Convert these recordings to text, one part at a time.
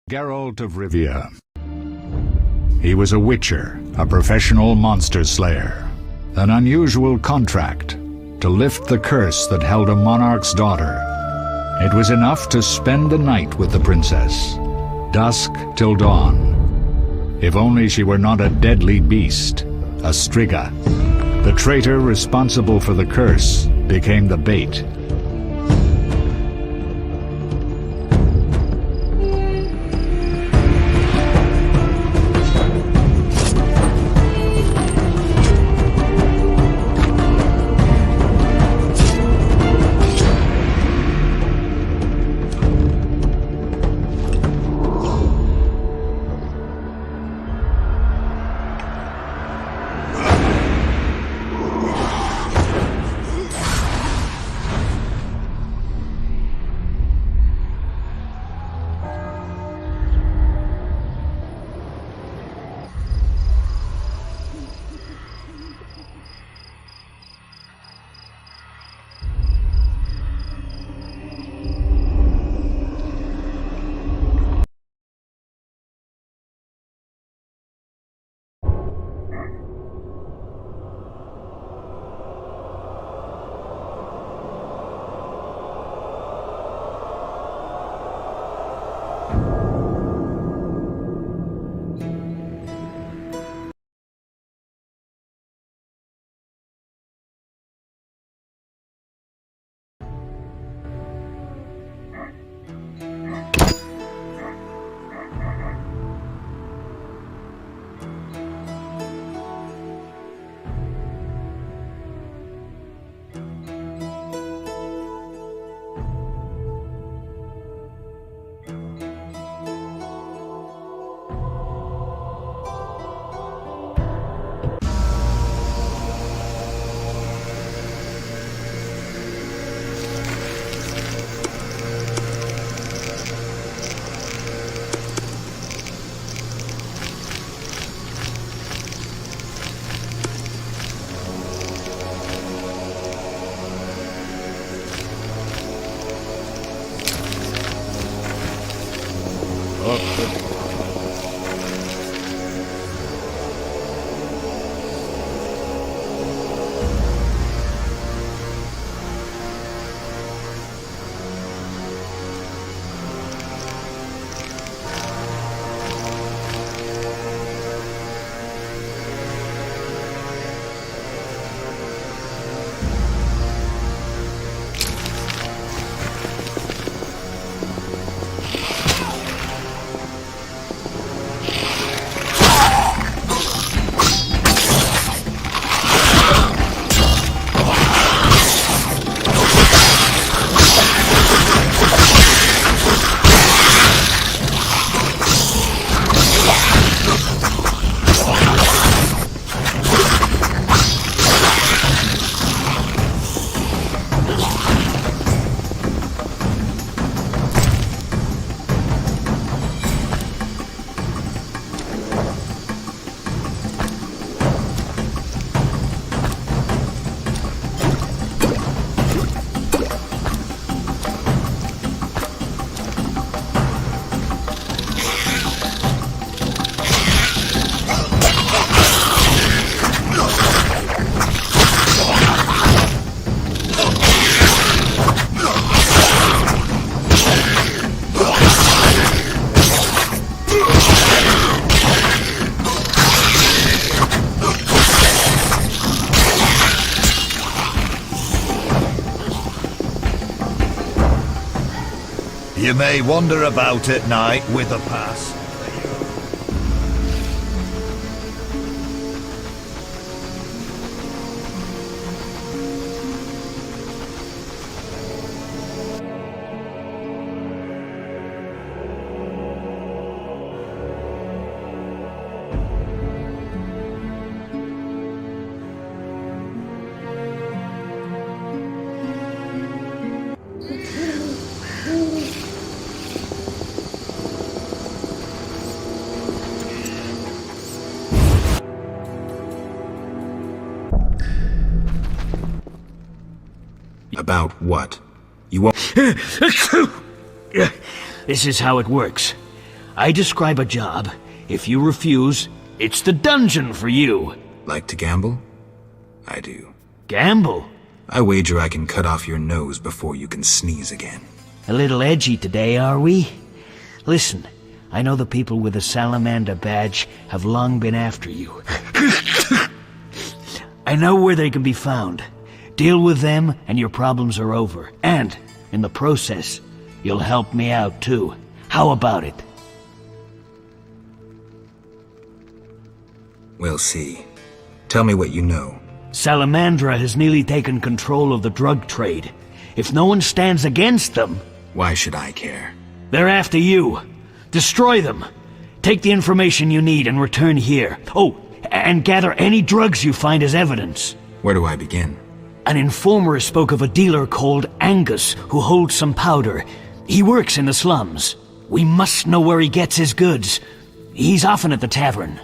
Geralt of Rivia. He was a witcher, a professional monster slayer. An unusual contract to lift the curse that held a monarch's daughter. It was enough to spend the night with the princess, dusk till dawn. If only she were not a deadly beast, a striga. The traitor responsible for the curse became the bait. You may wander about at night with a pass. About what? You won't— This is how it works. I describe a job. If you refuse, it's the dungeon for you. Like to gamble? I do. Gamble? I wager I can cut off your nose before you can sneeze again. A little edgy today, are we? Listen, I know the people with the salamander badge have long been after you. I know where they can be found. Deal with them and your problems are over. And, in the process, you'll help me out too. How about it? We'll see. Tell me what you know. Salamandra has nearly taken control of the drug trade. If no one stands against them... Why should I care? They're after you. Destroy them. Take the information you need and return here. Oh, and gather any drugs you find as evidence. Where do I begin? An informer spoke of a dealer called Angus who holds some powder. He works in the slums. We must know where he gets his goods. He's often at the tavern.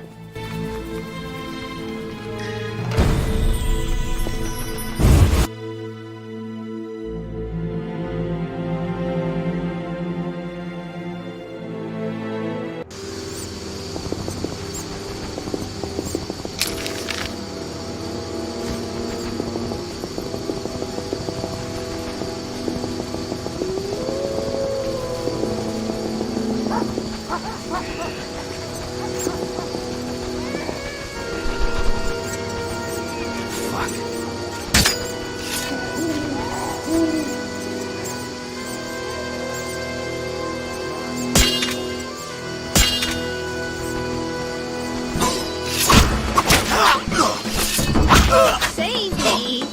Save me!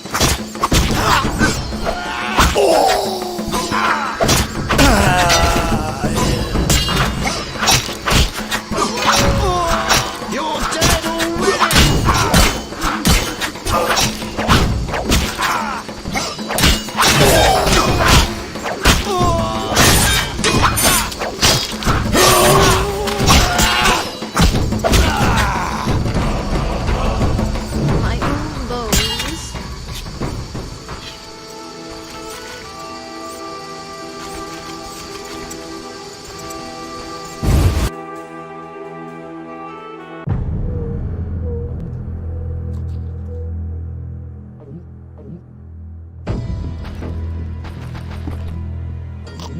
You're dead already! My own bones.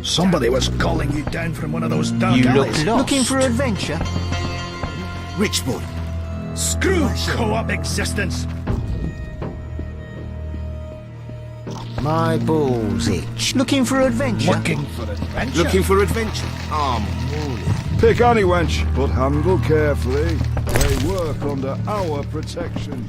Somebody was calling you down from one of those dark alleys. Looking for adventure? Rich boy. Screw co-op existence. My balls itch. Looking for adventure? Looking for adventure. Looking for adventure? Oh, Pick any wench, but handle carefully. They work under our protection.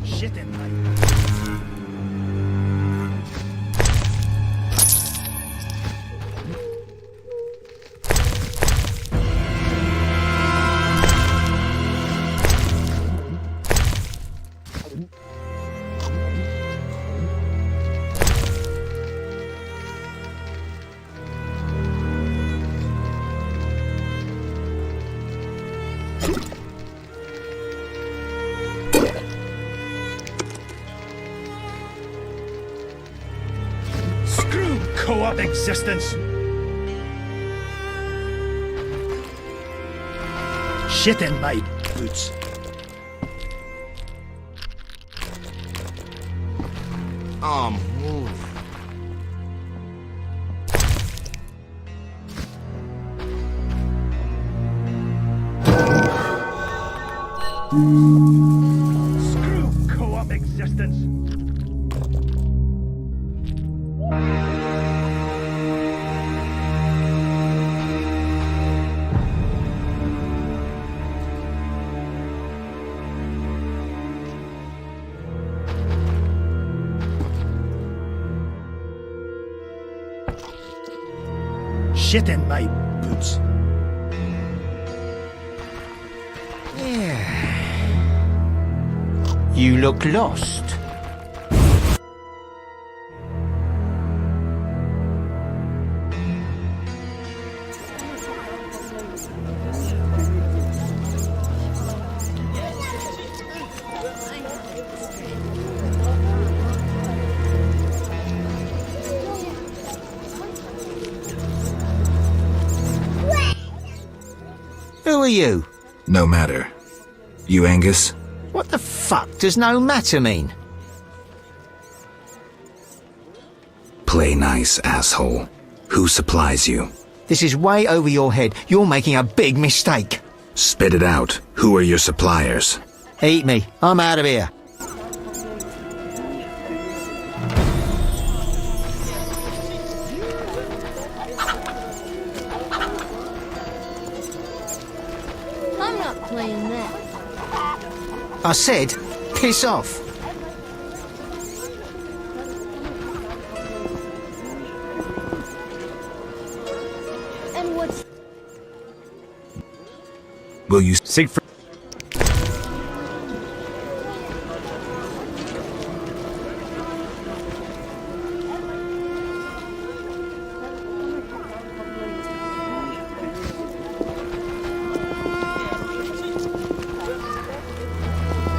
Shit in my... Screw co-op existence. Shit in my boots. Screw co-op existence. Shit in my boots. you look lost. Who are you? No matter. You Angus? What the fuck does no matter mean? Play nice, asshole. Who supplies you? This is way over your head. You're making a big mistake. Spit it out. Who are your suppliers? Eat me. I'm out of here. I'm not playing that. I said, piss off. And what's... Will you Siegfried.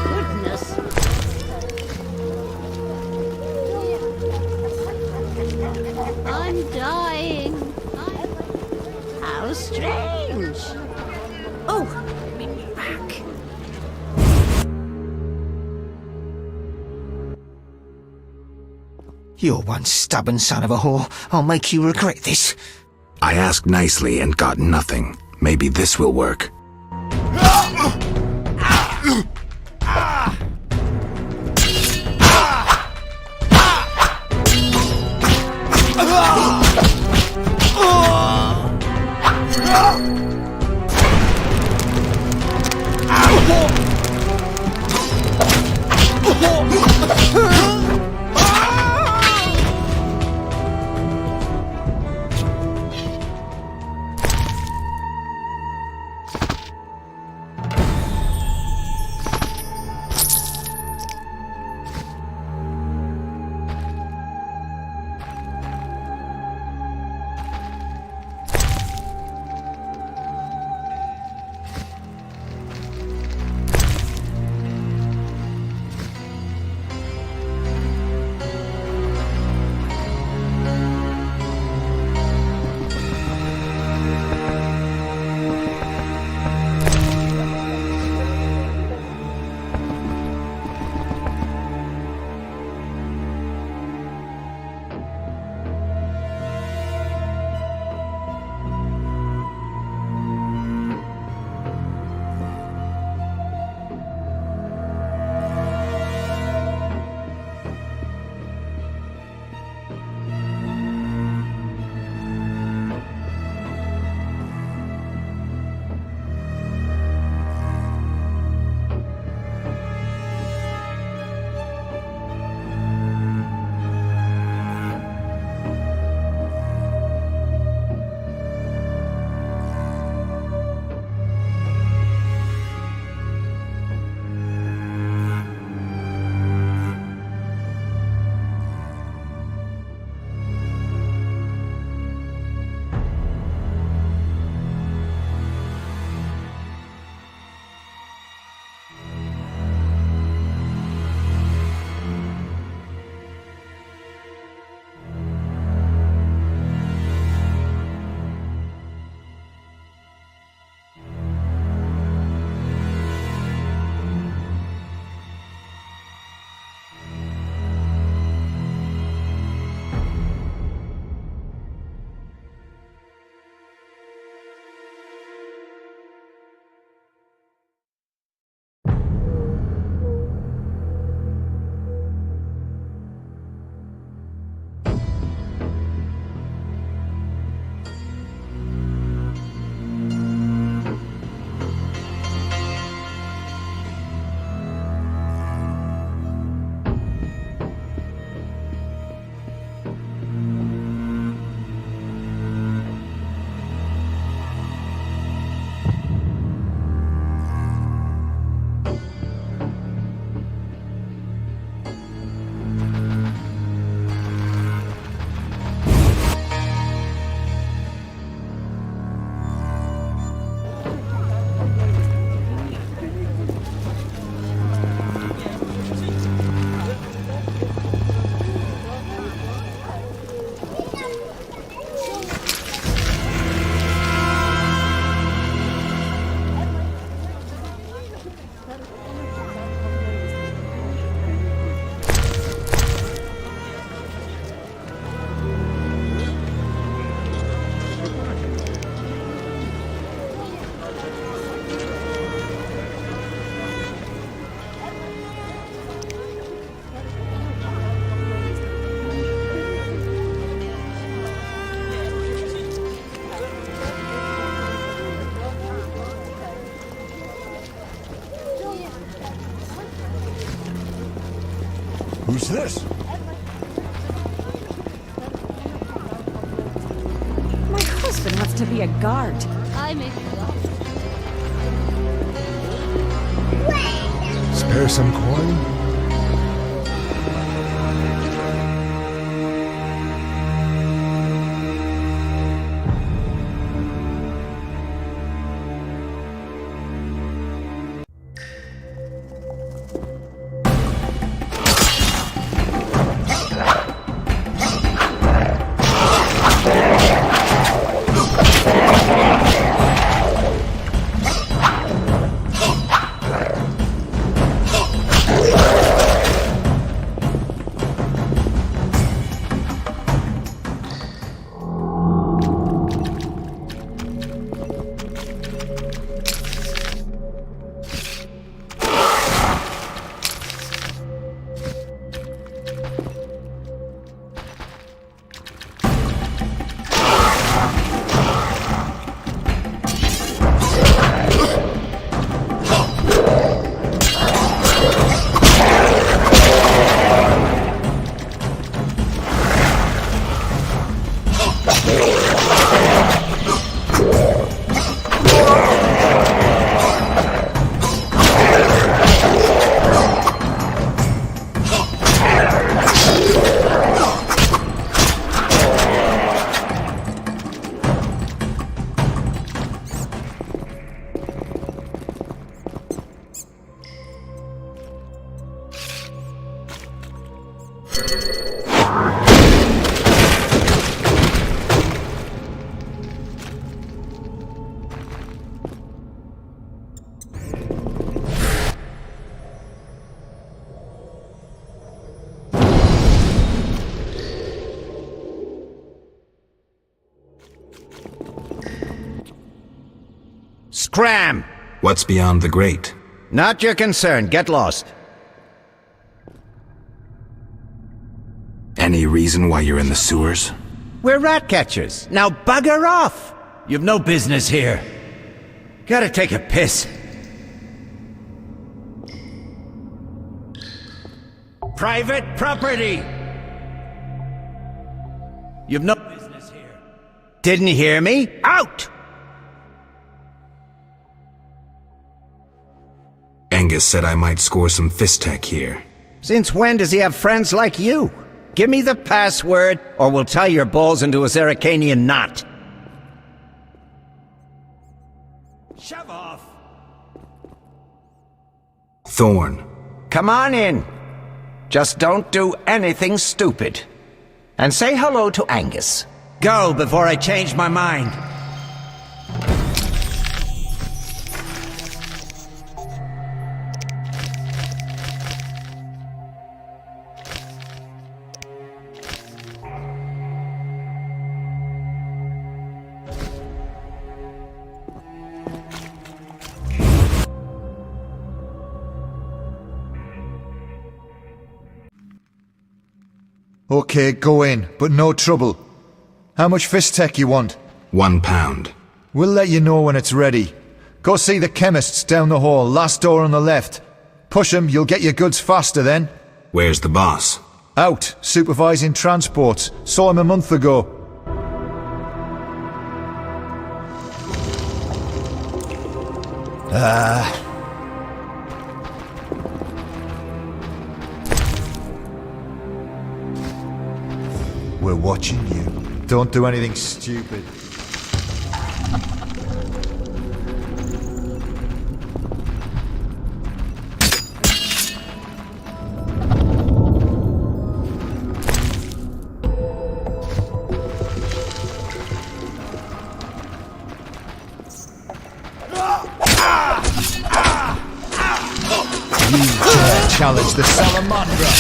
Goodness. I'm dying. How strange. Oh, back. You're one stubborn son of a whore. I'll make you regret this. I asked nicely and got nothing. Maybe this will work. Who's this? My husband wants to be a guard. I'm exhausted. Spare some coin? Scram! What's beyond the grate? Not your concern. Get lost. Any reason why you're in the sewers? We're rat catchers. Now bugger off! You've no business here. Gotta take a piss. Private property! You've no business here. Didn't hear me? Out! Angus said I might score some fist-tech here. Since when does he have friends like you? Give me the password, or we'll tie your balls into a Zeracanian knot. Shove off! Thorn. Come on in. Just don't do anything stupid. And say hello to Angus. Go before I change my mind. Okay, go in, but no trouble. How much fist tech you want? £1. We'll let you know when it's ready. Go see the chemists down the hall, last door on the left. Push 'em, you'll get your goods faster then. Where's the boss? Out, supervising transports. Saw him a month ago. We're watching you. Don't do anything stupid. You dare challenge the Salamandra!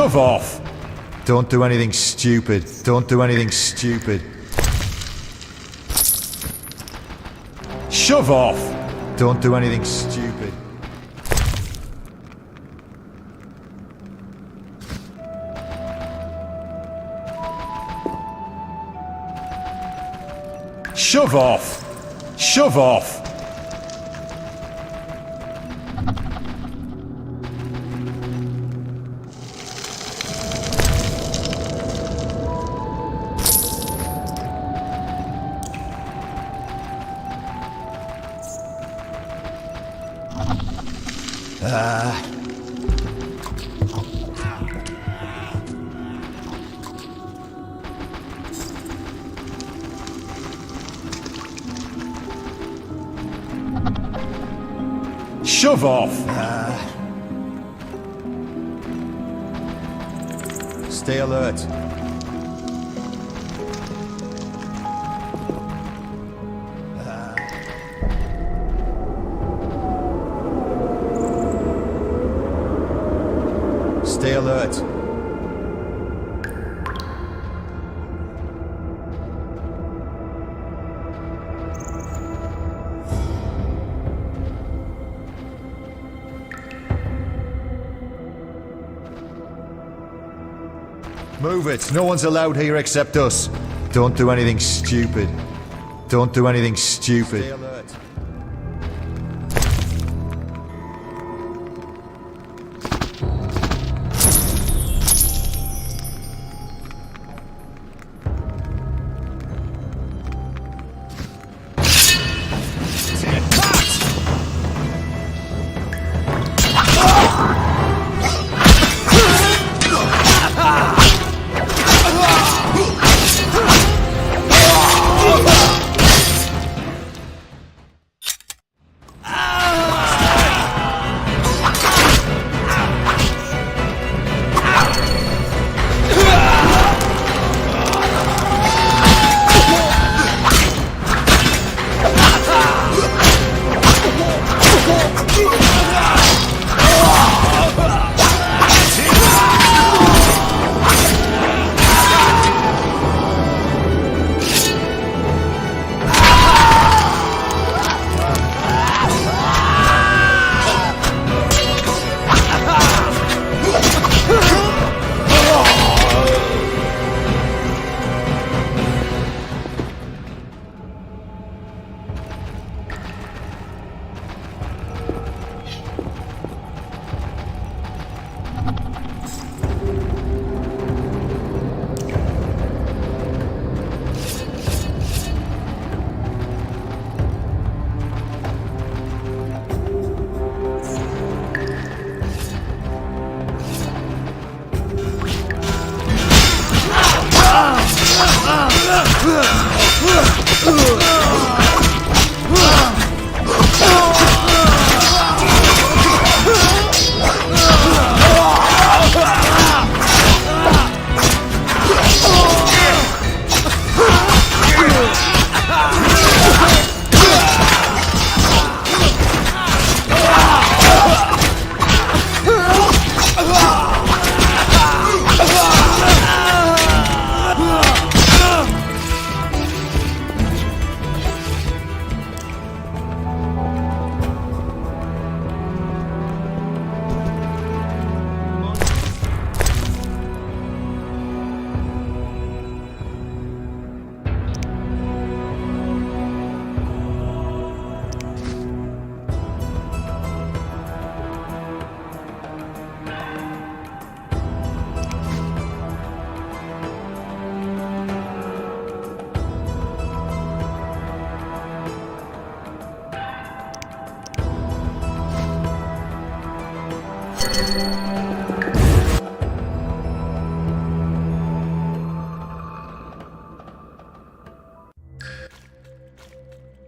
Shove off! Don't do anything stupid. Don't do anything stupid. Shove off! Don't do anything stupid. Shove off! Shove off! Shove off! Stay alert. Stay alert. Move it. No one's allowed here except us. Don't do anything stupid. Don't do anything stupid. Stay alert.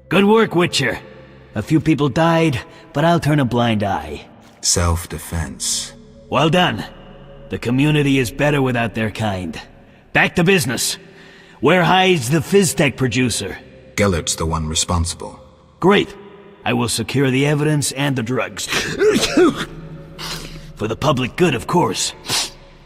Good work, Witcher. A few people died, but I'll turn a blind eye. Self-defense. Well done. The community is better without their kind. Back to business. Where hides the Fizztech producer? Gellert's the one responsible. Great. I will secure the evidence and the drugs. For the public good, of course.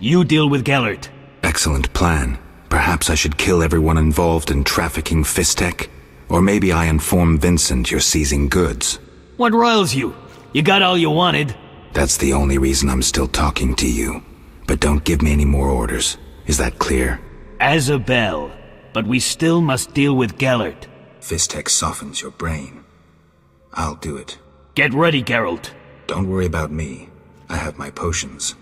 You deal with Gellert. Excellent plan. Perhaps I should kill everyone involved in trafficking Fistek? Or maybe I inform Vincent you're seizing goods. What riles you? You got all you wanted. That's the only reason I'm still talking to you. But don't give me any more orders. Is that clear? As a bell. But we still must deal with Gellert. Fistek softens your brain. I'll do it. Get ready, Geralt. Don't worry about me. I have my potions.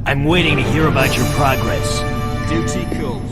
I'm waiting to hear about your progress. Duty calls.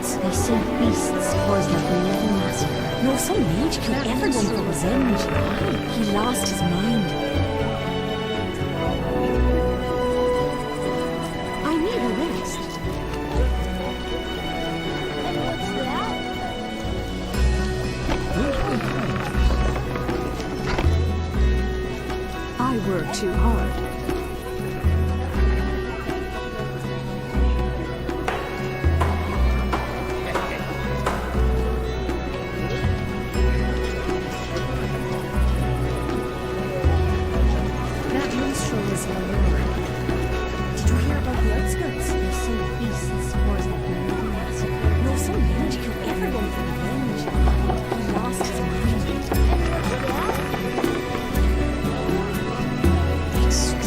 They say beasts caused a bloody massacre. No, some mage killed everyone for revenge. Why? He lost his mind. I need a rest. I work too hard. Extreme.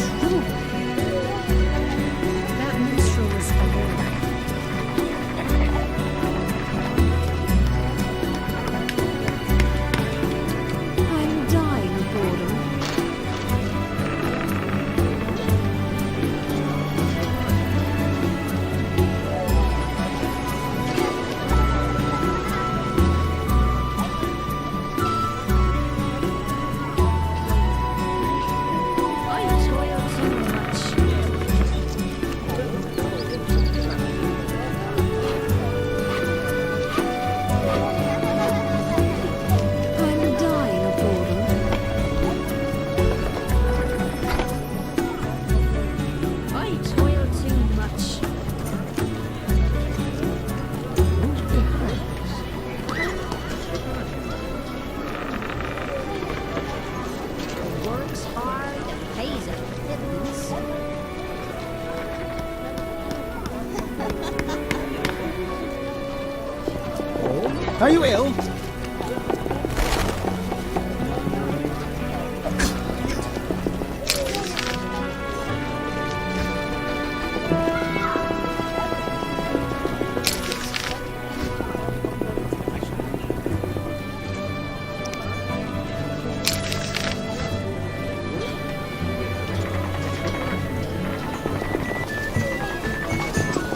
Are you ill?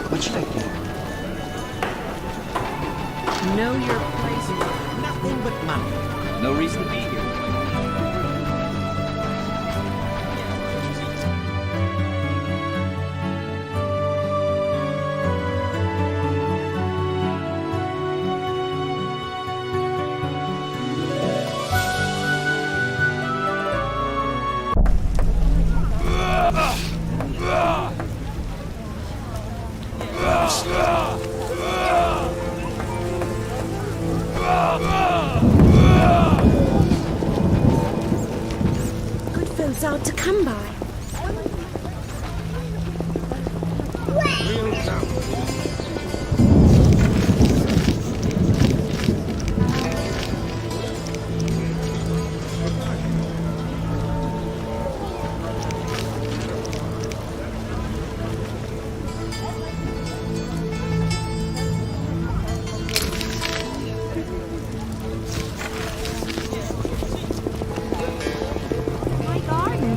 What should I do? Know your place. Nothing but money. No reason to be here. Good food's hard to come by. My garden.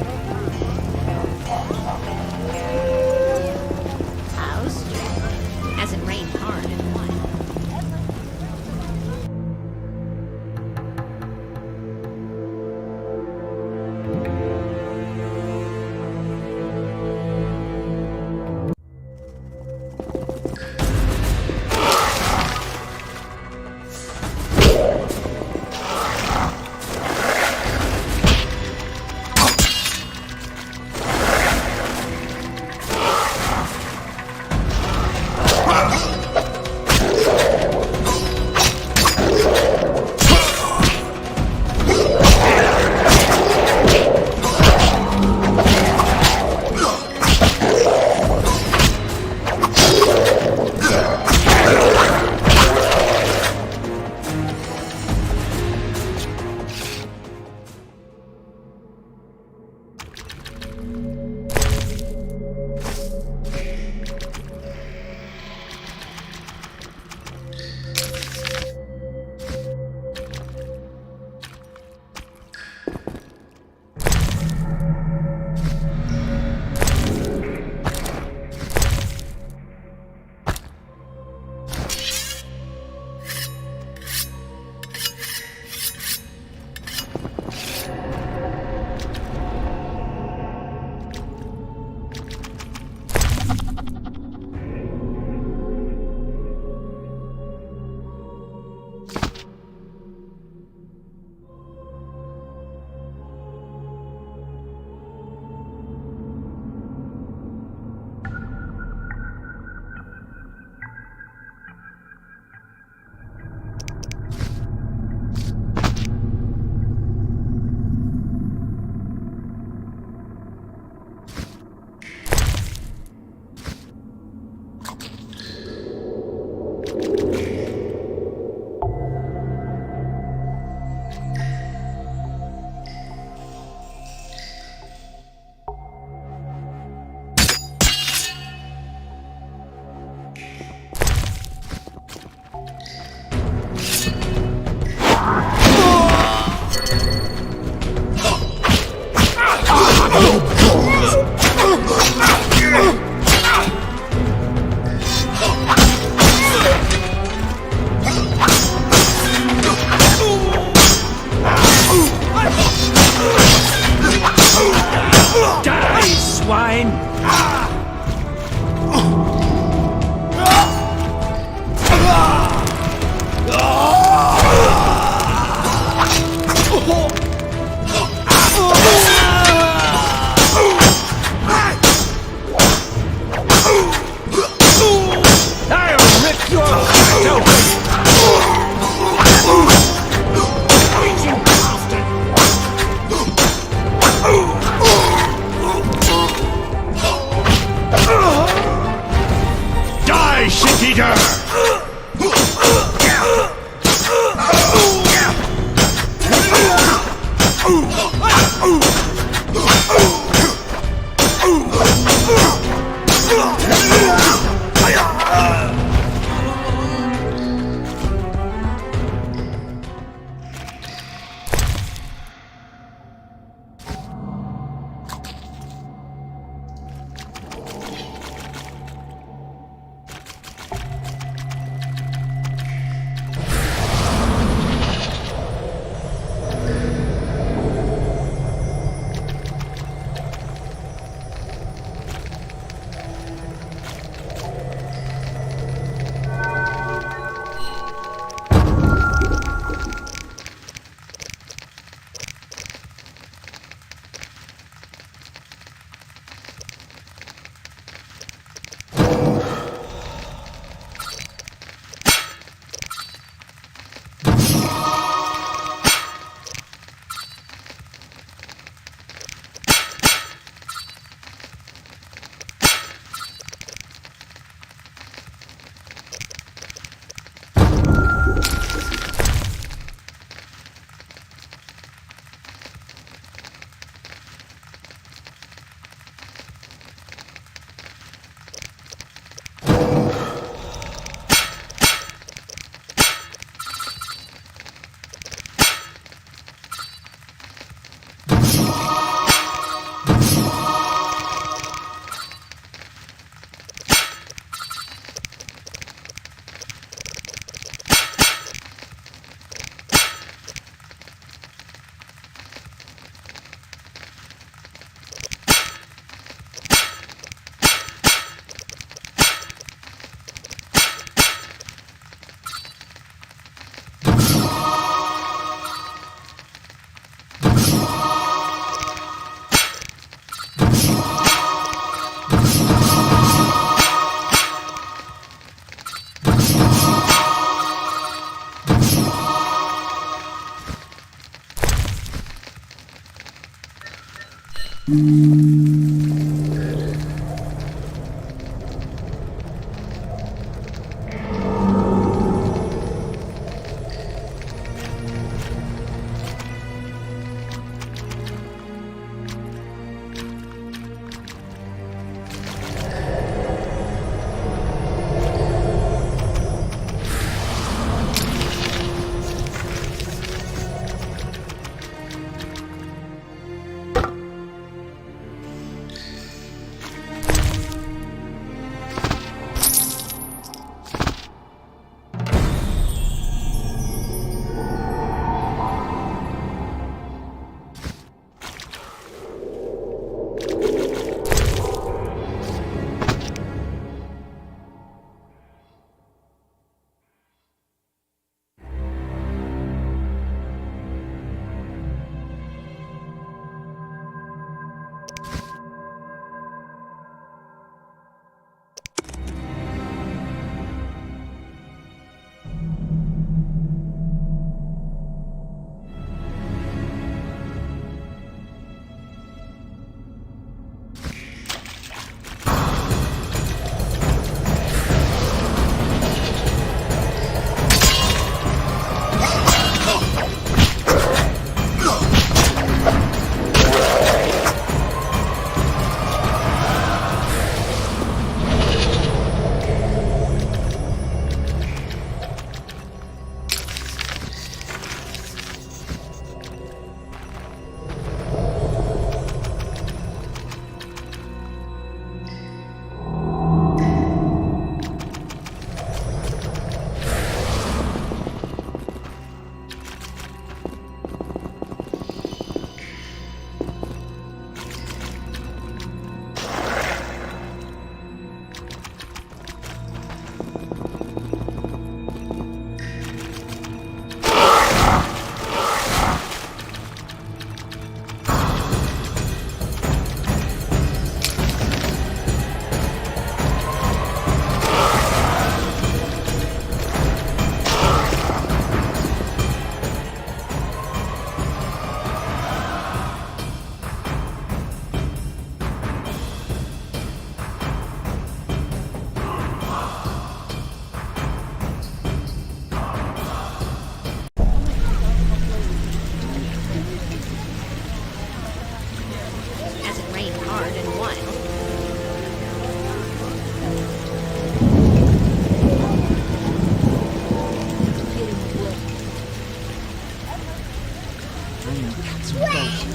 Cats and dogs.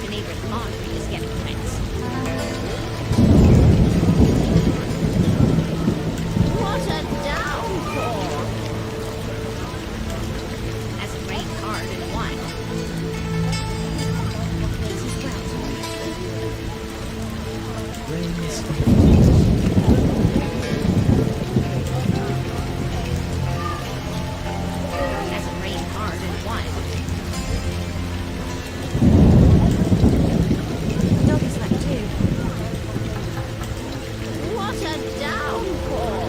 The neighbor's laundry is getting wet. What a downpour! As it rained hard and wild. As it rained hard and wild. The dog is wet too. What a downpour!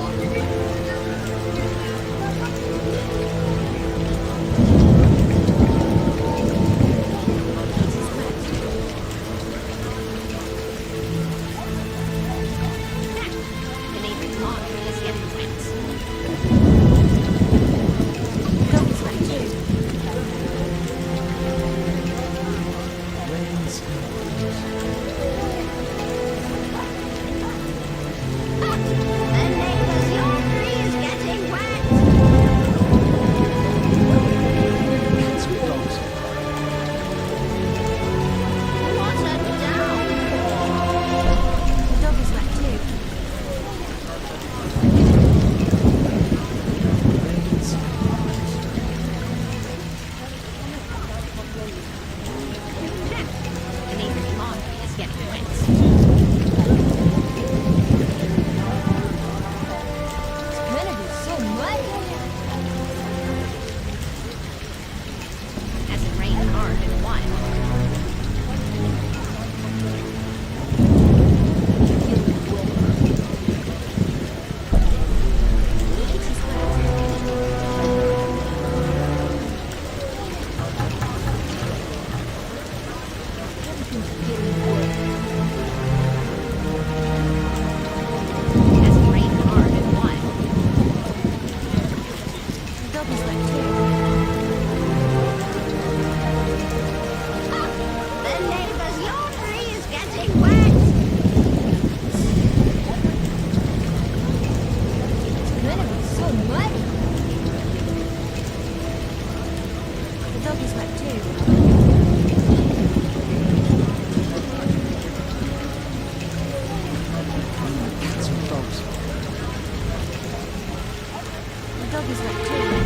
The neighbor's laundry is getting wet. The dog is wet too. The neighbor's laundry is getting wet. Cats and dogs. What a downpour! The dog is wet too. The neighbor's laundry is getting wet. It's gonna be so muddy. As it rained hard and wild. As it rained hard and wild. The dog is wet too. The neighbor's laundry is getting wet. It's gonna be so muddy. The dog is wet too. Cats and dogs. The dog is wet too.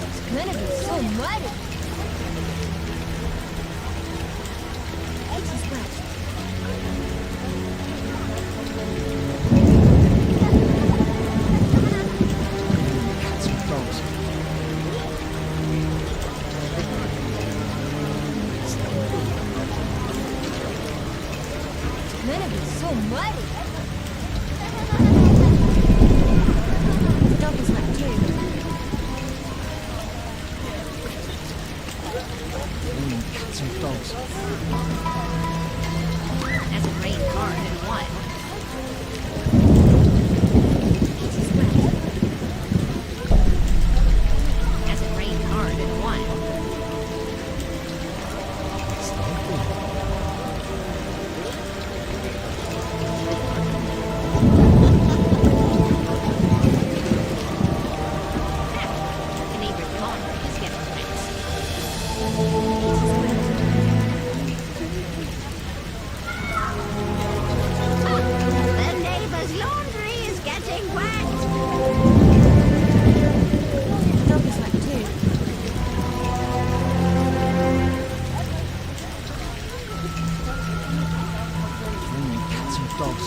It's gonna be so muddy. This is wet. Cats and dogs. It's gonna be so muddy. The dog is wet too. Cats and dogs. As it rained hard and wild. This is wet. As it rained hard and wild. The neighbor's laundry is getting wet. The neighbor's laundry is getting wet. The dog is wet too. Cats and dogs.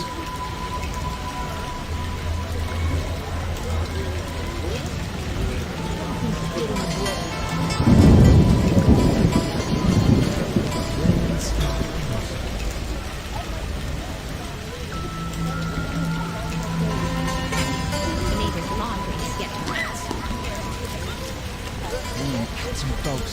The neighbor's laundry is getting wet. Cats and dogs.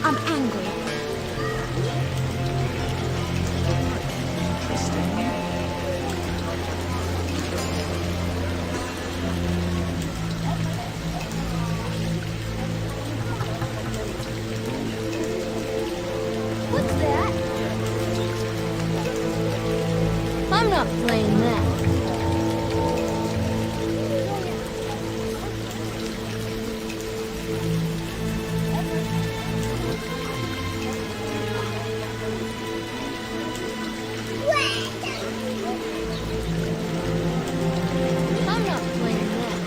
I'm angry. What's that? I'm not playing that. I'm not playing that.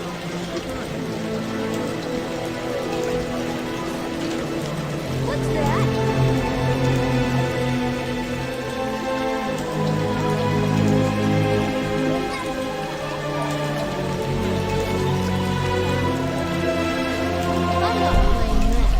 What's that? I'm not playing that.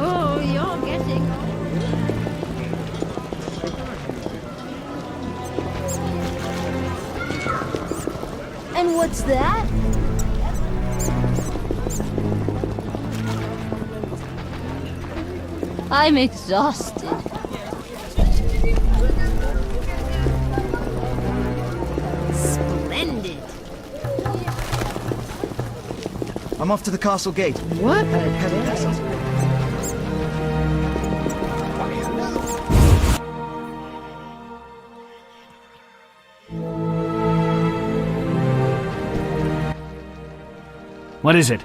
Oh, you're getting. And what's that? I'm exhausted. Splendid. I'm off to the castle gate. What? What is it?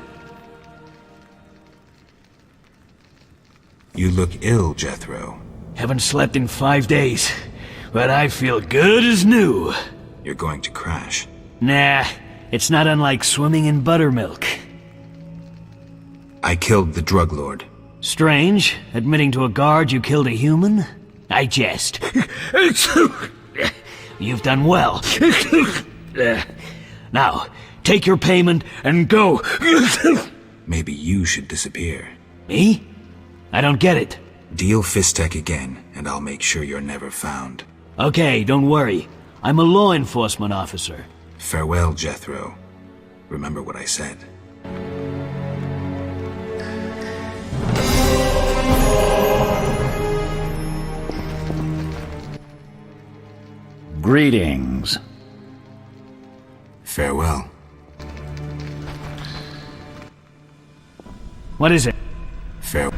You look ill, Jethro. Haven't slept in 5 days, but I feel good as new. You're going to crash. Nah, it's not unlike swimming in buttermilk. I killed the drug lord. Strange, admitting to a guard you killed a human? I jest. You've done well. Now, take your payment and go. Maybe you should disappear. Me? I don't get it. Deal Fistek again, and I'll make sure you're never found. Okay, don't worry. I'm a law enforcement officer. Farewell, Jethro. Remember what I said. Greetings. Farewell. What is it? Farewell.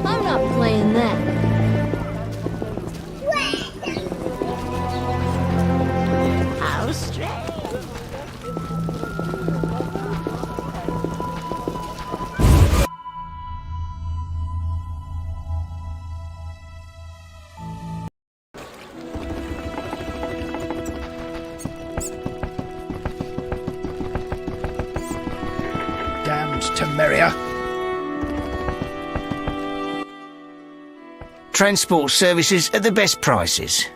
I'm not playing that. How strange. Damned Temeria. Transport services at the best prices.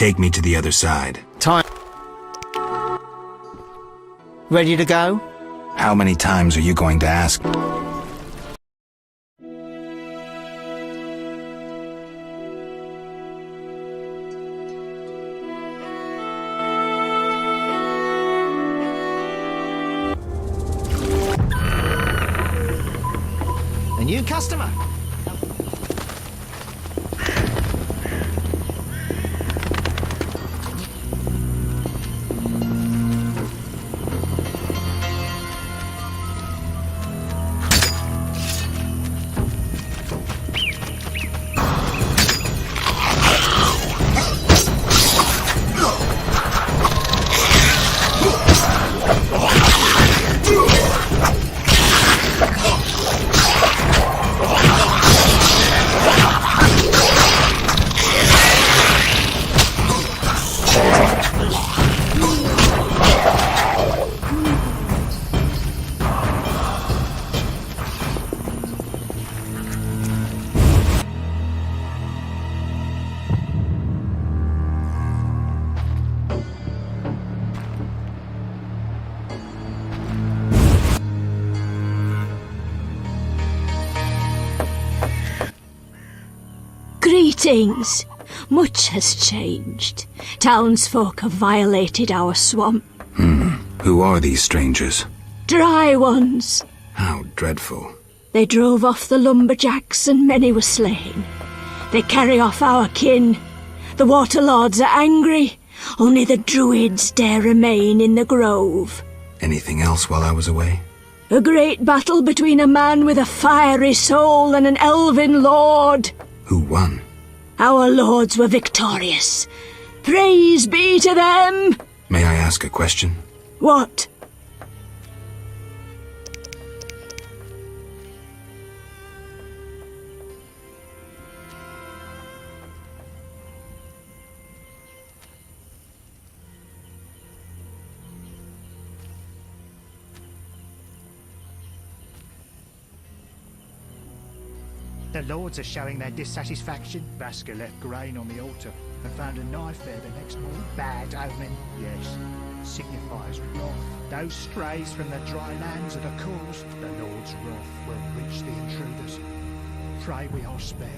Take me to the other side. Time. Ready to go? How many times are you going to ask? A new customer. Greetings. Much has changed. Townsfolk have violated our swamp. Who are these strangers? Dry ones. How dreadful. They drove off the lumberjacks and many were slain. They carry off our kin. The water lords are angry. Only the druids dare remain in the grove. Anything else while I was away? A great battle between a man with a fiery soul and an elven lord. Who won? Our lords were victorious. Praise be to them! May I ask a question? What? The lords are showing their dissatisfaction. Basker left grain on the altar and found a knife there the next morning. Bad omen, yes. Signifies wrath. Those strays from the dry lands are the cause. The Lord's wrath will reach the intruders. Pray we are spared.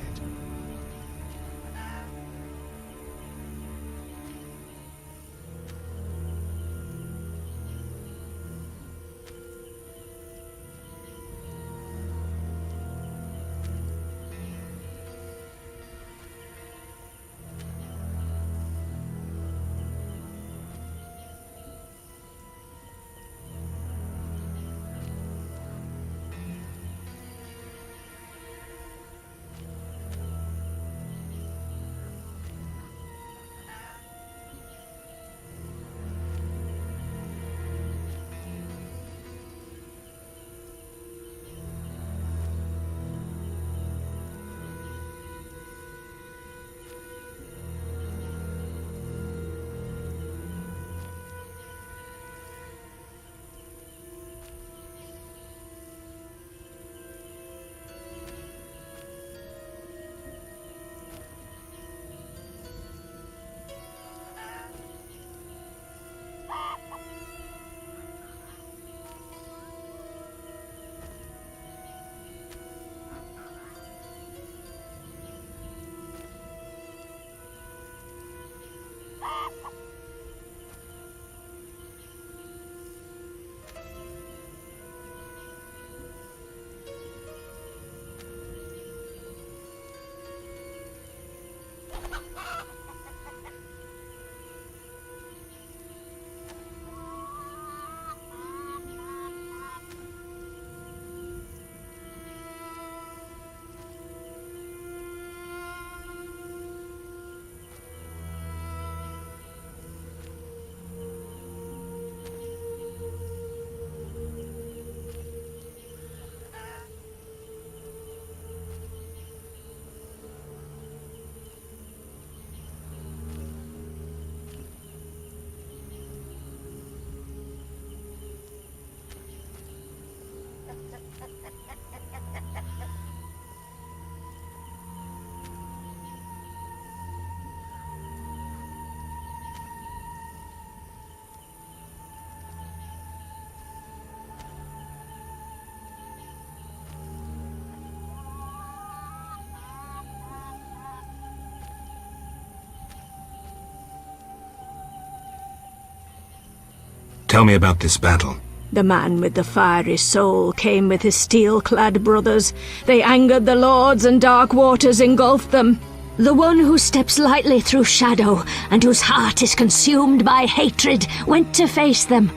Tell me about this battle. The man with the fiery soul came with his steel-clad brothers. They angered the lords and dark waters engulfed them. The one who steps lightly through shadow and whose heart is consumed by hatred went to face them.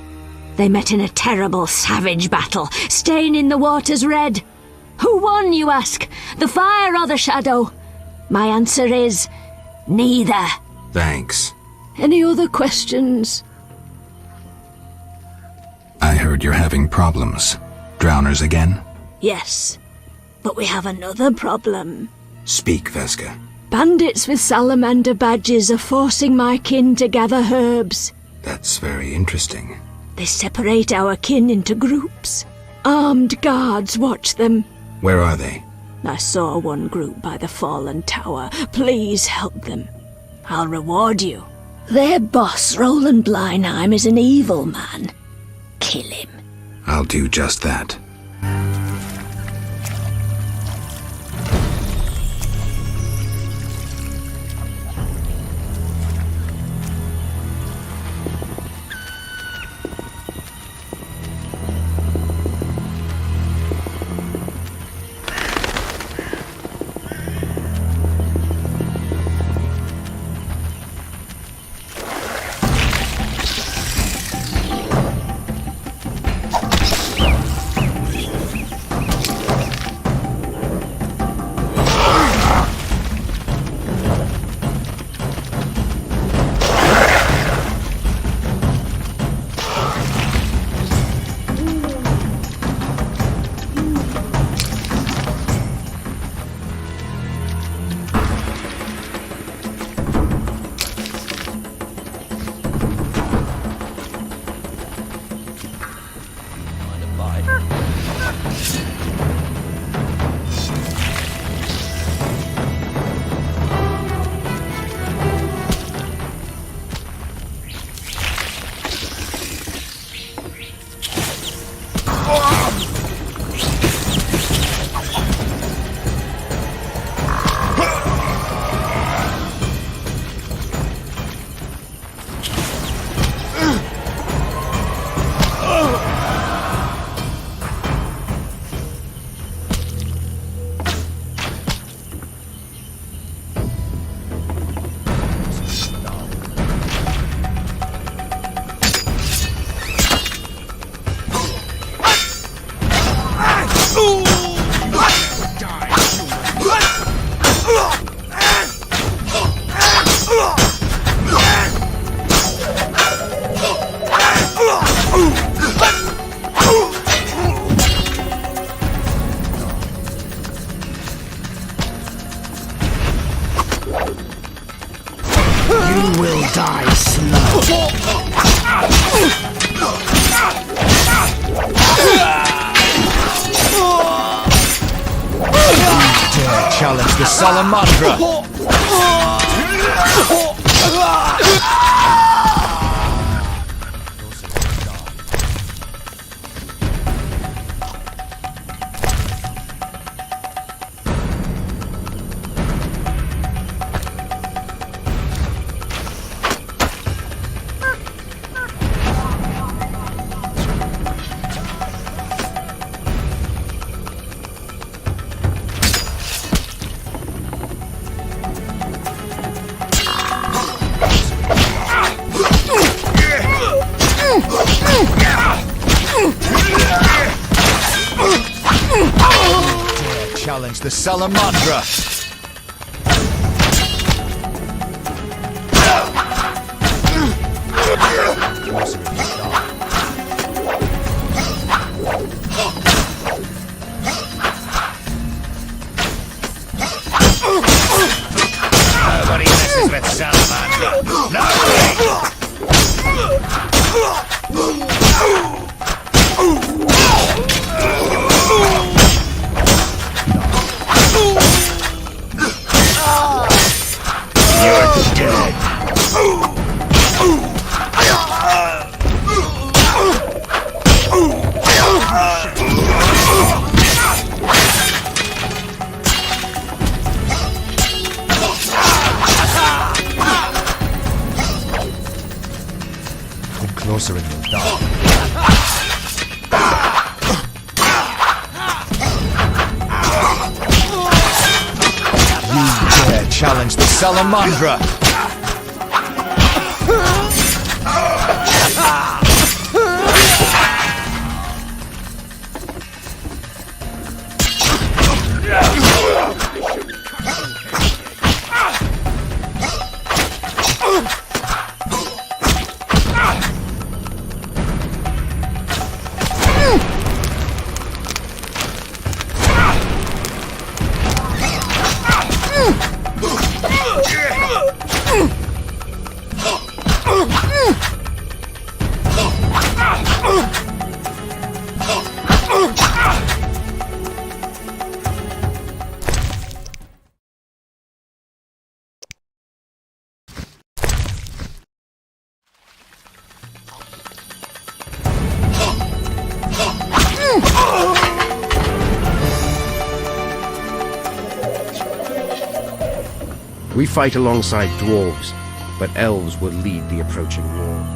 They met in a terrible, savage battle, staining the waters red. Who won, you ask? The fire or the shadow? My answer is, neither. Thanks. Any other questions? I heard you're having problems. Drowners again? Yes, but we have another problem. Speak, Vesca. Bandits with salamander badges are forcing my kin to gather herbs. That's very interesting. They separate our kin into groups. Armed guards watch them. Where are they? I saw one group by the fallen tower. Please help them. I'll reward you. Their boss, Roland Bleinheim, is an evil man. Kill him. I'll do just that. You will die slow. Dare challenge the Salamandra! Challenge the Salamandra! Nobody messes with Salamandra. Nobody! Come closer and you'll die. You dare challenge the Salamandra! We fight alongside dwarves, but elves will lead the approaching war.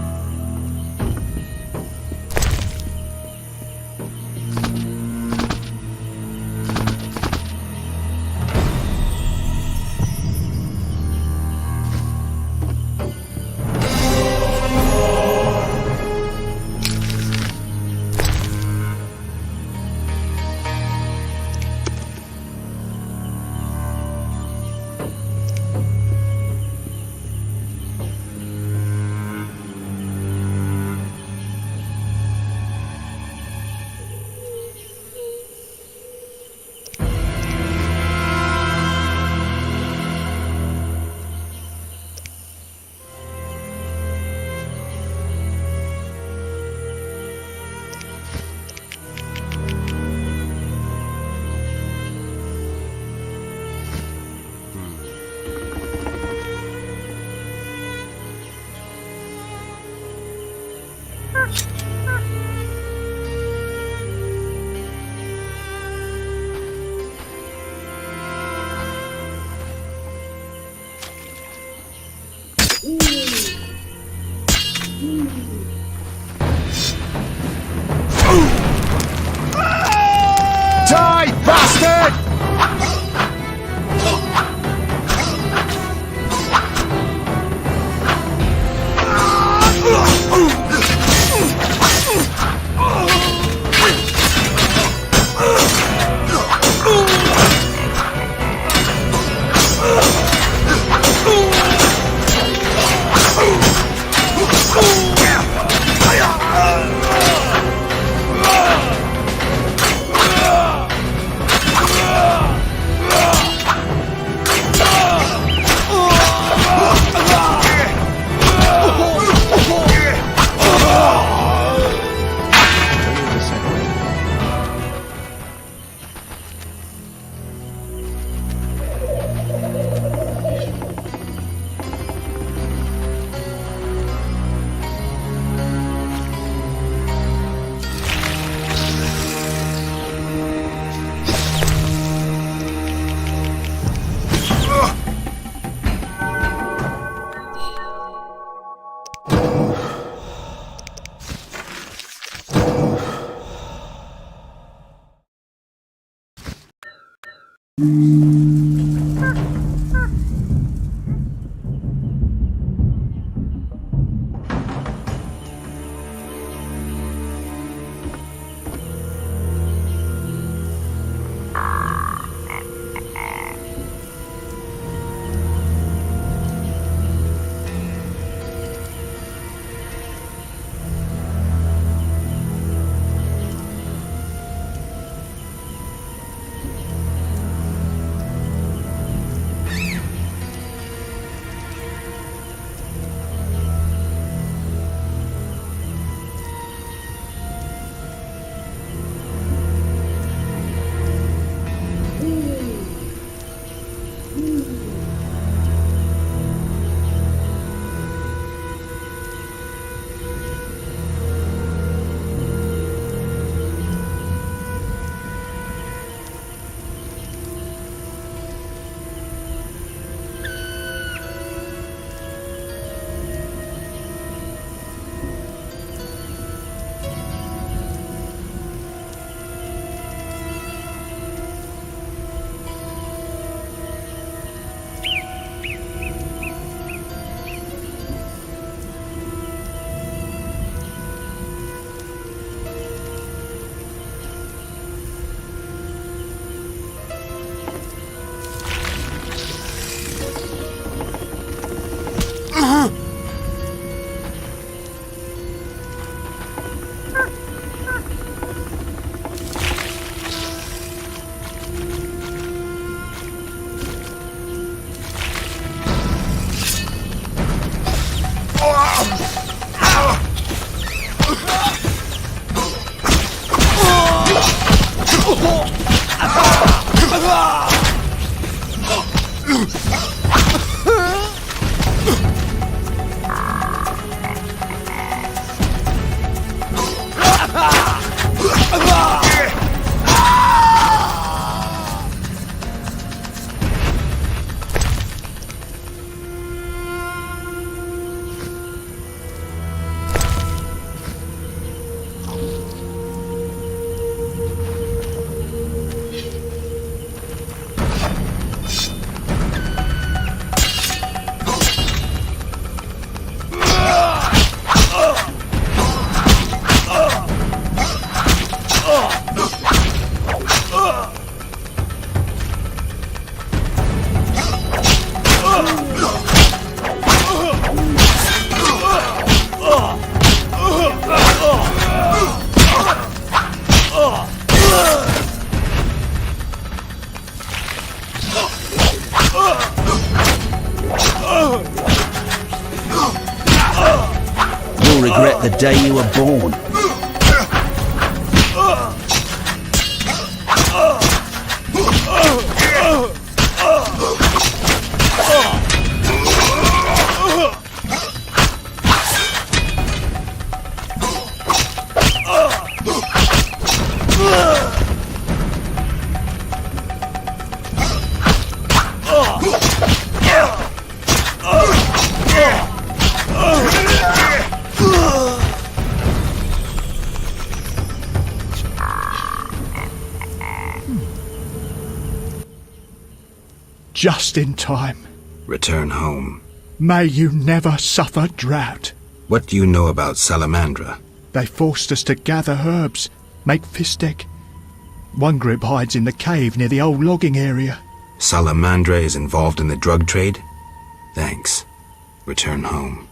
Die, bastard! You'll regret the day you were born. Just in time. Return home. May you never suffer drought. What do you know about Salamandra? They forced us to gather herbs, make fistek. One group hides in the cave near the old logging area. Salamandra is involved in the drug trade? Thanks. Return home.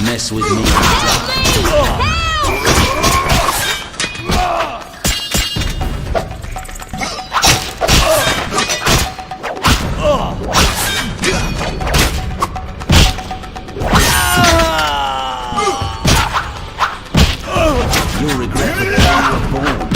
Mess with me. You'll regret the day you were born.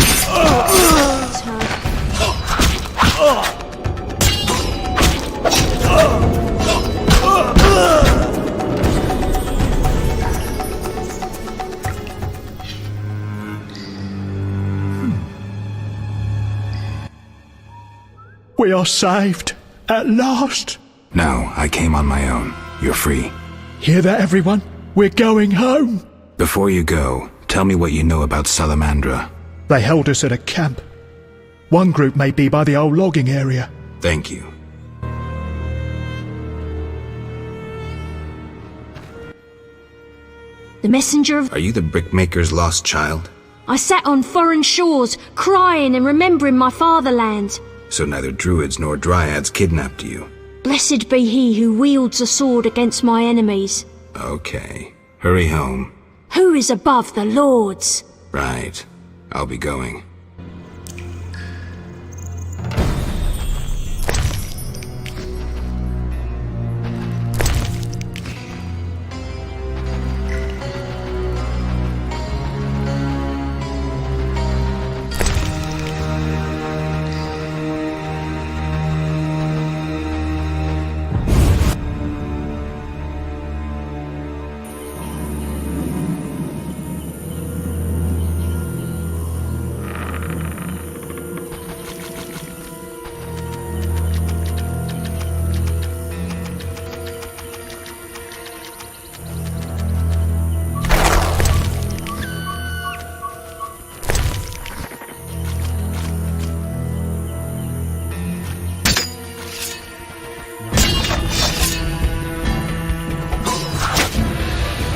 We are saved. At last. No, I came on my own. You're free. Hear that, everyone? We're going home. Before you go, tell me what you know about Salamandra. They held us at a camp. One group may be by the old logging area. Thank you. The messenger of... Are you the brickmaker's lost child? I sat on foreign shores, crying and remembering my fatherland. So neither druids nor dryads kidnapped you. Blessed be he who wields a sword against my enemies. Okay. Hurry home. Who is above the lords? Right. I'll be going.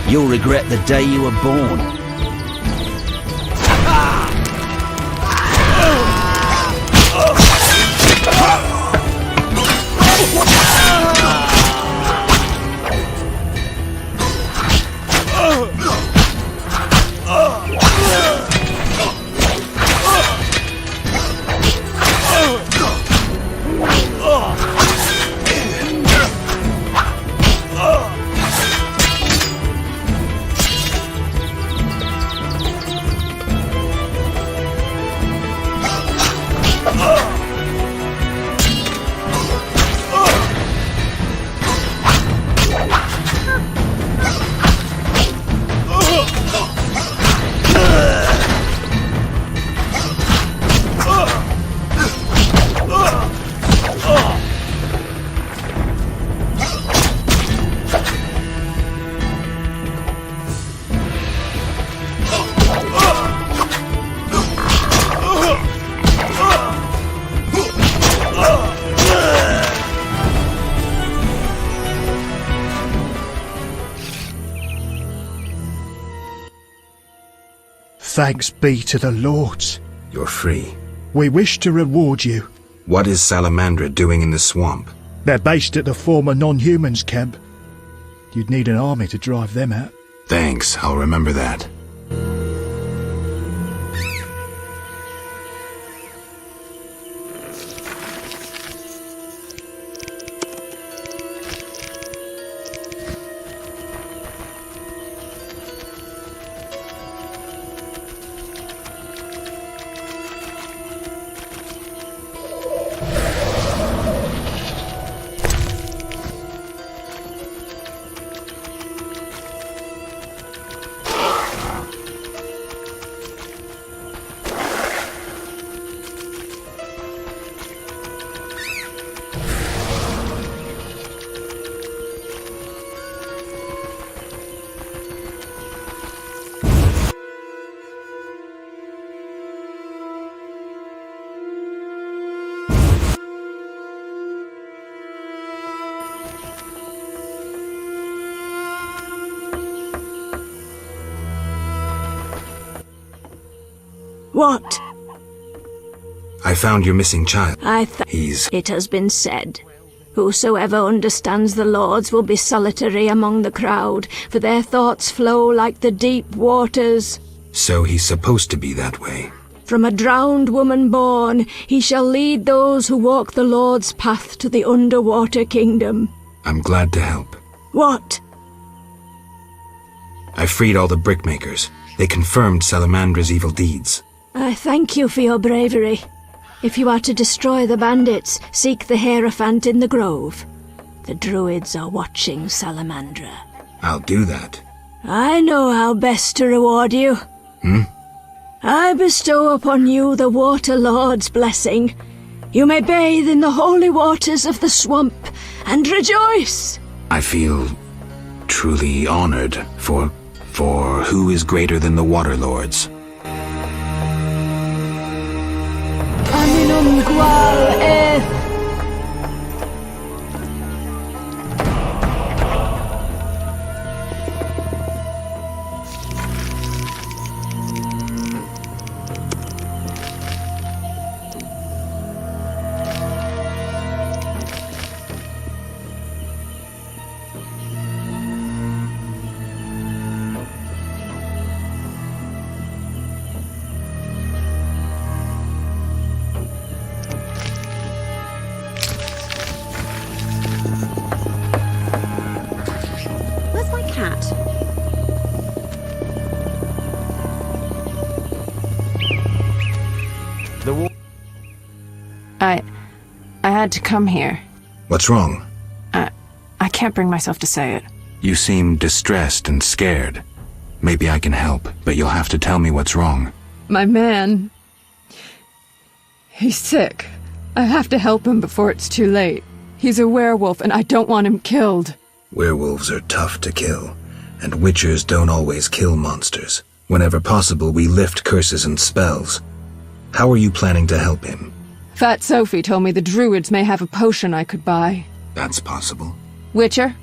You'll regret the day you were born. Thanks be to the lords. You're free. We wish to reward you. What is Salamandra doing in the swamp? They're based at the former non-humans camp. You'd need an army to drive them out. Thanks, I'll remember that. What? I found your missing child. He's... It has been said. Whosoever understands the lords will be solitary among the crowd, for their thoughts flow like the deep waters. So he's supposed to be that way. From a drowned woman born, he shall lead those who walk the Lord's path to the underwater kingdom. I'm glad to help. What? I freed all the brickmakers. They confirmed Salamandra's evil deeds. I thank you for your bravery. If you are to destroy the bandits, seek the Hierophant in the grove. The druids are watching Salamandra. I'll do that. I know how best to reward you. I bestow upon you the Water Lord's blessing. You may bathe in the holy waters of the swamp and rejoice. I feel truly honored for who is greater than the Water Lords? Aminum qual eth. Where's my cat? I had to come here. What's wrong? I can't bring myself to say it. You seem distressed and scared. Maybe I can help, but you'll have to tell me what's wrong. My man... He's sick. I have to help him before it's too late. He's a werewolf, and I don't want him killed. Werewolves are tough to kill, and witchers don't always kill monsters. Whenever possible, we lift curses and spells. How are you planning to help him? Fat Sophie told me the druids may have a potion I could buy. That's possible. Witcher?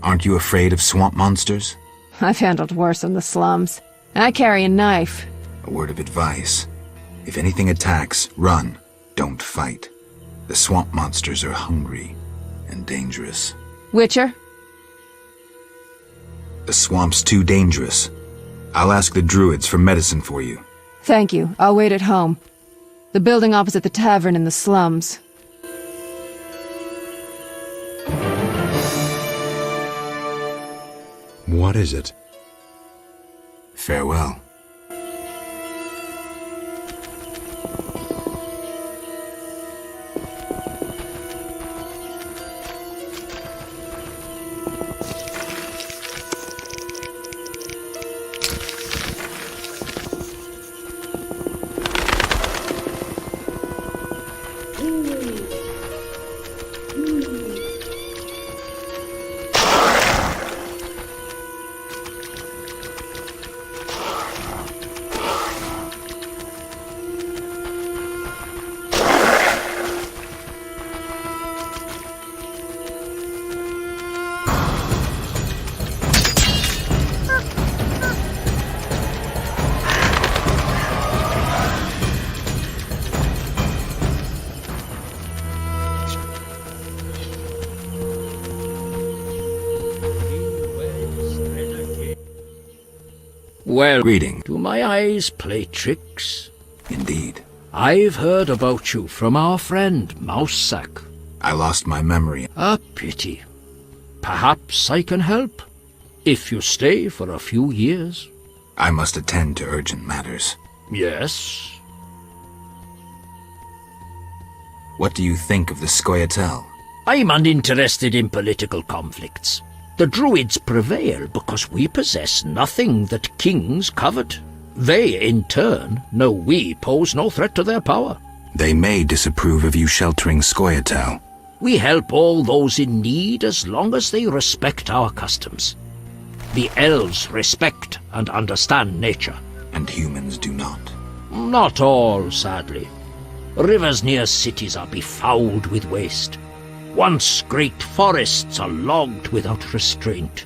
Aren't you afraid of swamp monsters? I've handled worse in the slums. I carry a knife. A word of advice. If anything attacks, run. Don't fight. The swamp monsters are hungry and dangerous. Witcher? The swamp's too dangerous. I'll ask the druids for medicine for you. Thank you. I'll wait at home. The building opposite the tavern in the slums. What is it? Farewell. Well, greeting. Do my eyes play tricks? Indeed. I've heard about you from our friend, Mousesack. I lost my memory. A pity. Perhaps I can help, if you stay for a few years. I must attend to urgent matters. Yes. What do you think of the Scoia'tael? I'm uninterested in political conflicts. The Druids prevail because we possess nothing that kings covet. They, in turn, know we pose no threat to their power. They may disapprove of you sheltering Scoia'tael. We help all those in need as long as they respect our customs. The elves respect and understand nature. And humans do not. Not all, sadly. Rivers near cities are befouled with waste. Once great forests are logged without restraint.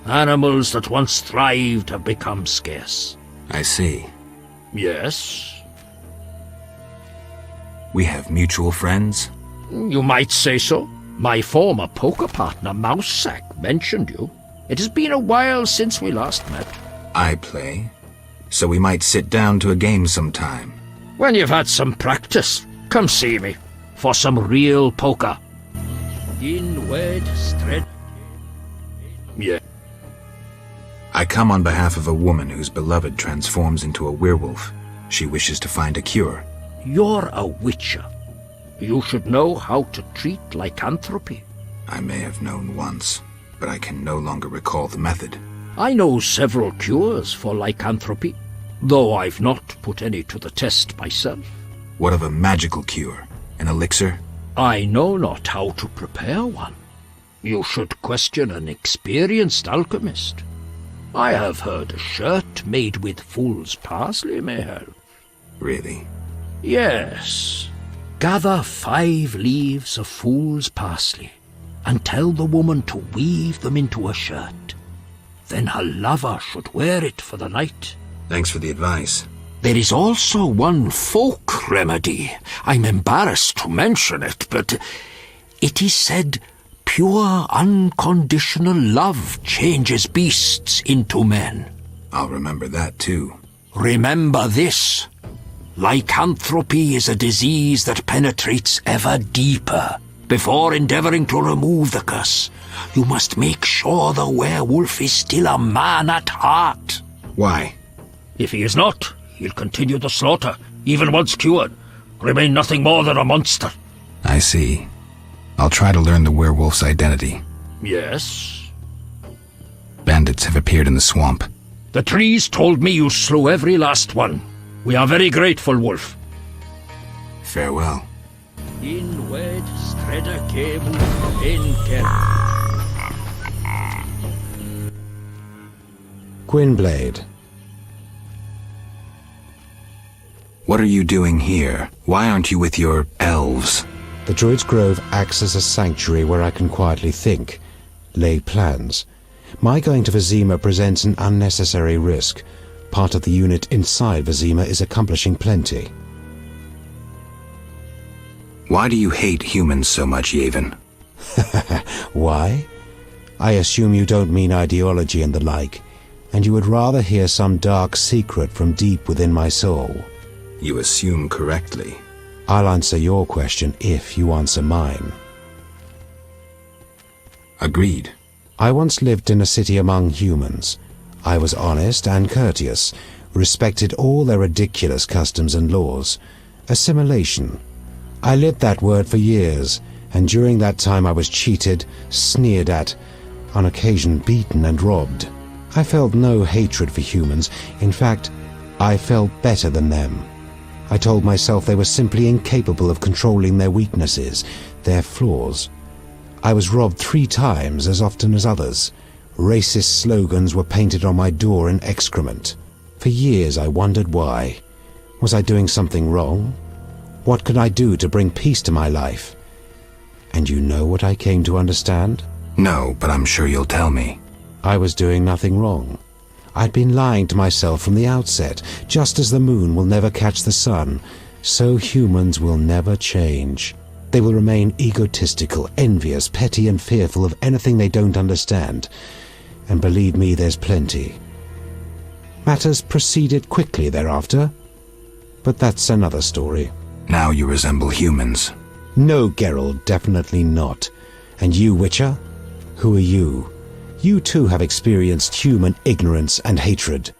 Animals that once thrived have become scarce. I see. Yes? We have mutual friends? You might say so. My former poker partner, Mousesack, mentioned you. It has been a while since we last met. I play, so we might sit down to a game sometime. When you've had some practice, come see me, for some real poker. Yeah. I come on behalf of a woman whose beloved transforms into a werewolf. She wishes to find a cure. You're a witcher. You should know how to treat lycanthropy. I may have known once, but I can no longer recall the method. I know several cures for lycanthropy, though I've not put any to the test myself. What of a magical cure? An elixir? I know not how to prepare one. You should question an experienced alchemist. I have heard a shirt made with fool's parsley may help. Really? Yes. Gather 5 leaves of fool's parsley and tell the woman to weave them into a shirt. Then her lover should wear it for the night. Thanks for the advice. There is also one folk remedy. I'm embarrassed to mention it, but it is said pure, unconditional love changes beasts into men. I'll remember that too. Remember this. Lycanthropy is a disease that penetrates ever deeper. Before endeavoring to remove the curse, you must make sure the werewolf is still a man at heart. Why? If he is not, he'll continue the slaughter, even once cured. Remain nothing more than a monster. I see. I'll try to learn the werewolf's identity. Yes? Bandits have appeared in the swamp. The trees told me you slew every last one. We are very grateful, Wolf. Farewell. Inwed streda cable in Gwynblade. What are you doing here? Why aren't you with your elves? The Druid's Grove acts as a sanctuary where I can quietly think, lay plans. My going to Vizima presents an unnecessary risk. Part of the unit inside Vizima is accomplishing plenty. Why do you hate humans so much, Yavin? Why? I assume you don't mean ideology and the like, and you would rather hear some dark secret from deep within my soul. You assume correctly. I'll answer your question if you answer mine. Agreed. I once lived in a city among humans. I was honest and courteous, respected all their ridiculous customs and laws. Assimilation. I lived that word for years, and during that time I was cheated, sneered at, on occasion beaten and robbed. I felt no hatred for humans. In fact, I felt better than them. I told myself they were simply incapable of controlling their weaknesses, their flaws. I was robbed 3 times as often as others. Racist slogans were painted on my door in excrement. For years I wondered why. Was I doing something wrong? What could I do to bring peace to my life? And you know what I came to understand? No, but I'm sure you'll tell me. I was doing nothing wrong. I'd been lying to myself from the outset. Just as the moon will never catch the sun, so humans will never change. They will remain egotistical, envious, petty and fearful of anything they don't understand. And believe me, there's plenty. Matters proceeded quickly thereafter, but that's another story. Now you resemble humans. No, Geralt, definitely not. And you, Witcher? Who are you? You too have experienced human ignorance and hatred.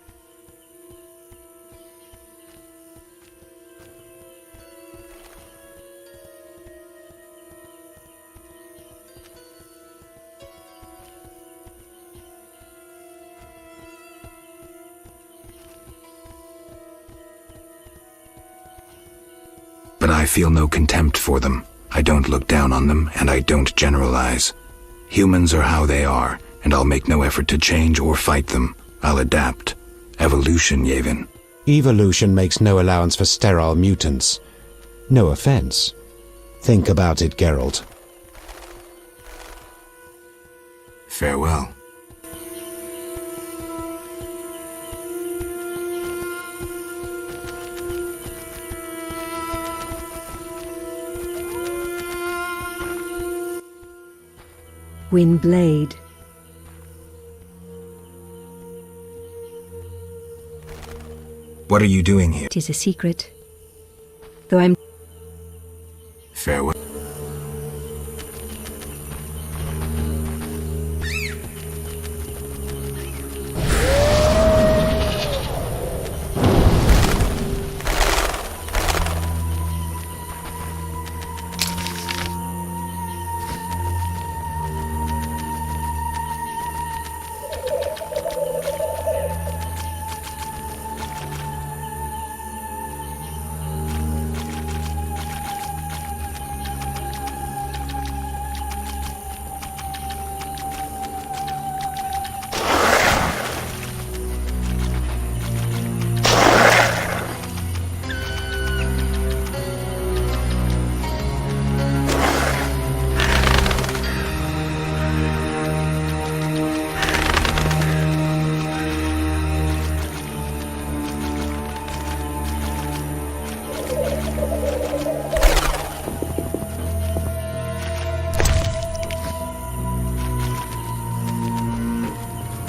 But I feel no contempt for them. I don't look down on them, and I don't generalize. Humans are how they are, and I'll make no effort to change or fight them. I'll adapt. Evolution, Yevon. Evolution makes no allowance for sterile mutants. No offense. Think about it, Geralt. Farewell. Windblade. What are you doing here? It is a secret. Though I'm... Farewell.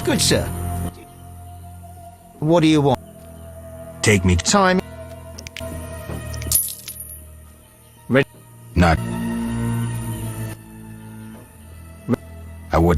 Good, sir. What do you want? Take me time. Ready? Not. I would.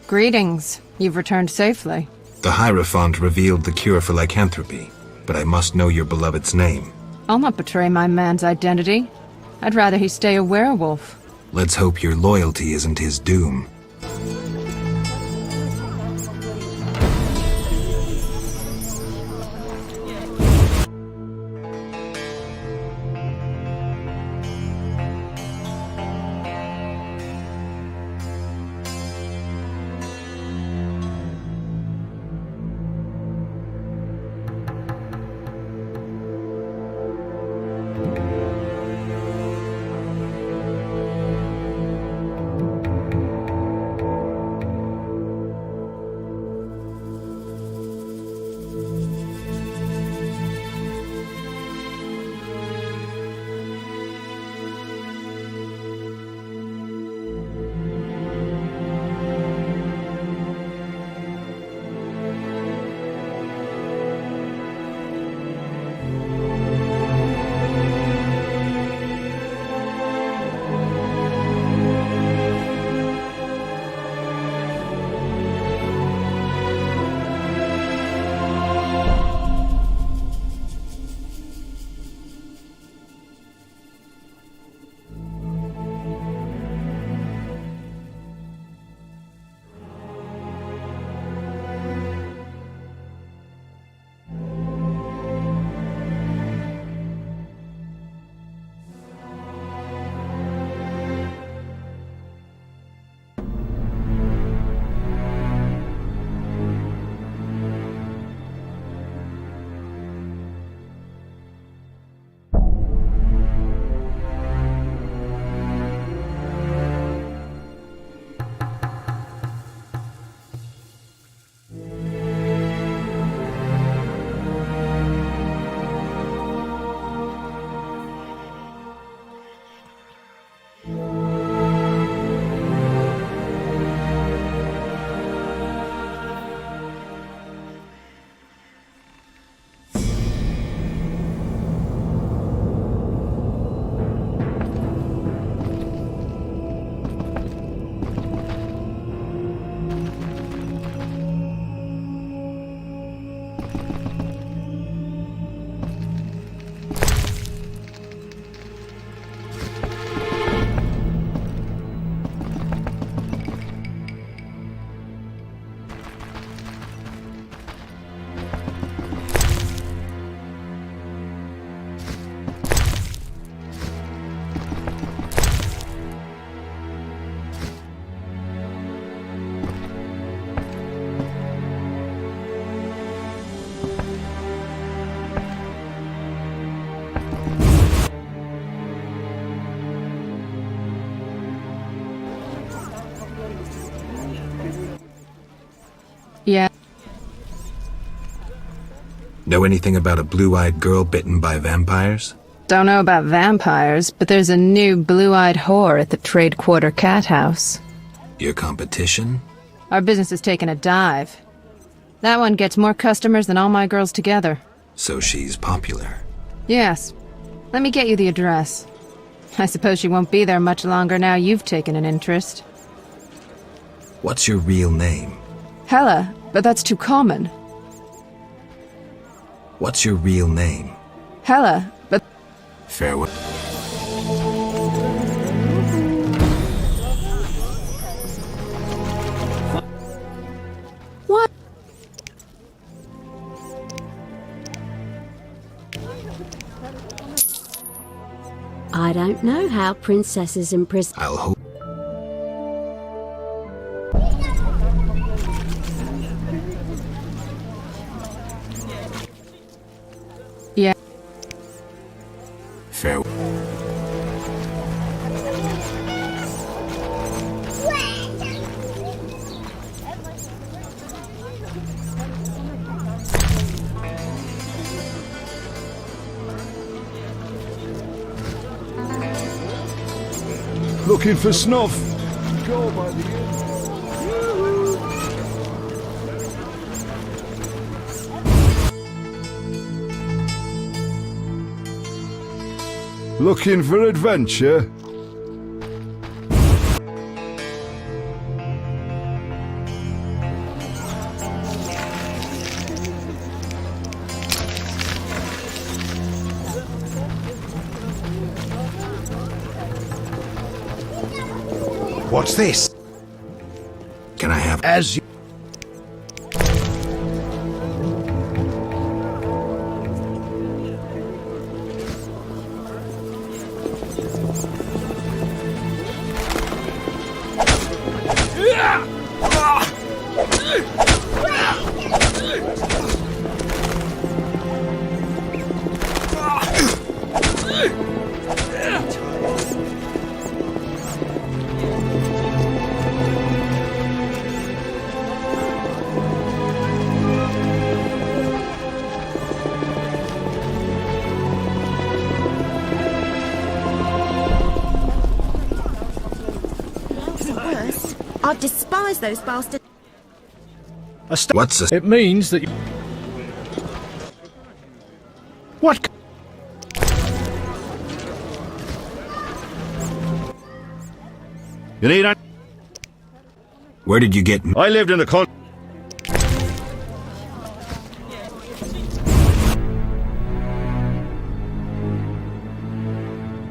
Greetings. You've returned safely. The Hierophant revealed the cure for lycanthropy, but I must know your beloved's name. I'll not betray my man's identity. I'd rather he stay a werewolf. Let's hope your loyalty isn't his doom. Yeah. Know anything about a blue-eyed girl bitten by vampires? Don't know about vampires, but there's a new blue-eyed whore at the Trade Quarter Cat House. Your competition? Our business has taken a dive. That one gets more customers than all my girls together. So she's popular. Yes. Let me get you the address. I suppose she won't be there much longer now you've taken an interest. What's your real name? Hella, but that's too common. What's your real name? Hella, but... Farewell. What? I don't know how princesses in prison... I'll hope. Yeah. Farewell. Looking for snuff? Go by the inn. Looking for adventure? What's this? Can I have... As you... I despise those bastards. What's a... It means that you... What? You need a... Where did you get... I lived in the country.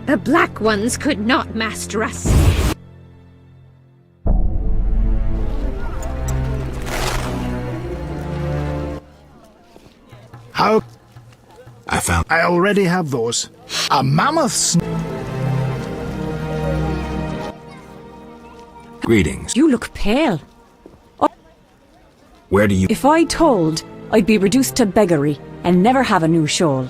The Black Ones could not master us. How? I found... I already have those. A mammoth... Greetings. You look pale. Where do you... If I told, I'd be reduced to beggary and never have a new shawl.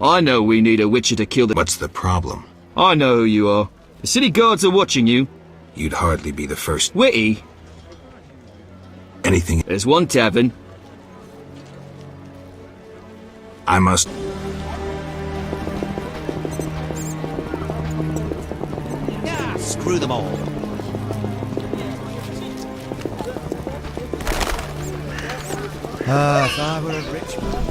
I know we need a witcher to kill the... What's the problem? I know who you are. The city guards are watching you. You'd hardly be the first. Witty. Anything... There's one tavern. I must... Yeah, screw them all. If I were a rich man...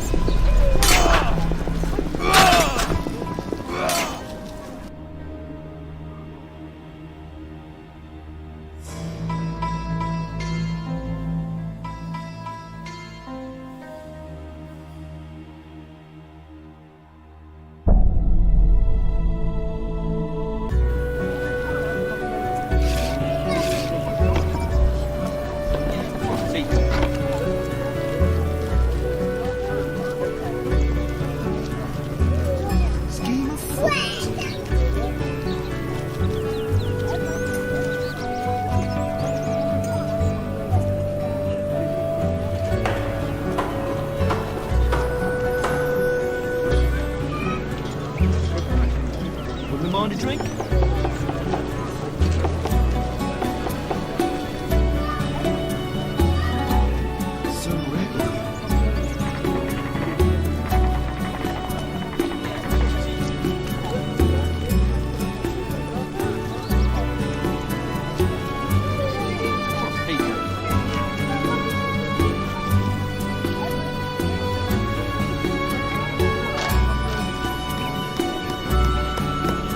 Wouldn't mind a drink? So ready.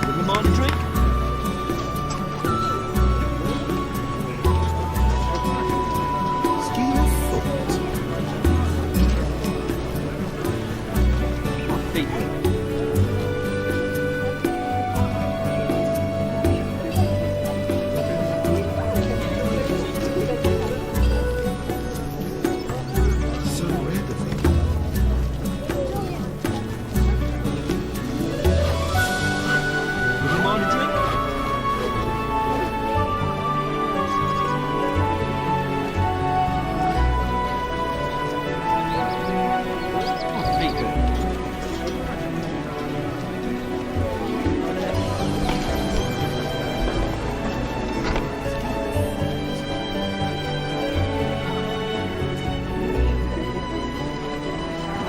Wouldn't mind a drink? Scheme of thought. So ready. Wouldn't mind a drink?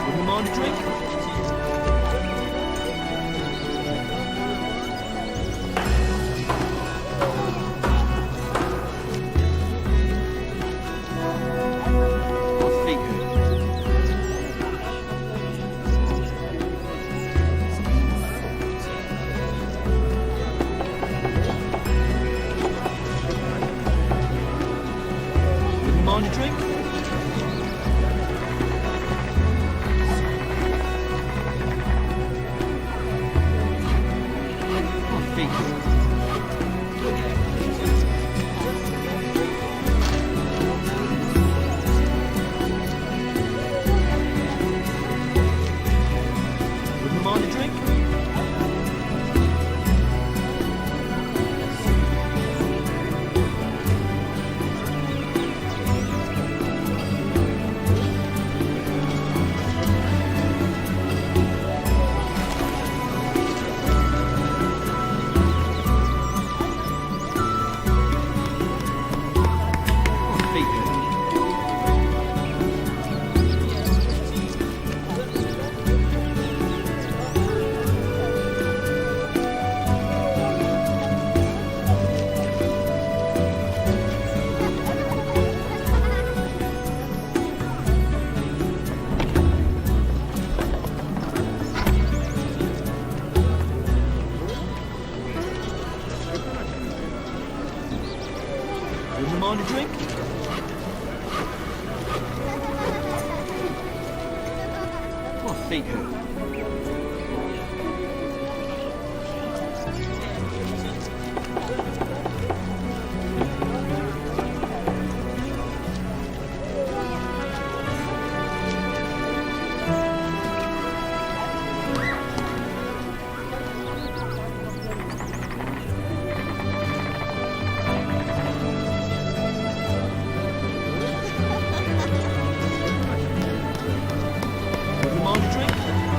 Wouldn't mind a drink? Wouldn't mind a drink? Wouldn't mind a drink? Wouldn't mind a drink? My feet hurt. Wouldn't mind a drink?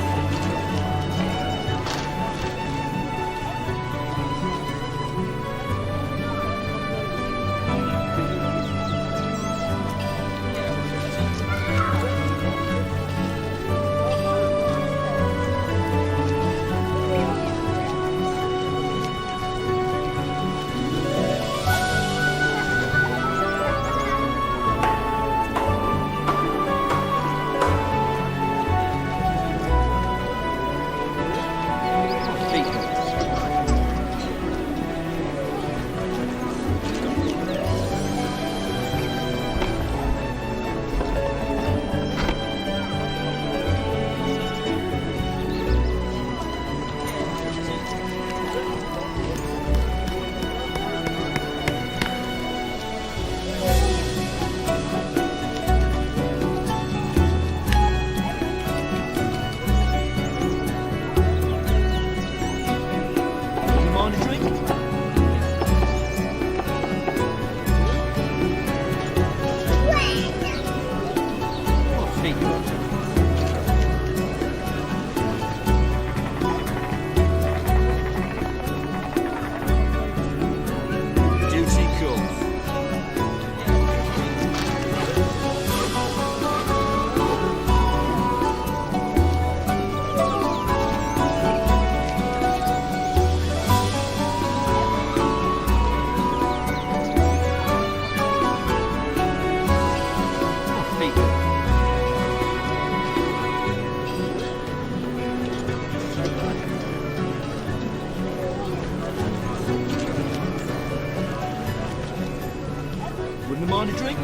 mind a drink?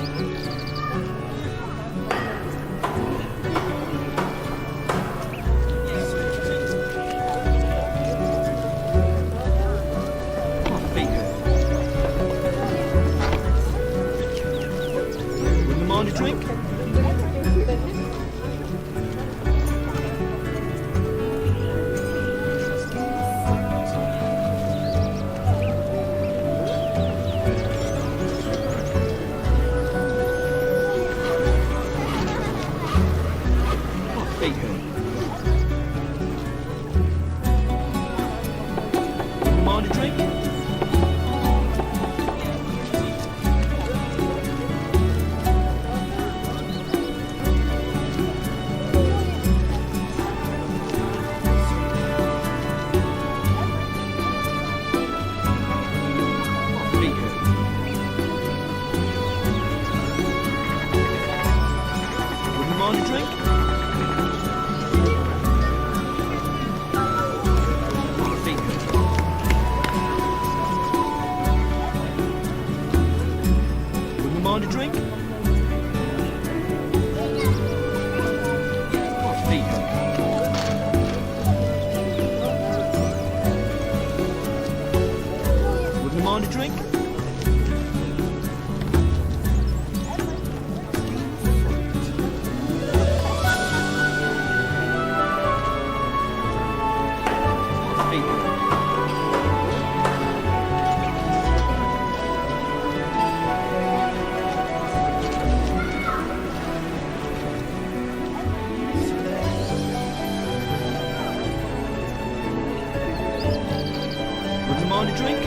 Wouldn't mind a drink? Mind a drink? Wouldn't mind a drink? Wouldn't mind a drink? Wouldn't mind a drink? Wouldn't mind a drink?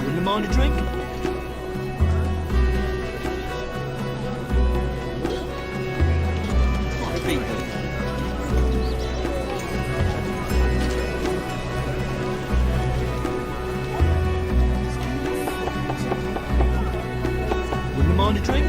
Wouldn't mind a drink? Wouldn't mind a drink?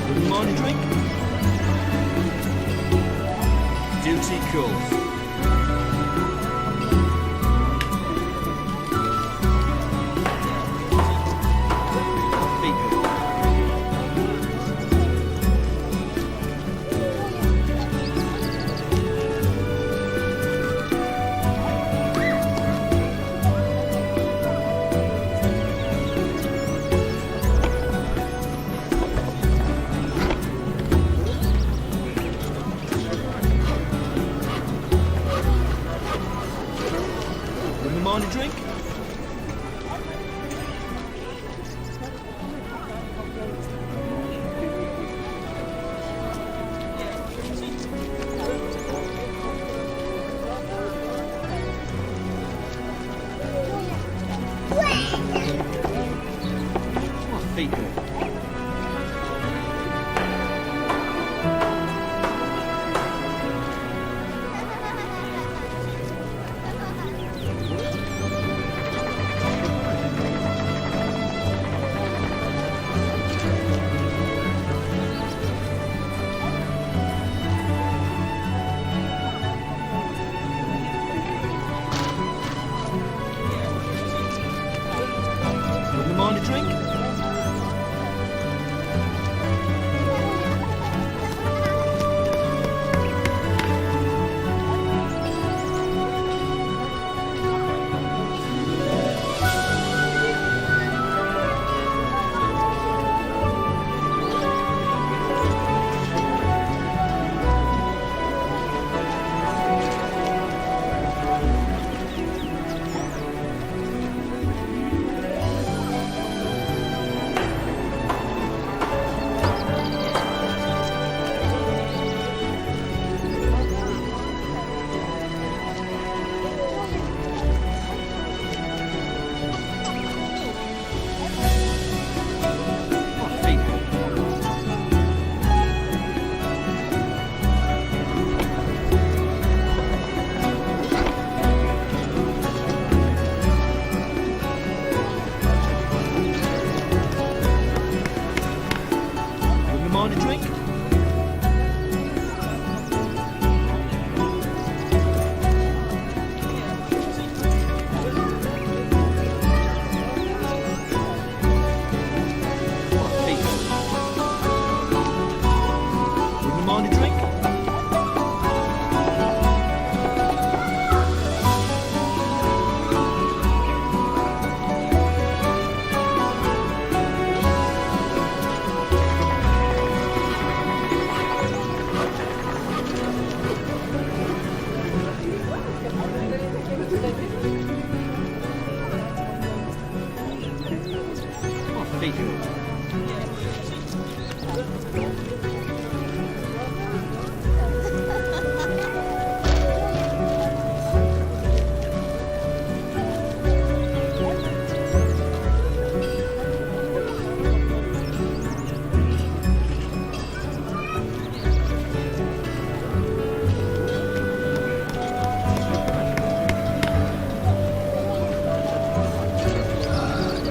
Wouldn't mind a drink? Duty calls. Wouldn't mind a drink? Feet good. Wouldn't mind a drink? feet.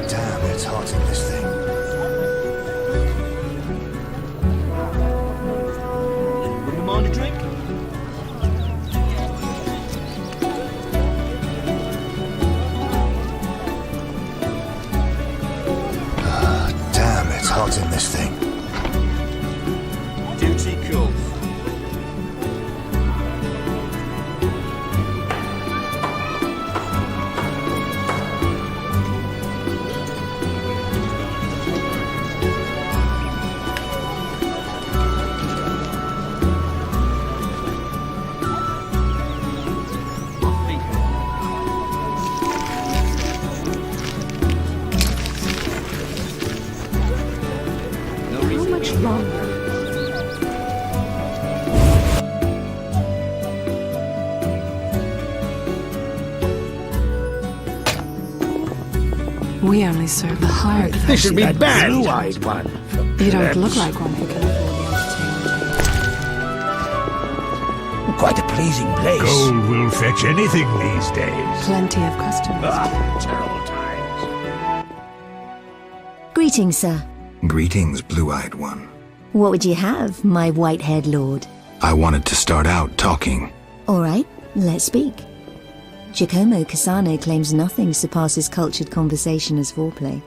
Damn, it's hot in this thing. Wouldn't mind a drink? Damn, it's hot in this thing. Duty calls. How much longer? We only serve the hard. This should be That bad. blue-eyed one. You don't look like one who can afford the Quite a pleasing place. Gold will fetch anything these days. plenty of customers. Terrible times. Greetings, sir. Greetings, blue-eyed one. What would you have, my white-haired lord? I wanted to start out talking. All right, let's speak. Giacomo Cassano claims nothing surpasses cultured conversation as foreplay.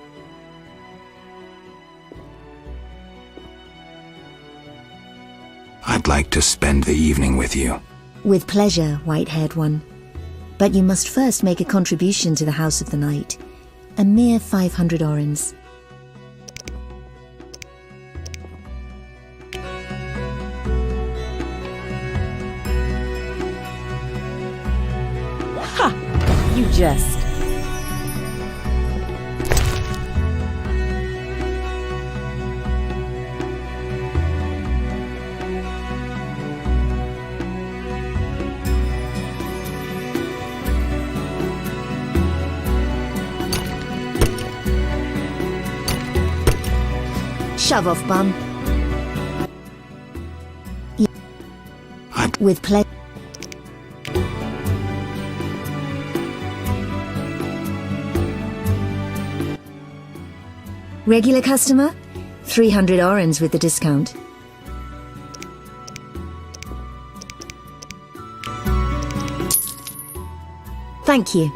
I'd like to spend the evening with you. With pleasure, white-haired one. But you must first make a contribution to the House of the Night. A mere 500 orens. Ha! You jest. Shove off, bum. With pleasure. Regular customer? 300 orens with the discount. Thank you.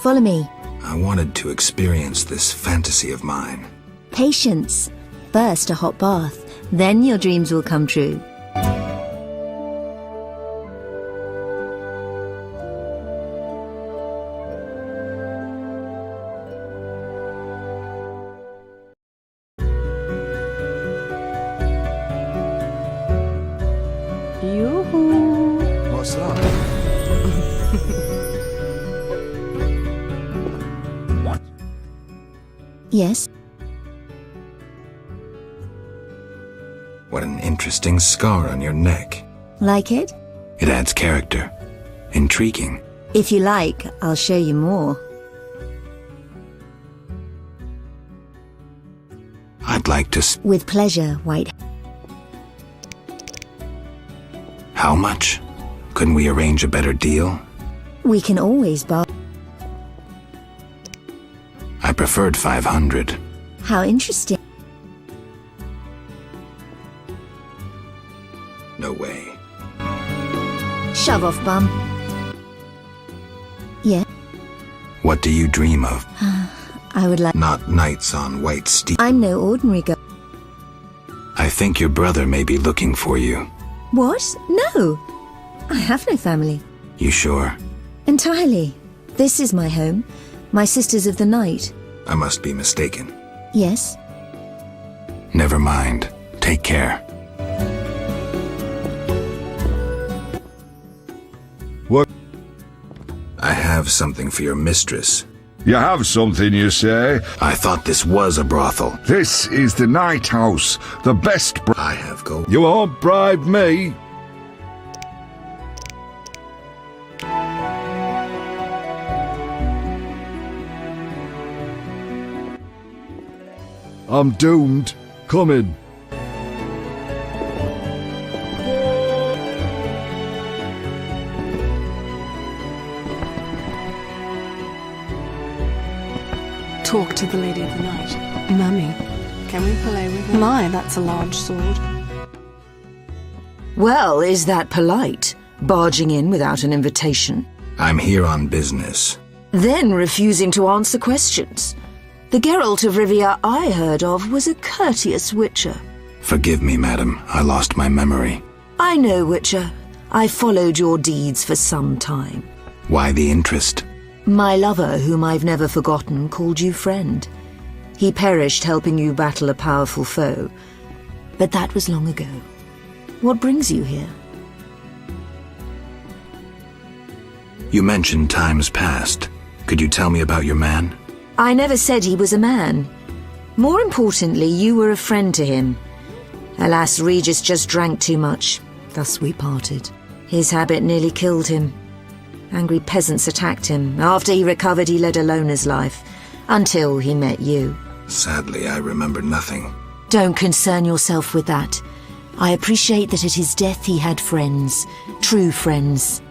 Follow me. I wanted to experience this fantasy of mine. Patience. First a hot bath, then your dreams will come true. Yoo-hoo. What's that? What? Yes? What an interesting scar on your neck. Like it? It adds character. Intriguing. If you like, I'll show you more. I'd like to With pleasure, White. How much? Couldn't we arrange a better deal? We can always bar. I preferred 500. How interesting. No way. Shove off, bum. Yeah? What do you dream of? I would like. Not knights on white steed. I'm no ordinary girl. I think your brother may be looking for you. What? No. I have no family. You sure? Entirely. This is my home. My sisters of the night. I must be mistaken. Yes? Never mind. Take care. What? I have something for your mistress. You have something, you say? I thought this was a brothel. This is the night house. The best I have gold. You won't bribe me. I'm doomed. Come in. Talk to the Lady of the Night. Mummy, can we play with it? My, that's a large sword. Well, is that polite? Barging in without an invitation? I'm here on business. Then refusing to answer questions. The Geralt of Rivia I heard of was a courteous witcher. Forgive me, madam. I lost my memory. I know, Witcher. I followed your deeds for some time. Why the interest? My lover, whom I've never forgotten, called you friend. He perished helping you battle a powerful foe. But that was long ago. What brings you here? You mentioned times past. Could you tell me about your man? I never said he was a man. More importantly, you were a friend to him. Alas, Regis just drank too much. Thus we parted. His habit nearly killed him. Angry peasants attacked him. After he recovered, he led a loner's life. Until he met you. Sadly, I remember nothing. Don't concern yourself with that. I appreciate that at his death he had friends. True friends.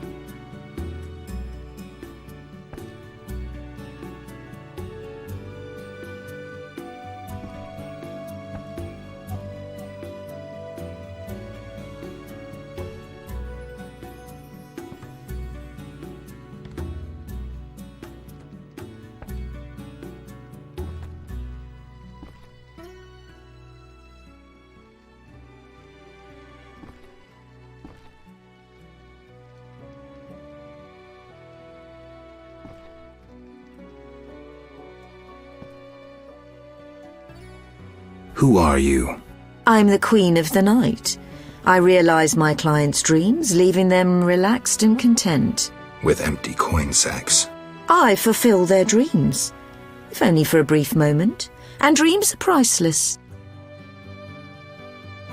Who are you? I'm the Queen of the Night. I realize my clients' dreams, leaving them relaxed and content. With empty coin sacks. I fulfill their dreams, if only for a brief moment. And dreams are priceless.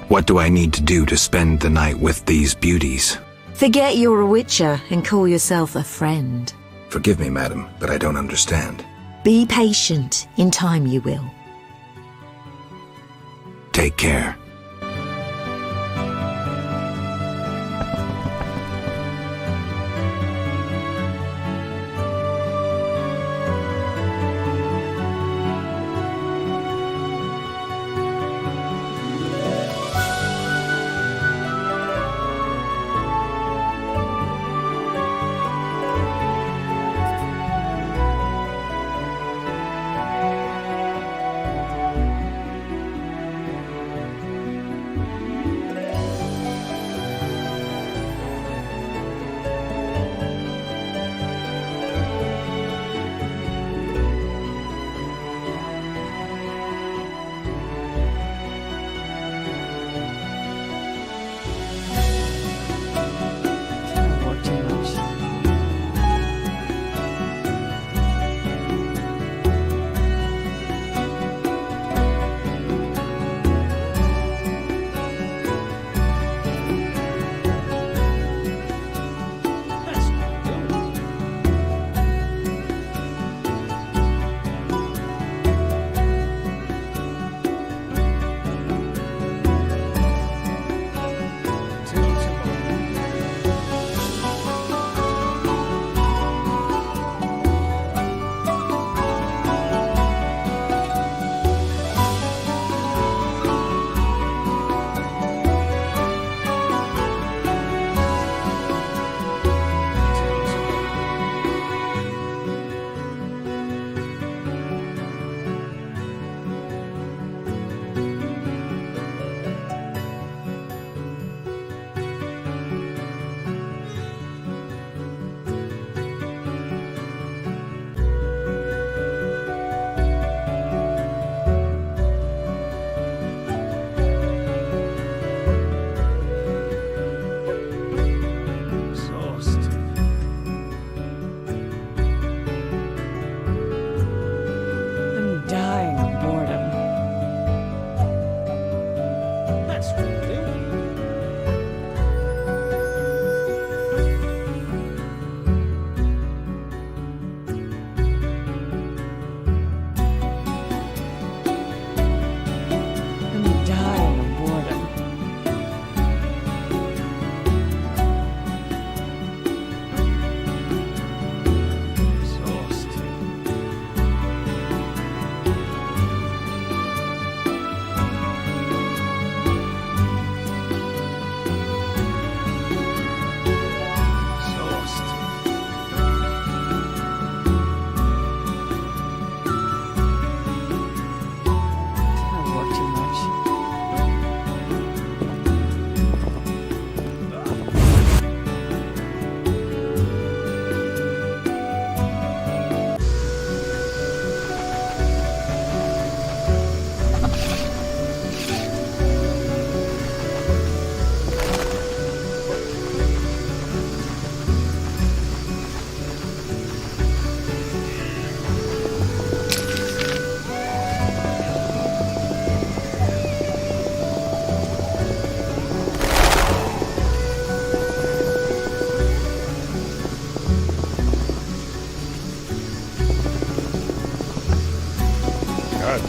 What do I need to do to spend the night with these beauties? Forget you're a witcher and call yourself a friend. Forgive me, madam, but I don't understand. Be patient. In time you will. Take care.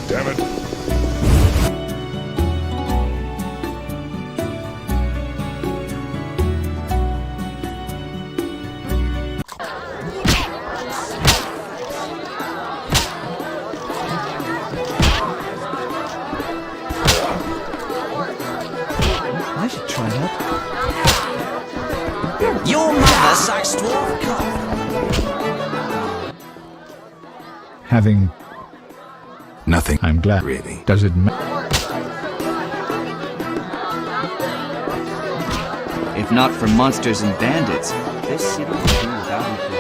Damn it. I should try that. Your mother sucks dwarf cock. Having nothing. I'm glad. Really? Does it matter? If not for monsters and bandits, this city would be without equal.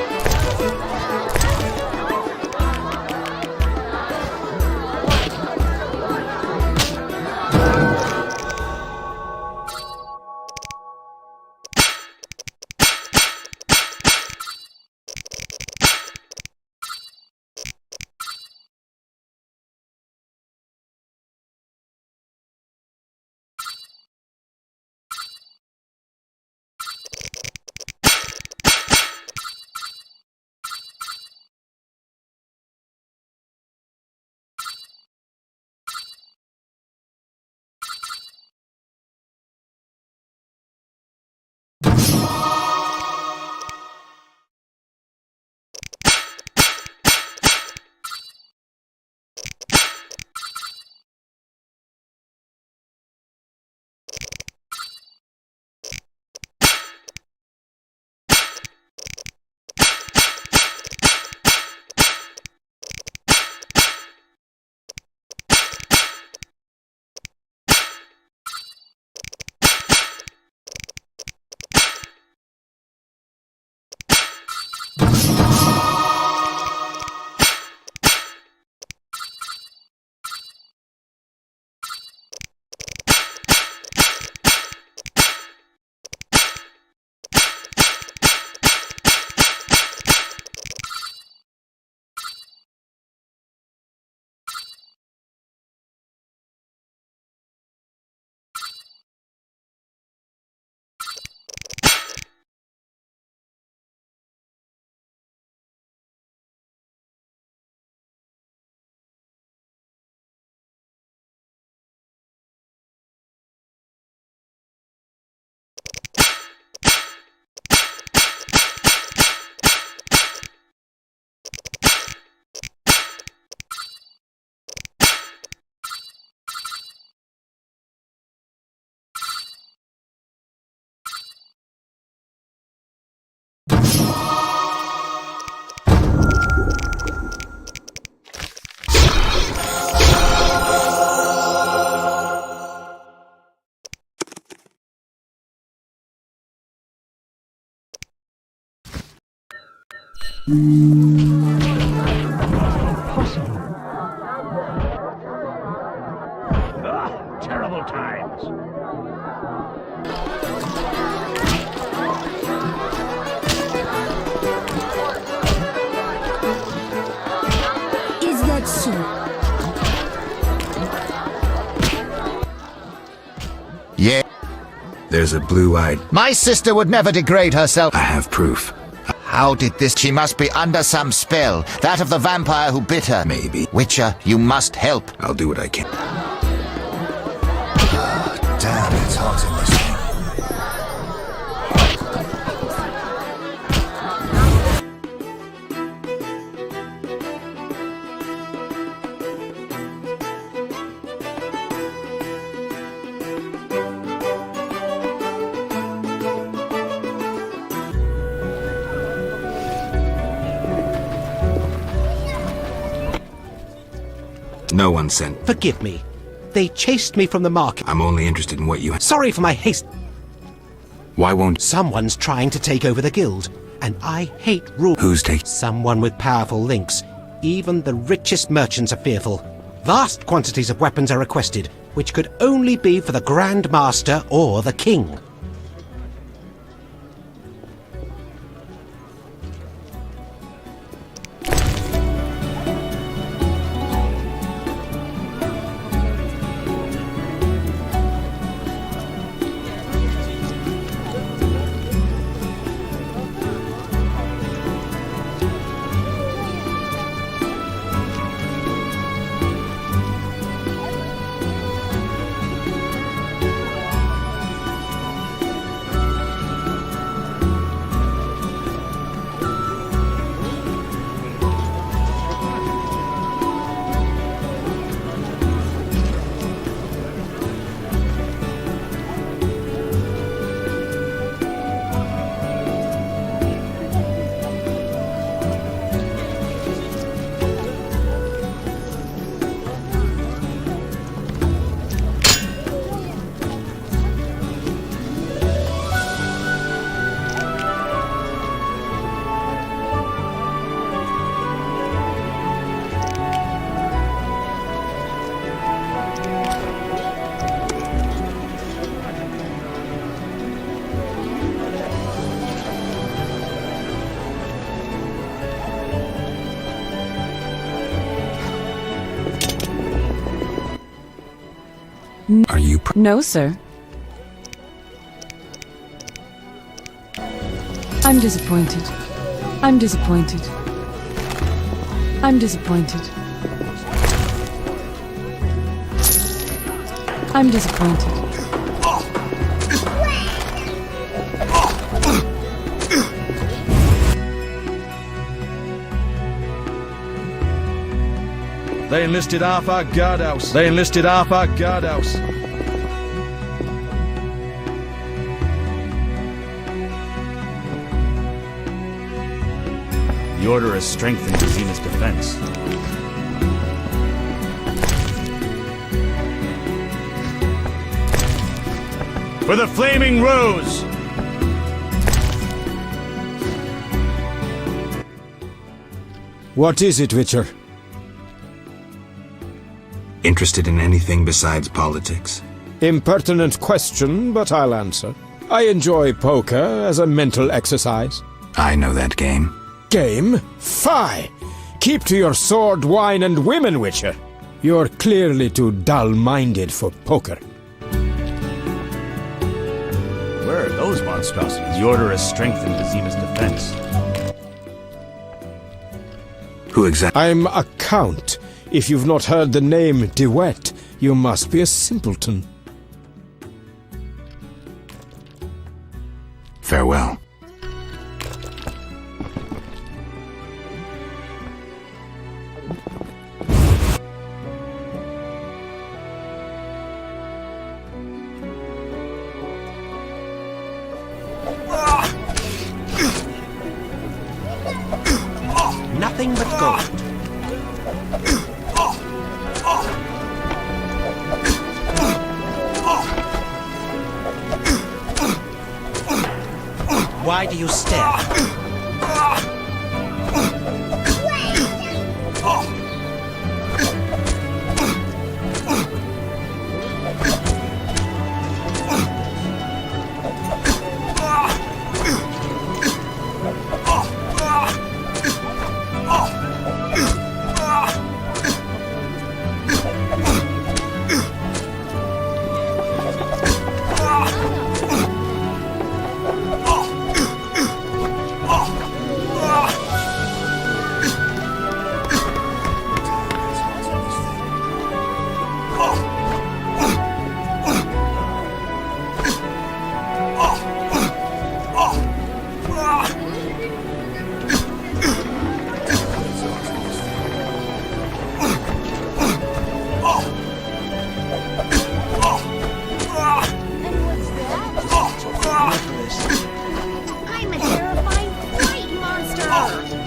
Terrible times. Is that so? Yeah. There's a blue-eyed... My sister would never degrade herself. I have proof. How did this? She must be under some spell. That of the vampire who bit her. Maybe. Witcher, you must help. I'll do what I can. Damn, it's hot in this thing. No one sent. Forgive me. They chased me from the market. I'm only interested in what you... Sorry for my haste. Why won't... Someone's trying to take over the guild, and I hate rules. Who's taking... Someone with powerful links. Even the richest merchants are fearful. Vast quantities of weapons are requested, which could only be for the Grand Master or the King. Are you... No, sir. I'm disappointed. I'm disappointed. I'm disappointed. I'm disappointed. They enlisted half our guardhouse. They enlisted half our guardhouse. The Order has strengthened Zena's defense. For the Flaming Rose! What is it, Witcher? Interested in anything besides politics? Impertinent question, but I'll answer. I enjoy poker as a mental exercise. I know that game. Game? Fie! Keep to your sword, wine, and women, Witcher. You're clearly too dull-minded for poker. Where are those monstrosities? The Order has strengthened Zena's defense. Who exactly? I'm a count. If you've not heard the name DeWitt, you must be a simpleton. Farewell. Nothing but gold. Why do you stare? I'm a terrifying white monster!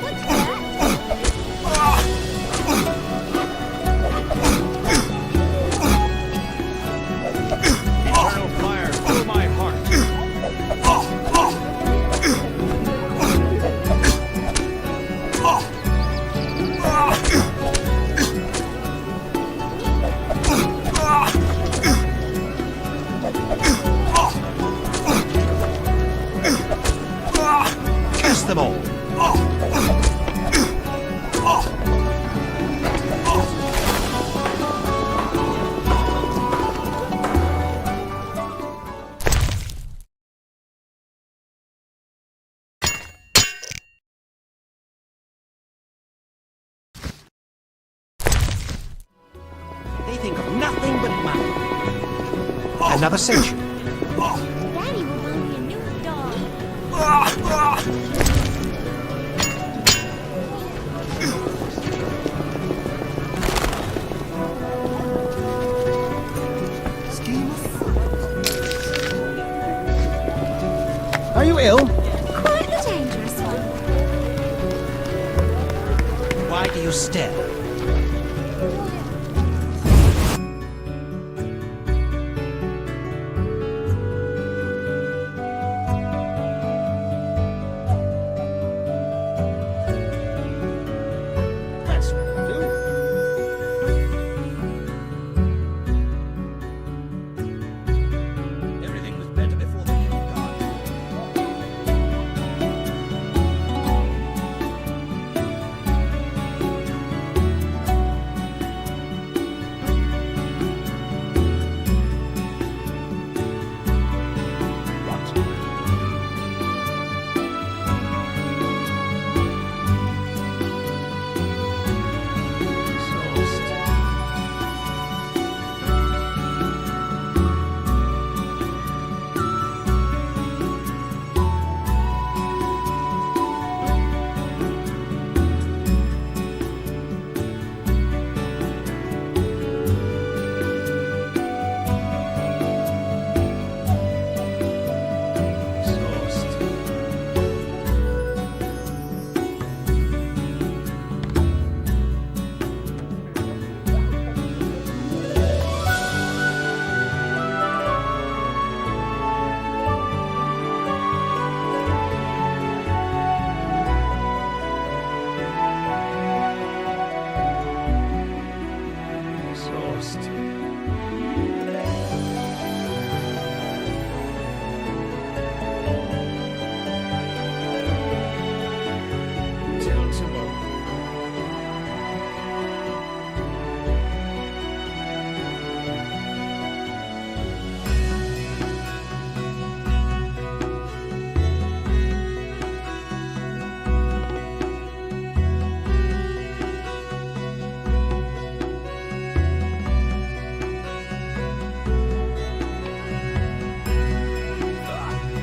What's Eternal fire, fill my heart. Kiss them all. They think of nothing but money. Another century. Daddy will buy me a new dog. Are you ill? Quite the dangerous one. Why do you stare? That's what I do. Everything was better before the new God. Till tomorrow.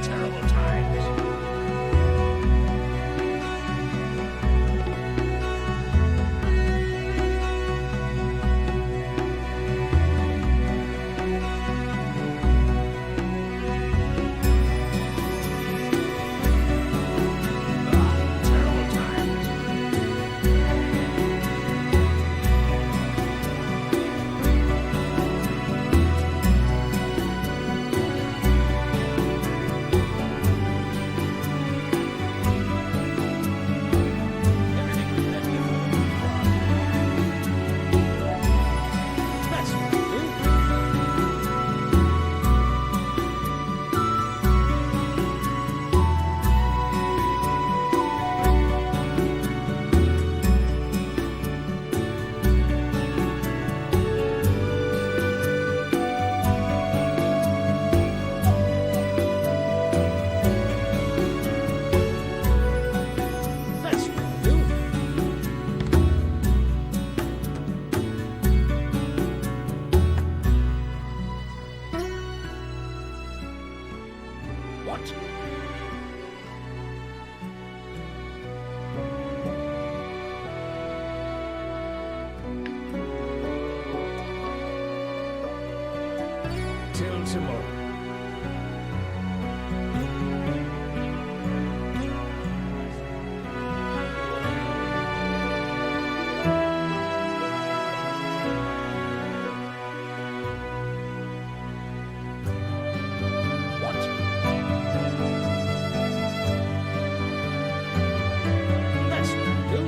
Terrible times. Terrible times. That's what we do. That's what we do. What? Till tomorrow. What? That's what we do.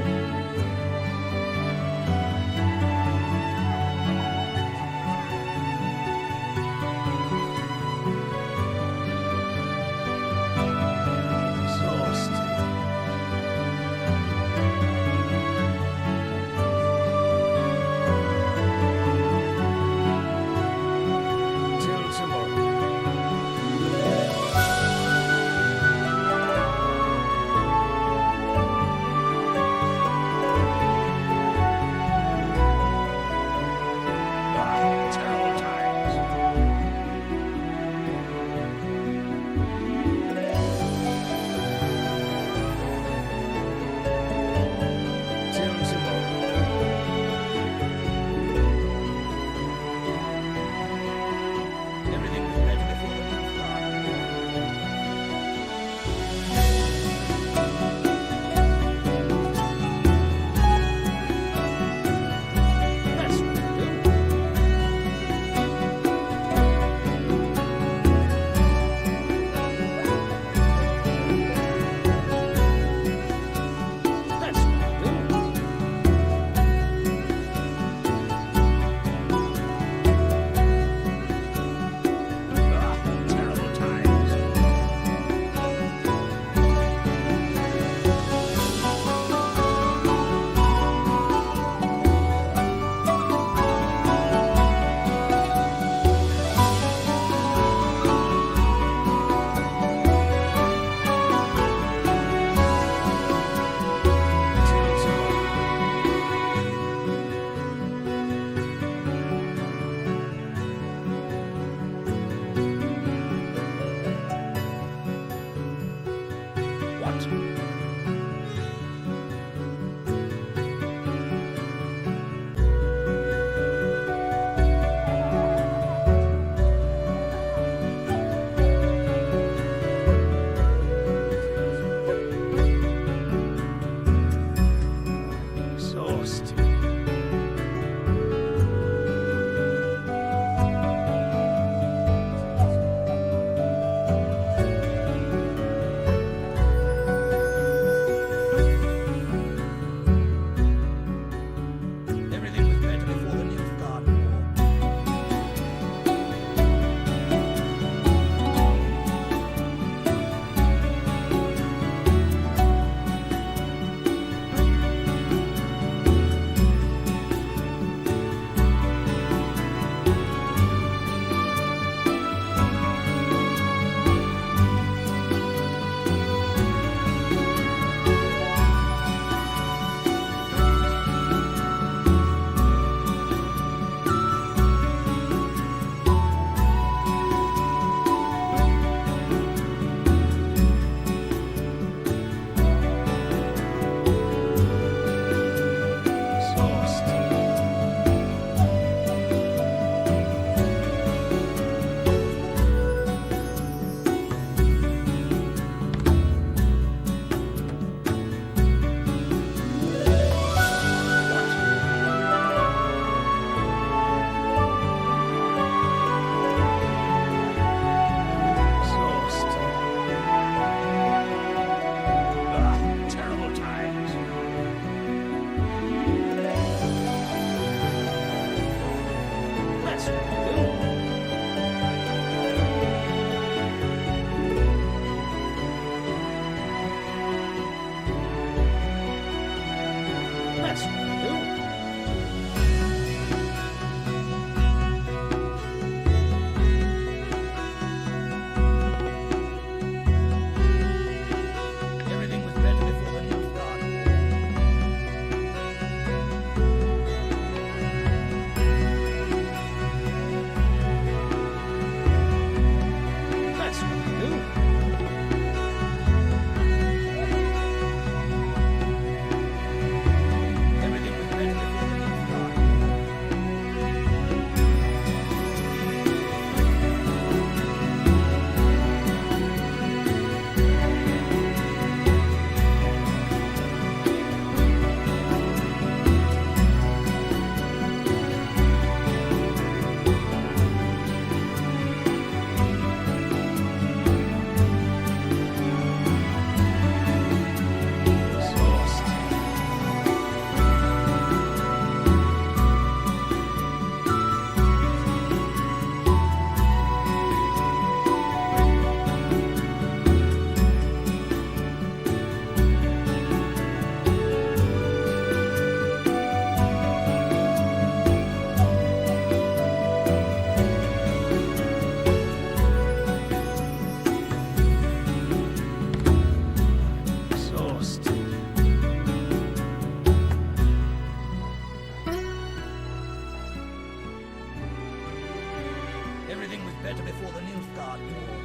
Everything was better before the Nilfgaard War.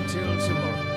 Till tomorrow.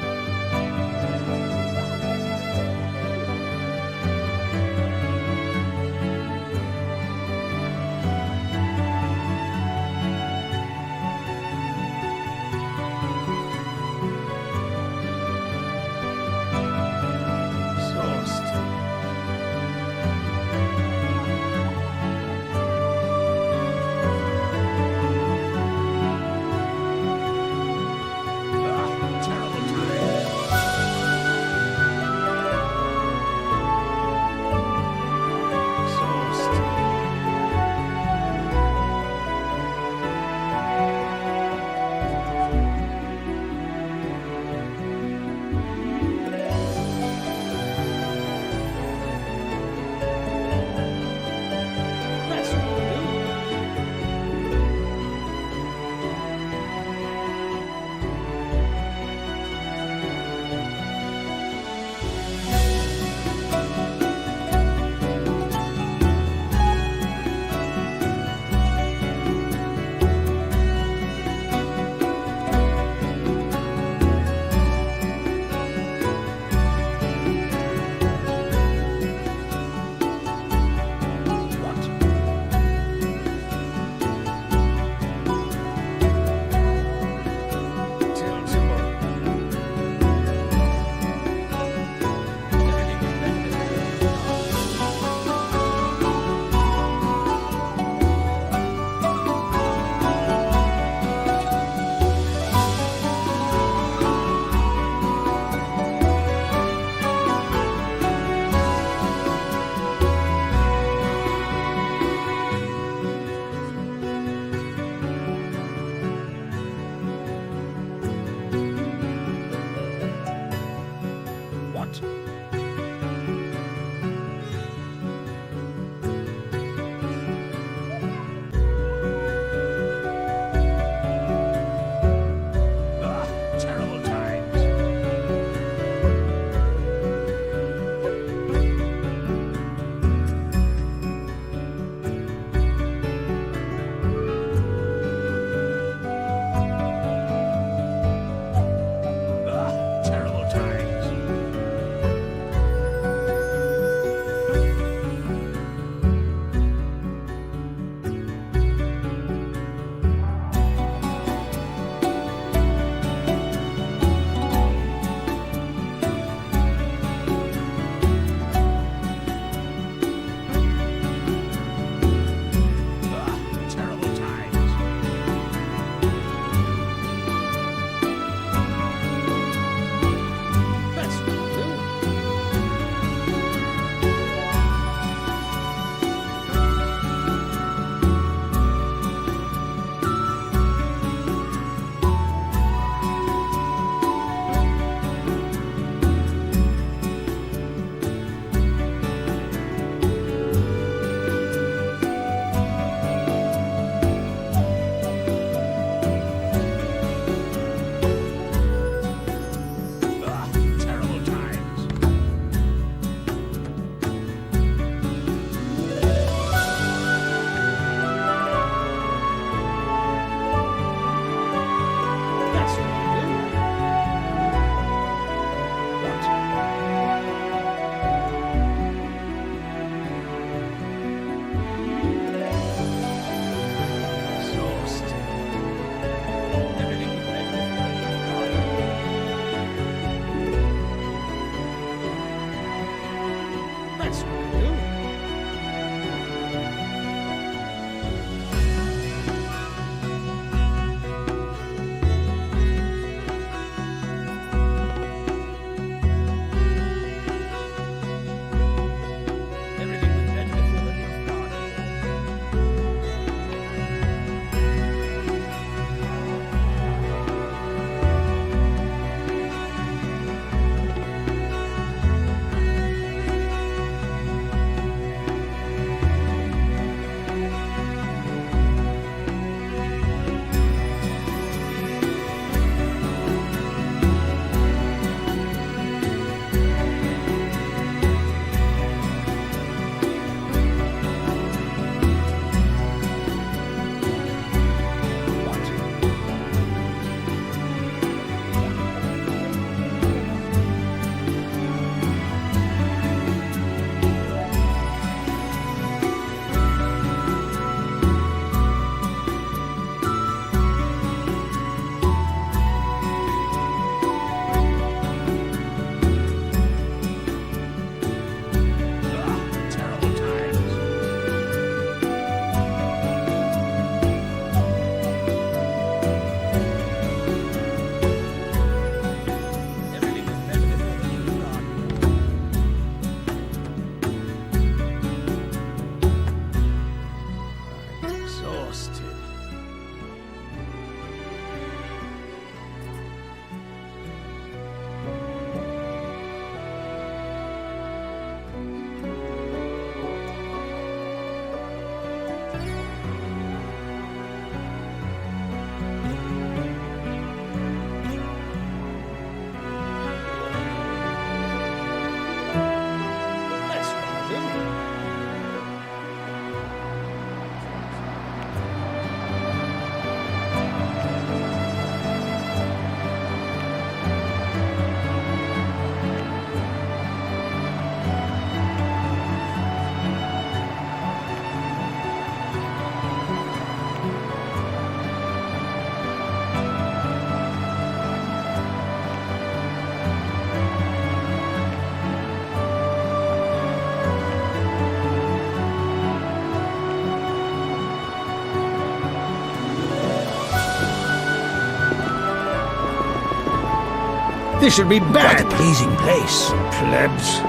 This should be bad. Quite a pleasing place. Plebs.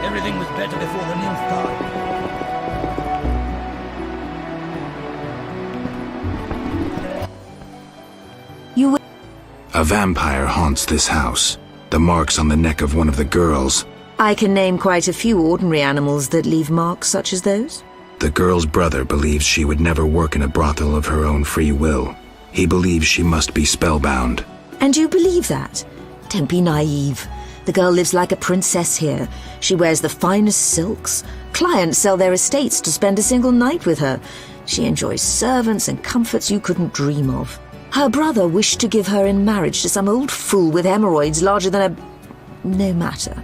Everything was better before the Nilfgaard. A vampire haunts this house. The marks on the neck of one of the girls. I can name quite a few ordinary animals that leave marks such as those. The girl's brother believes she would never work in a brothel of her own free will. He believes she must be spellbound. And you believe that? Don't be naive. The girl lives like a princess here. She wears the finest silks. Clients sell their estates to spend a single night with her. She enjoys servants and comforts you couldn't dream of. Her brother wished to give her in marriage to some old fool with hemorrhoids larger than a... no matter.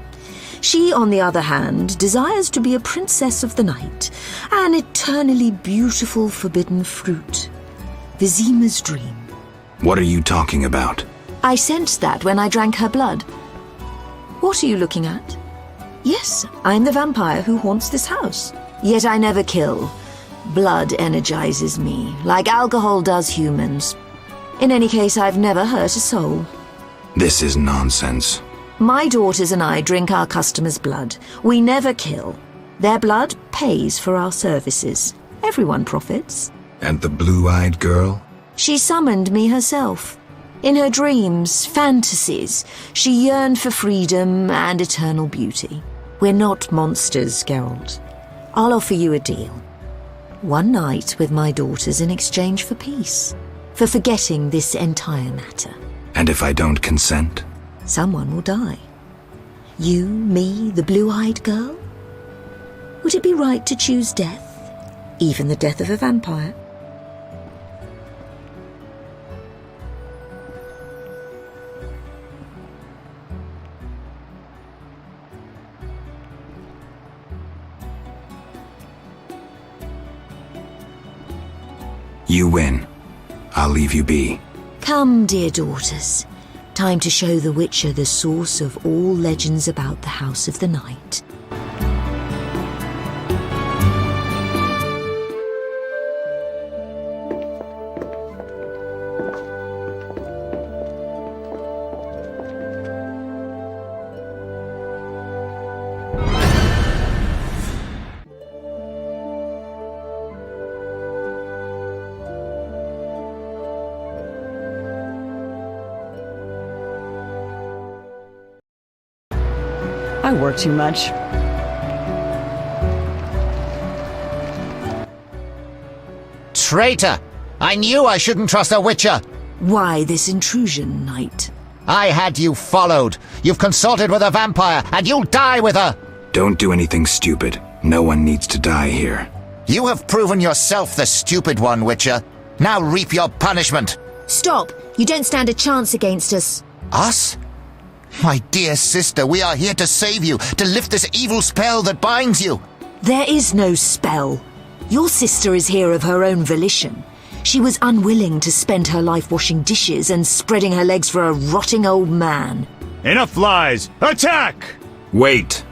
She, on the other hand, desires to be a princess of the night, an eternally beautiful forbidden fruit. Vizima's dream. What are you talking about? I sensed that when I drank her blood. What are you looking at? Yes, I'm the vampire who haunts this house. Yet I never kill. Blood energizes me, like alcohol does humans. In any case, I've never hurt a soul. This is nonsense. My daughters and I drink our customers' blood. We never kill. Their blood pays for our services. Everyone profits. And the blue-eyed girl? She summoned me herself. In her dreams, fantasies, she yearned for freedom and eternal beauty. We're not monsters, Geralt. I'll offer you a deal. One night with my daughters in exchange for peace. For forgetting this entire matter. And if I don't consent? Someone will die. You, me, the blue-eyed girl? Would it be right to choose death? Even the death of a vampire? You win. I'll leave you be. Come, dear daughters. Time to show the Witcher the source of all legends about the House of the Night. I work too much. Traitor! I knew I shouldn't trust a Witcher! Why this intrusion, knight? I had you followed. You've consulted with a vampire, and you'll die with her! Don't do anything stupid. No one needs to die here. You have proven yourself the stupid one, Witcher. Now reap your punishment. Stop! You don't stand a chance against us. Us? My dear sister, we are here to save you, to lift this evil spell that binds you. There is no spell. Your sister is here of her own volition. She was unwilling to spend her life washing dishes and spreading her legs for a rotting old man. Enough lies! Attack! Wait.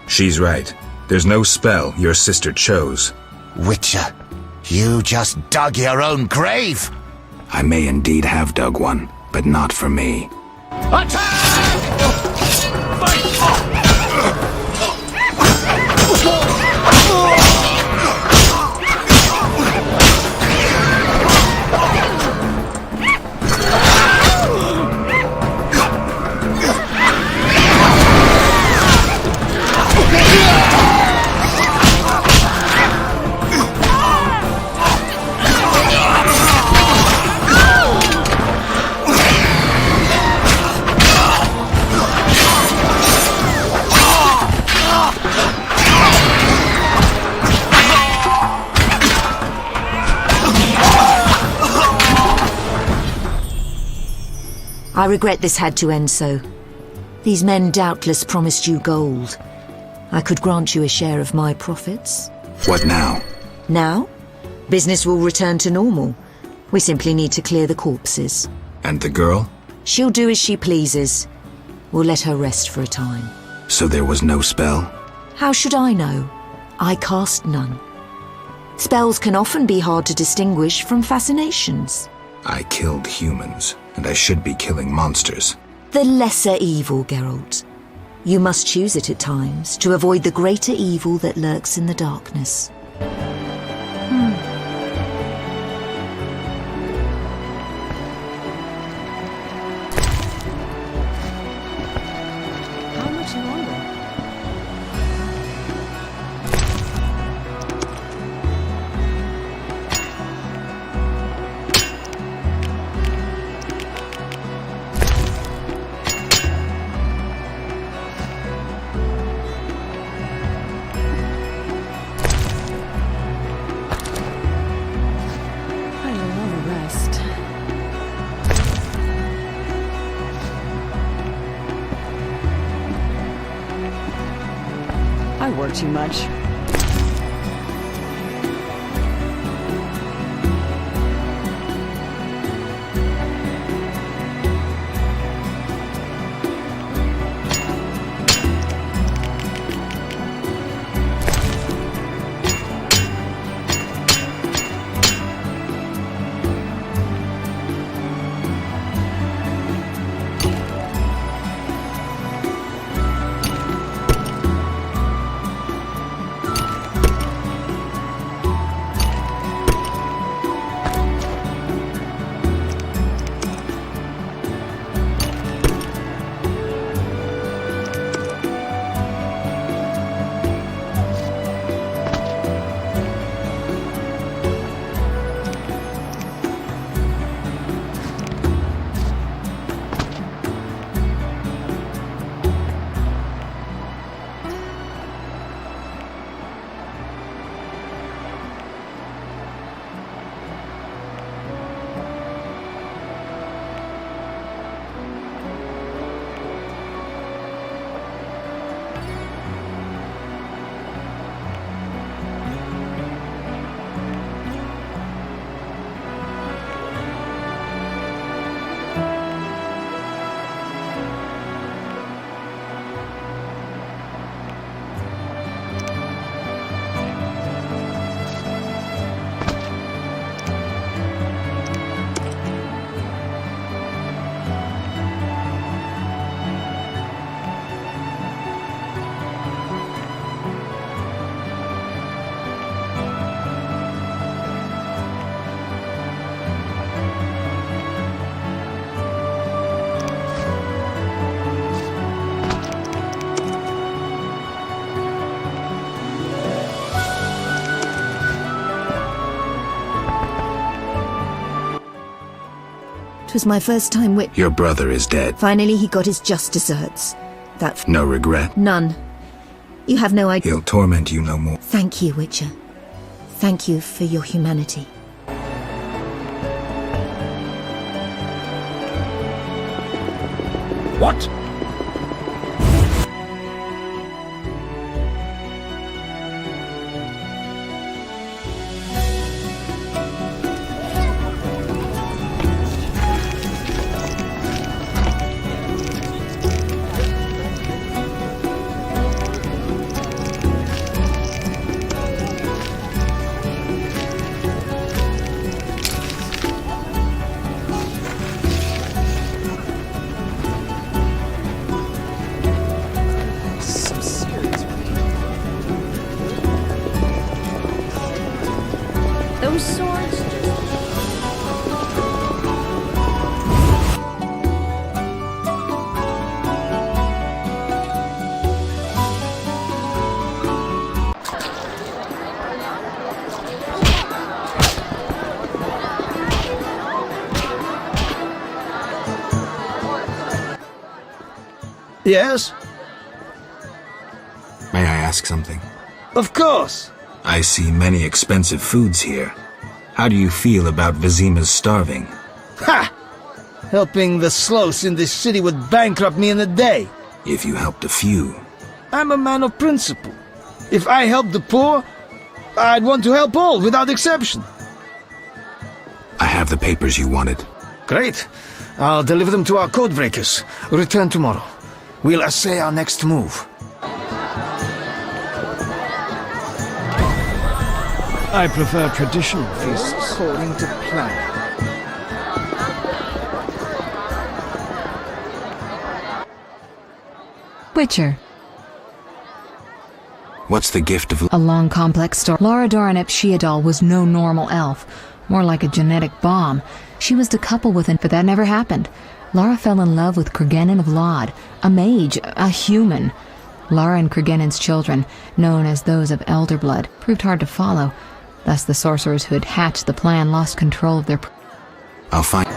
She's right. There's no spell your sister chose. Witcher, you just dug your own grave! I may indeed have dug one, but not for me. I regret this had to end so. These men doubtless promised you gold. I could grant you a share of my profits. What now? Now? Business will return to normal. We simply need to clear the corpses. And the girl? She'll do as she pleases. We'll let her rest for a time. So there was no spell? How should I know? I cast none. Spells can often be hard to distinguish from fascinations. I killed humans, and I should be killing monsters. The lesser evil, Geralt. You must choose it at times to avoid the greater evil that lurks in the darkness. How much longer? I love a rest. I work too much. It was my first time Your brother is dead. Finally, he got his just desserts. No regret? None. You have no idea. He'll torment you no more. Thank you, Witcher. Thank you for your humanity. What? Those swords Yes? May I ask something? Of course. I see many expensive foods here. How do you feel about Vizima's starving? Ha! Helping the sloths in this city would bankrupt me in a day. If you helped a few. I'm a man of principle. If I help the poor, I'd want to help all, without exception. I have the papers you wanted. Great. I'll deliver them to our codebreakers. Return tomorrow. We'll assay our next move. I prefer traditional feasts according to plan. Witcher. What's the gift of... A long, complex story. Lara Doran ep Sheadal was no normal elf. More like a genetic bomb. She was to couple with him, but that never happened. Lara fell in love with Cregennan of Lod, a mage, a human. Lara and Cregennin's children, known as those of Elder Blood, proved hard to follow. Thus the sorcerers who had hatched the plan lost control of their... I'll find...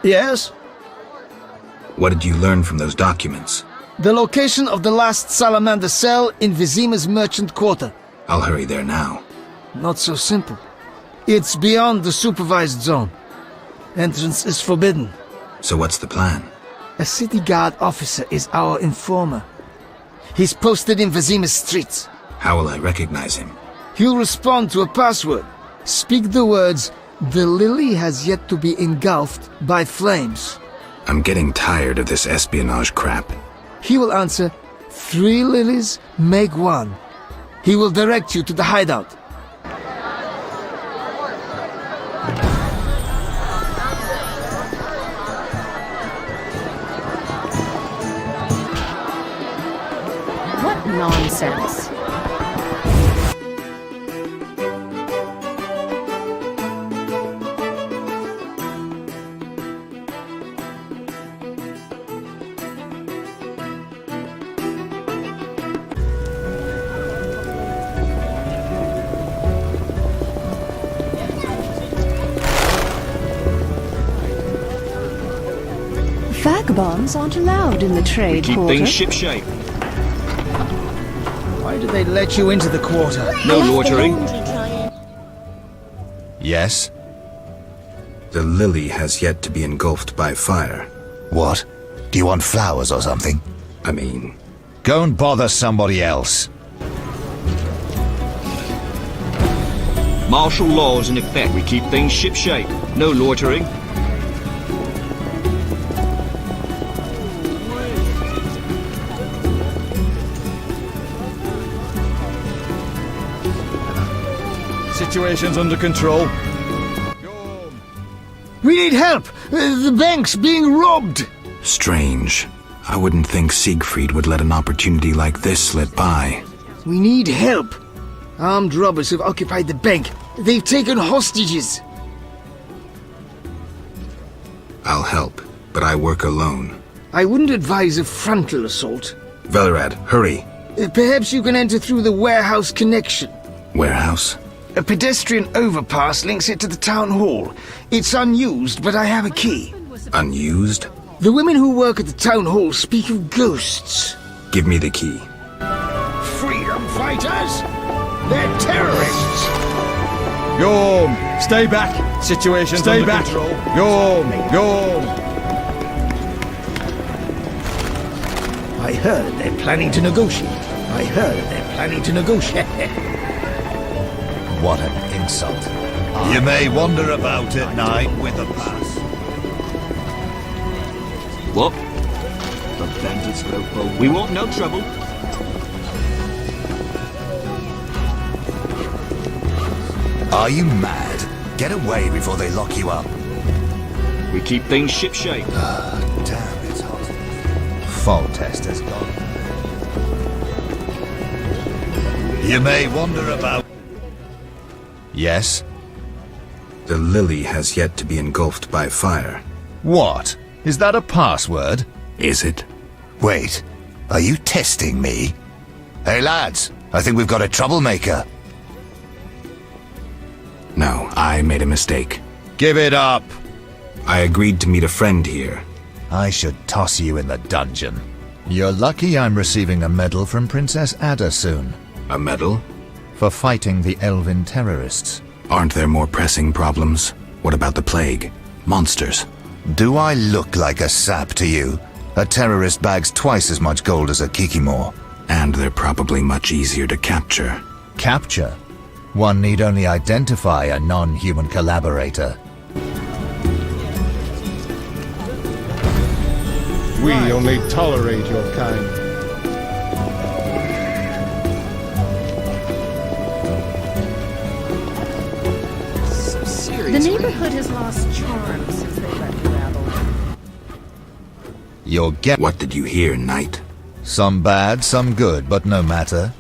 Yes? What did you learn from those documents? The location of the last salamander cell in Vizima's merchant quarter. I'll hurry there now. Not so simple. It's beyond the supervised zone. Entrance is forbidden. So what's the plan? A city guard officer is our informer. He's posted in Vizima's streets. How will I recognize him? He'll respond to a password. Speak the words, "The lily has yet to be engulfed by flames." I'm getting tired of this espionage crap. He will answer, "3 lilies make 1." He will direct you to the hideout. What nonsense. Vagabonds aren't allowed in the trade Keep quarter. things shipshape. Why do they let you into the quarter? No loitering. Yes? The lily has yet to be engulfed by fire. What? Do you want flowers or something? I mean... Go and bother somebody else. Martial laws in effect. We keep things shipshape. No loitering. Situation's under control. We need help! The bank's being robbed! Strange. I wouldn't think Siegfried would let an opportunity like this slip by. We need help! Armed robbers have occupied the bank. They've taken hostages. I'll help, but I work alone. I wouldn't advise a frontal assault. Velerad, hurry. Perhaps you can enter through the warehouse connection. Warehouse? A pedestrian overpass links it to the town hall. It's unused, but I have a key. Unused? The women who work at the town hall speak of ghosts. Give me the key. Freedom fighters? They're terrorists! Go home. Stay back. Situation's under control. Go home. Go home. I heard they're planning to negotiate. What an insult. You may wander about at night with a pass. What? The bandits will go. We want no trouble. Are you mad? Get away before they lock you up. We keep things shipshape. Damn, it's hot. Fog test has gone. You may wander about. Yes? The lily has yet to be engulfed by fire. What? Is that a password? Is it? Wait, are you testing me? Hey lads, I think we've got a troublemaker. No, I made a mistake. Give it up! I agreed to meet a friend here. I should toss you in the dungeon. You're lucky I'm receiving a medal from Princess Ada soon. A medal? For fighting the elven terrorists. Aren't there more pressing problems? What about the plague? Monsters? Do I look like a sap to you? A terrorist bags twice as much gold as a kikimor. And they're probably much easier to capture. Capture? One need only identify a non-human collaborator. We only tolerate your kind. The neighborhood has lost charm since they left Rabble. You'll get. What did you hear, Knight? Some bad, some good, but no matter.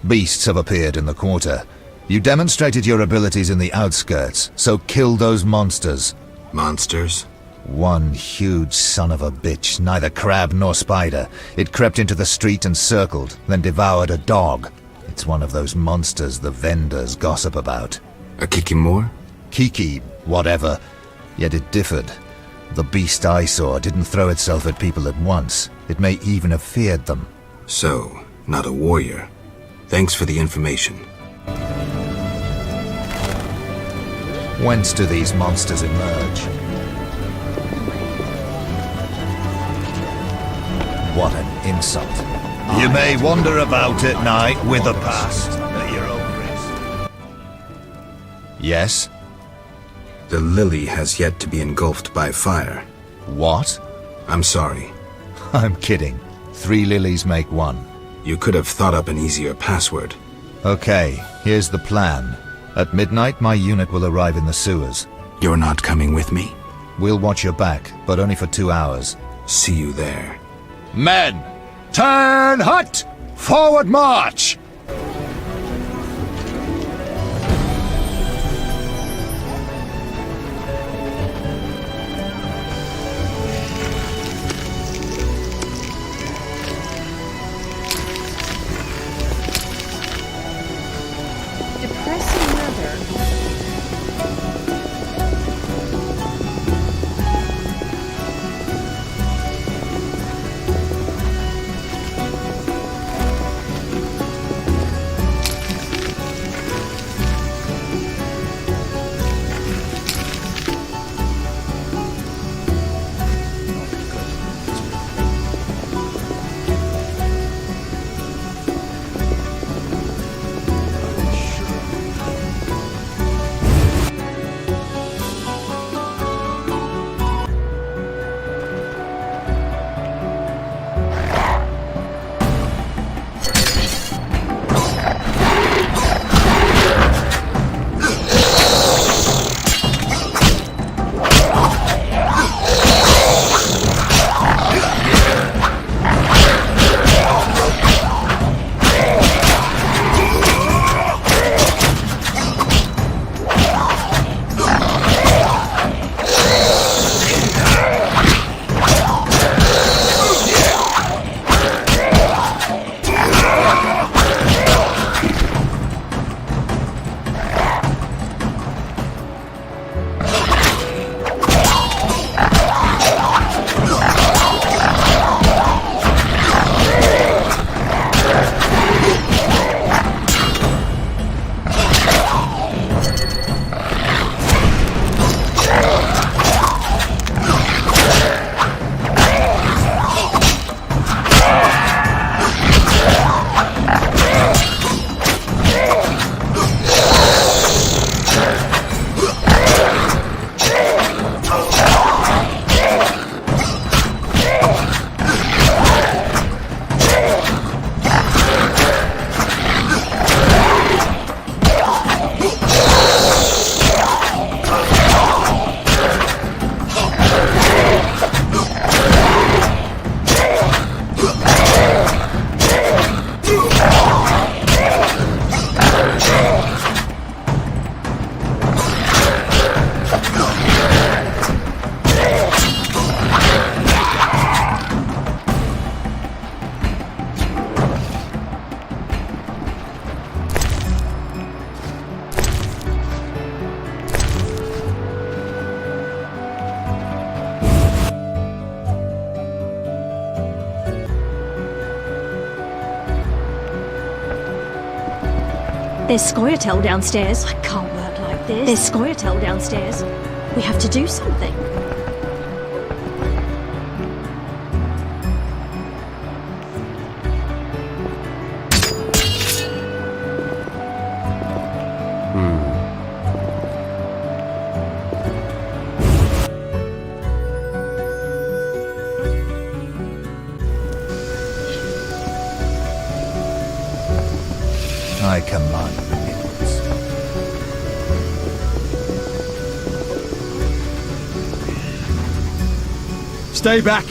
Beasts have appeared in the quarter. You demonstrated your abilities in the outskirts, so kill those monsters. Monsters? One huge son of a bitch, neither crab nor spider. It crept into the street and circled, then devoured a dog. It's one of those monsters the vendors gossip about. A kikimor? Kiki, whatever. Yet it differed. The beast I saw didn't throw itself at people at once. It may even have feared them. So, not a warrior. Thanks for the information. Whence do these monsters emerge? What an insult. You may wander about at night with a pass at your own risk. Yes? The lily has yet to be engulfed by fire. What? I'm sorry. I'm kidding. 3 lilies make 1. You could have thought up an easier password. Okay, here's the plan. At midnight, my unit will arrive in the sewers. You're not coming with me? We'll watch your back, but only for 2 hours. See you there. Men! Turn hut! Forward march! Depressing weather. There's Scoia'tael downstairs. I can't work like this. There's Scoia'tael downstairs. We have to do something. I command remittance. Stay back!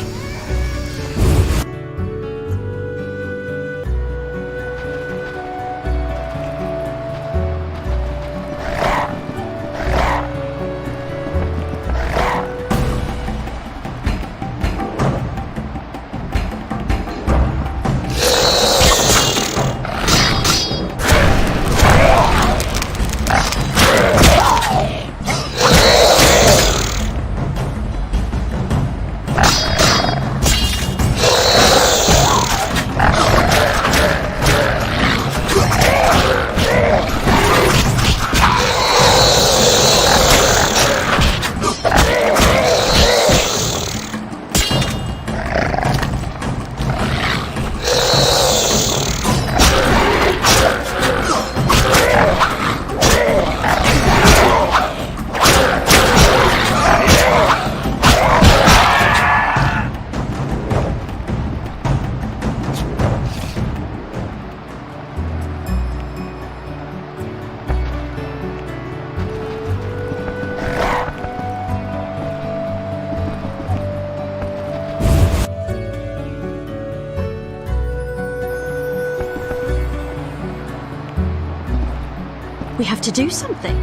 We have to do something.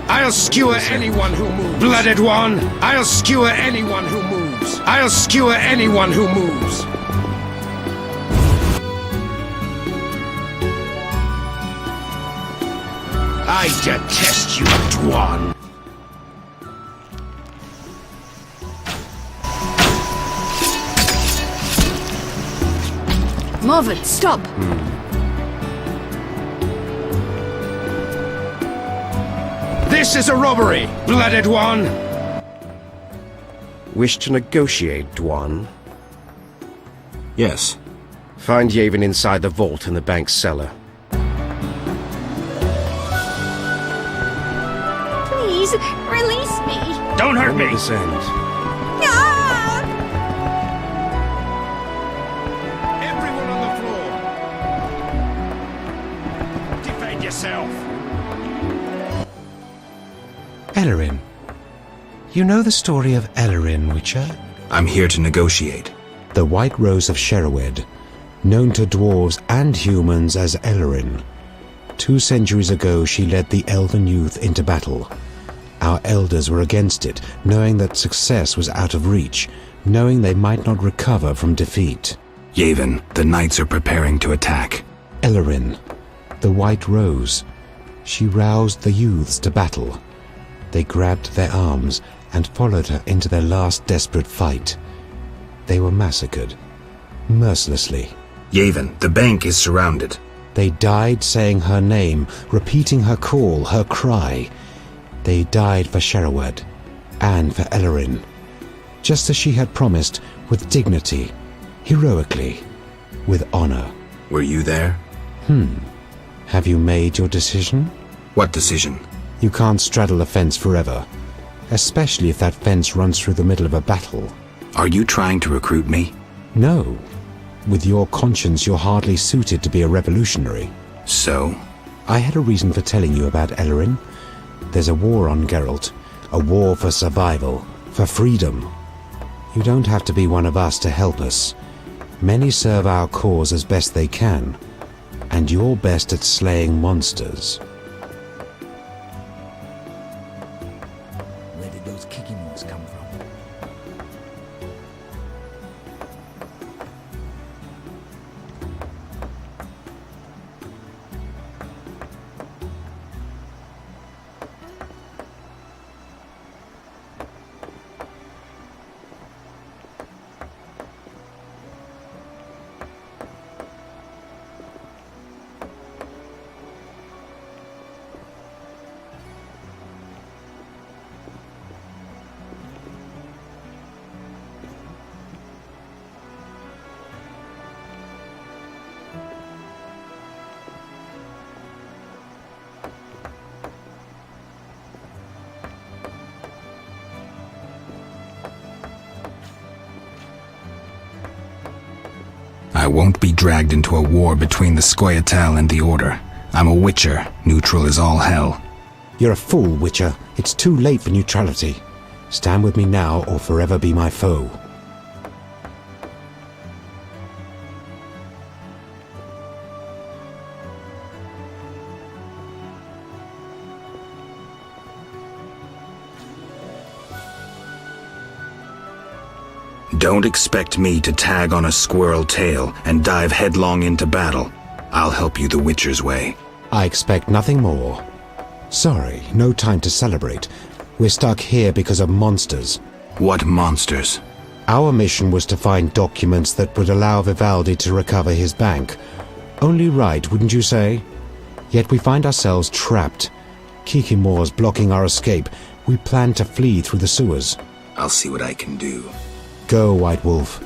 I'll skewer anyone who moves. Blooded one, I'll skewer anyone who moves. I'll skewer anyone who moves. I detest you, Dwan. Marvin, stop! This is a robbery, blooded one! Wish to negotiate, Dwan? Yes. Find Yavin inside the vault in the bank's cellar. Please, release me. Don't hurt me! This ends. Everyone on the floor! Defend yourself! Ellerin. You know the story of Ellerin, Witcher? I'm here to negotiate. The White Rose of Sherwood, known to dwarves and humans as Ellerin. 2 centuries ago she led the elven youth into battle. Our elders were against it, knowing that success was out of reach, knowing they might not recover from defeat. Yavin, the knights are preparing to attack. Ellerin, the White Rose. She roused the youths to battle. They grabbed their arms and followed her into their last desperate fight. They were massacred, mercilessly. Yavin, the bank is surrounded. They died saying her name, repeating her call, her cry. They died for Sherwood and for Ellerin, just as she had promised, with dignity, heroically, with honor. Were you there? Have you made your decision? What decision? You can't straddle a fence forever, especially if that fence runs through the middle of a battle. Are you trying to recruit me? No. With your conscience, you're hardly suited to be a revolutionary. So? I had a reason for telling you about Ellerin. There's a war on Geralt, a war for survival, for freedom. You don't have to be one of us to help us. Many serve our cause as best they can, and you're best at slaying monsters. Where did those kicking noise come from? I won't be dragged into a war between the Scoia'tael and the Order. I'm a Witcher. Neutral is all hell. You're a fool, Witcher. It's too late for neutrality. Stand with me now or forever be my foe. Don't expect me to tag on a squirrel tail and dive headlong into battle. I'll help you the Witcher's way. I expect nothing more. Sorry, no time to celebrate. We're stuck here because of monsters. What monsters? Our mission was to find documents that would allow Vivaldi to recover his bank. Only right, wouldn't you say? Yet we find ourselves trapped. Kikimore's blocking our escape. We plan to flee through the sewers. I'll see what I can do. Go, White Wolf.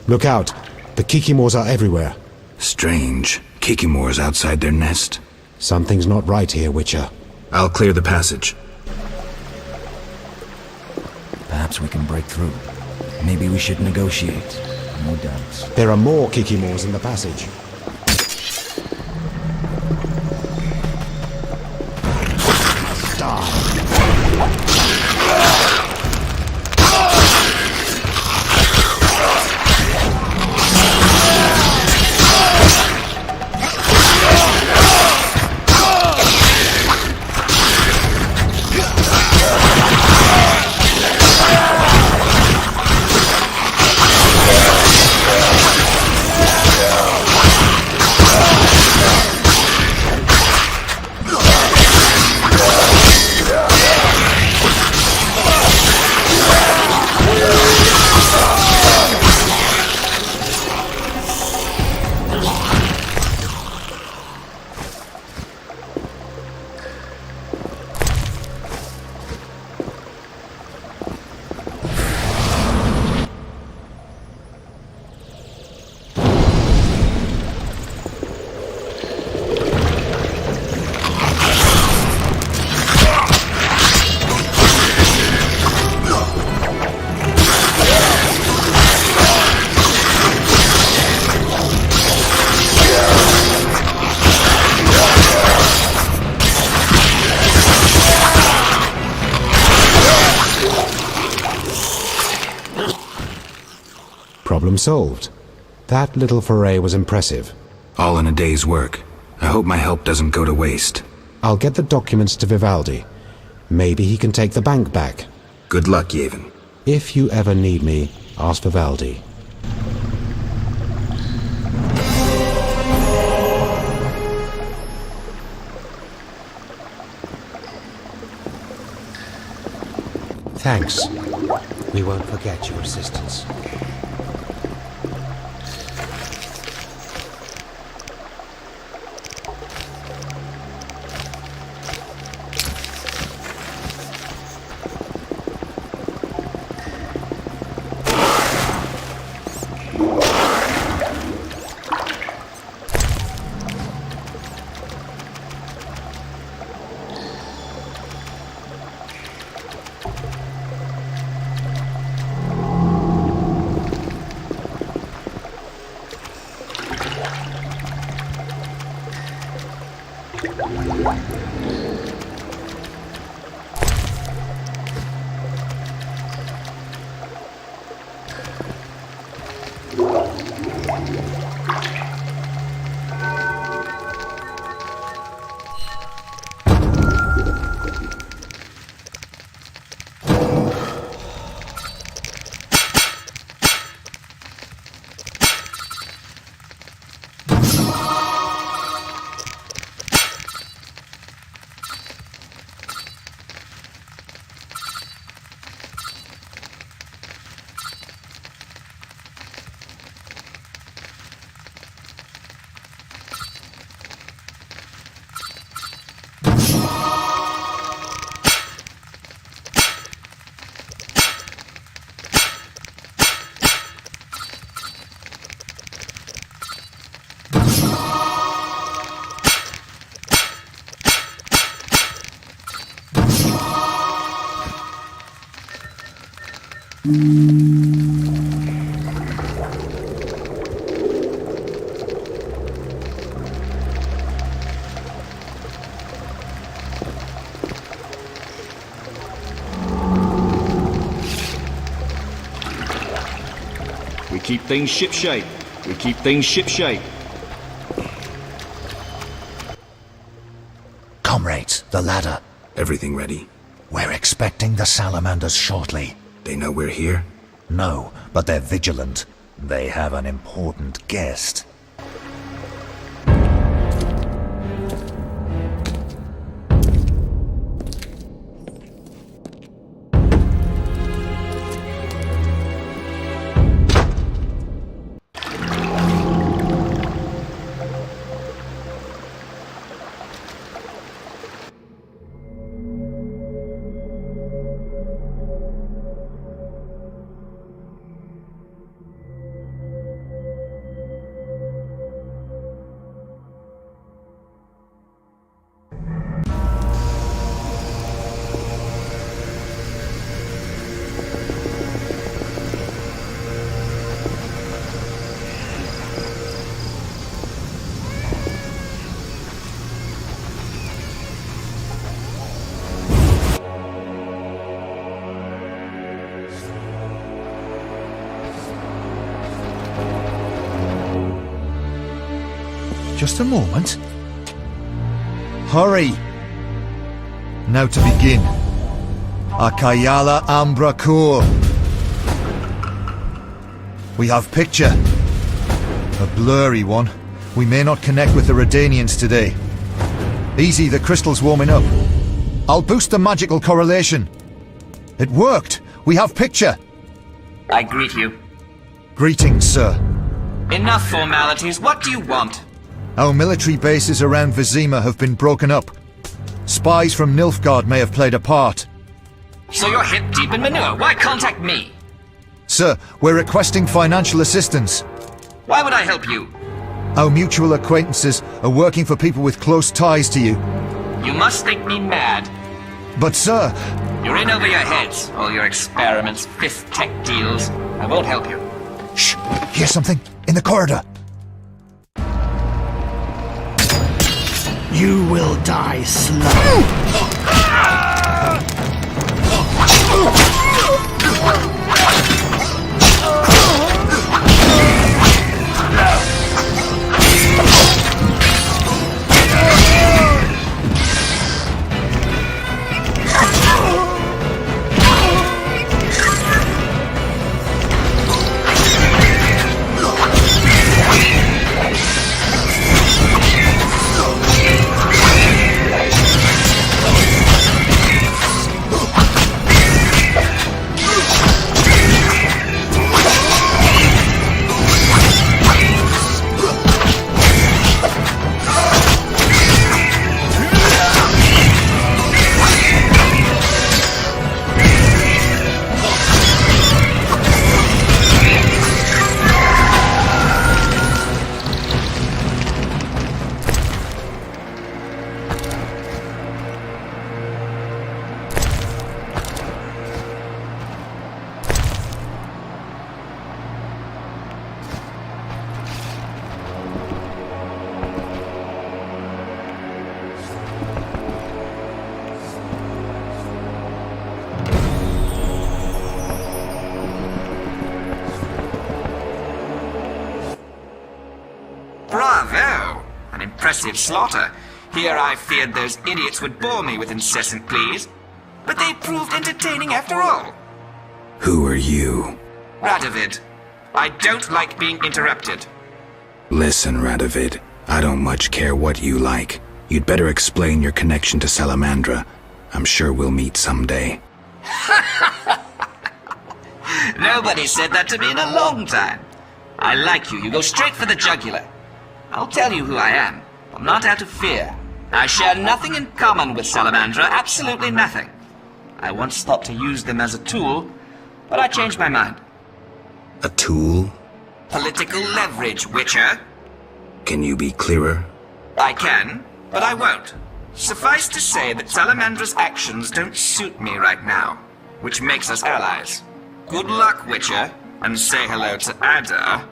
Look out! The Kikimores are everywhere. Strange. Kikimore's outside their nest. Something's not right here, Witcher. I'll clear the passage. Perhaps we can break through. Maybe we should negotiate. No doubts. There are more Kikimores in the passage. Problem solved. That little foray was impressive. All in a day's work. I hope my help doesn't go to waste. I'll get the documents to Vivaldi. Maybe he can take the bank back. Good luck, Yevon. If you ever need me, ask Vivaldi. Thanks. We won't forget your assistance. We keep things shipshape. We keep things shipshape. Comrades, the ladder. Everything ready? We're expecting the salamanders shortly. They know we're here? No, but they're vigilant. They have an important guest. Just a moment. Hurry! Now to begin. Akayala Ambra Kur. We have picture. A blurry one. We may not connect with the Redanians today. Easy, the crystal's warming up. I'll boost the magical correlation. It worked! We have picture! I greet you. Greetings, sir. Enough formalities. What do you want? Our military bases around Vizima have been broken up. Spies from Nilfgaard may have played a part. So you're hip deep in manure. Why contact me? Sir, we're requesting financial assistance. Why would I help you? Our mutual acquaintances are working for people with close ties to you. You must think me mad. But sir... You're in over your heads. All your experiments, fifth tech deals. I won't help you. Shh! Hear something? In the corridor! You will die slow. Bravo! An impressive slaughter. Here I feared those idiots would bore me with incessant pleas. But they proved entertaining after all. Who are you? Radovid. I don't like being interrupted. Listen, Radovid. I don't much care what you like. You'd better explain your connection to Salamandra. I'm sure we'll meet someday. Nobody said that to me in a long time. I like you. You go straight for the jugular. I'll tell you who I am. I'm not out of fear. I share nothing in common with Salamandra, absolutely nothing. I once thought to use them as a tool, but I changed my mind. A tool? Political leverage, Witcher. Can you be clearer? I can, but I won't. Suffice to say that Salamandra's actions don't suit me right now, which makes us allies. Good luck, Witcher, and say hello to Ada.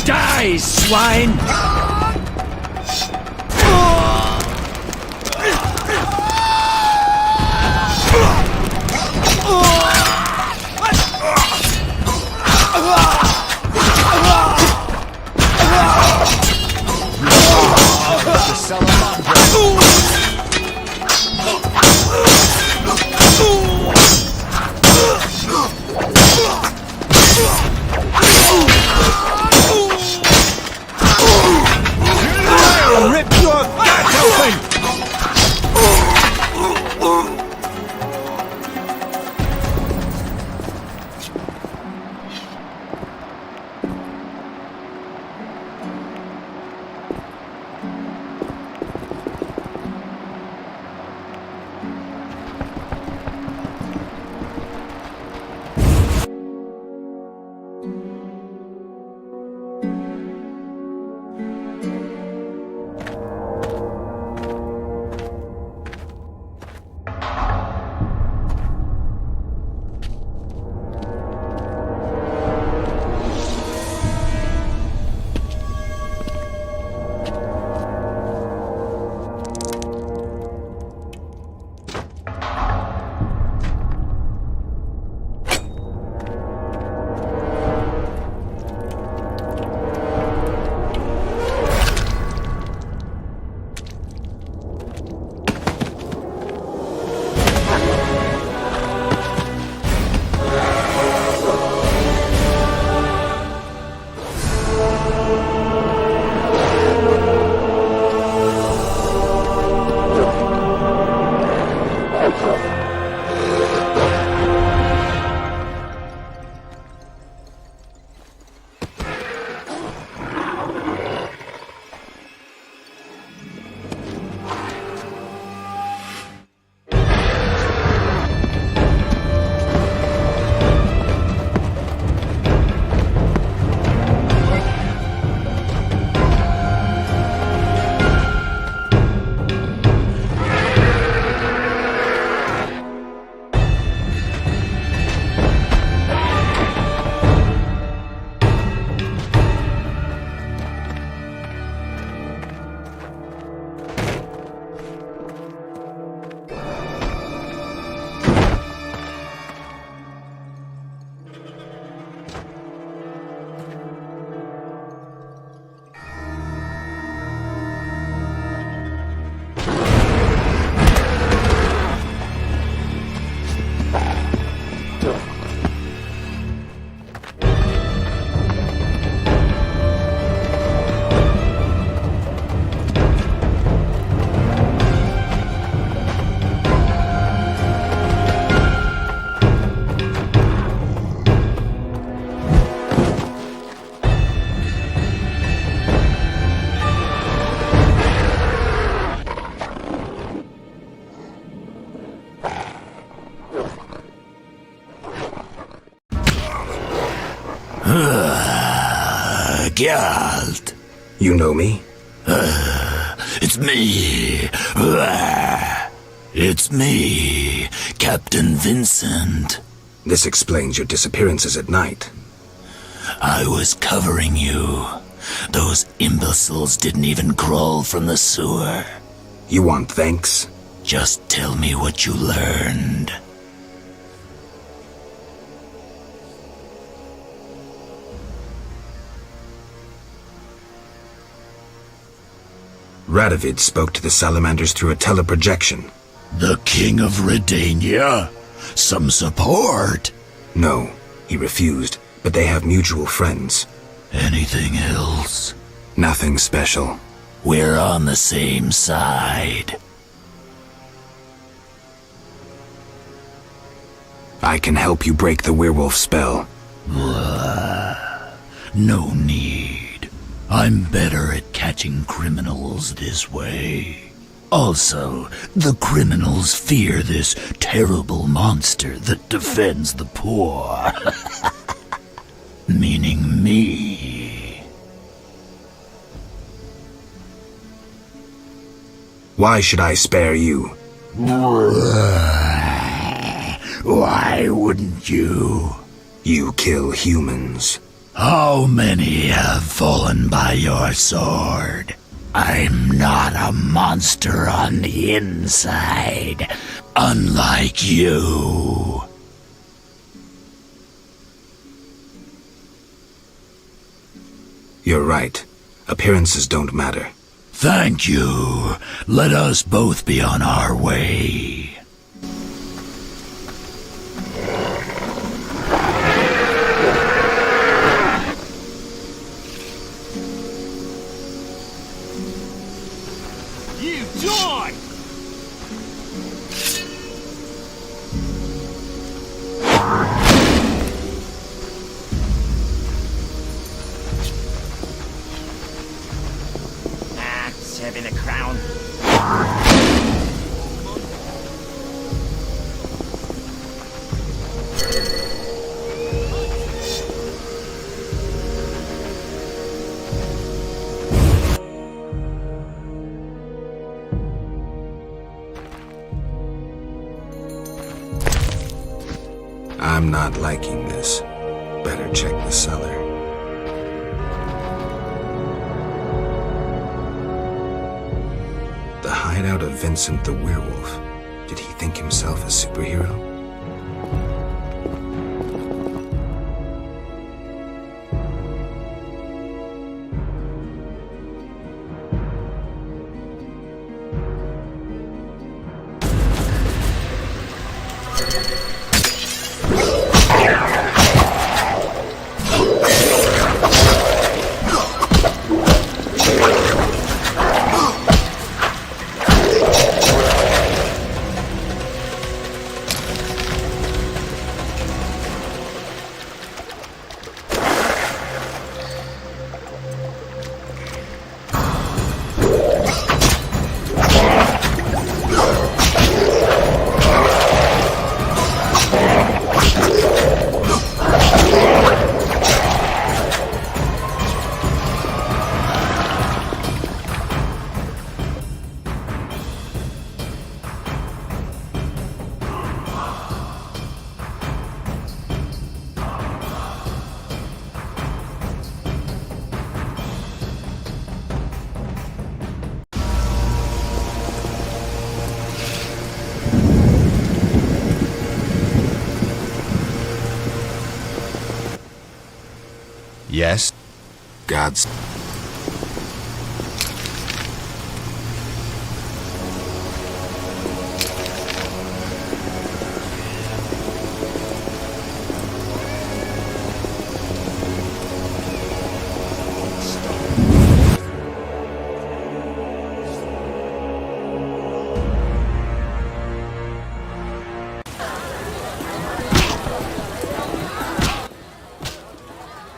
Die, swine! Rip your gut open! Geralt. You know me? It's me. It's me, Captain Vincent. This explains your disappearances at night. I was covering you. Those imbeciles didn't even crawl from the sewer. You want thanks? Just tell me what you learned. Radovid spoke to the salamanders through a teleprojection. The King of Redania? Some support? No, he refused, but they have mutual friends. Anything else? Nothing special. We're on the same side. I can help you break the werewolf spell. No need. I'm better at catching criminals this way. Also, the criminals fear this terrible monster that defends the poor. Meaning me. Why should I spare you? Why wouldn't you? You kill humans. How many have fallen by your sword? I'm not a monster on the inside, unlike you. You're right. Appearances don't matter. Thank you. Let us both be on our way. You die! Serving the crown. I'm not liking this. Better check the cellar. The hideout of Vincent the Werewolf. Did he think himself a superhero? Yes? Gods.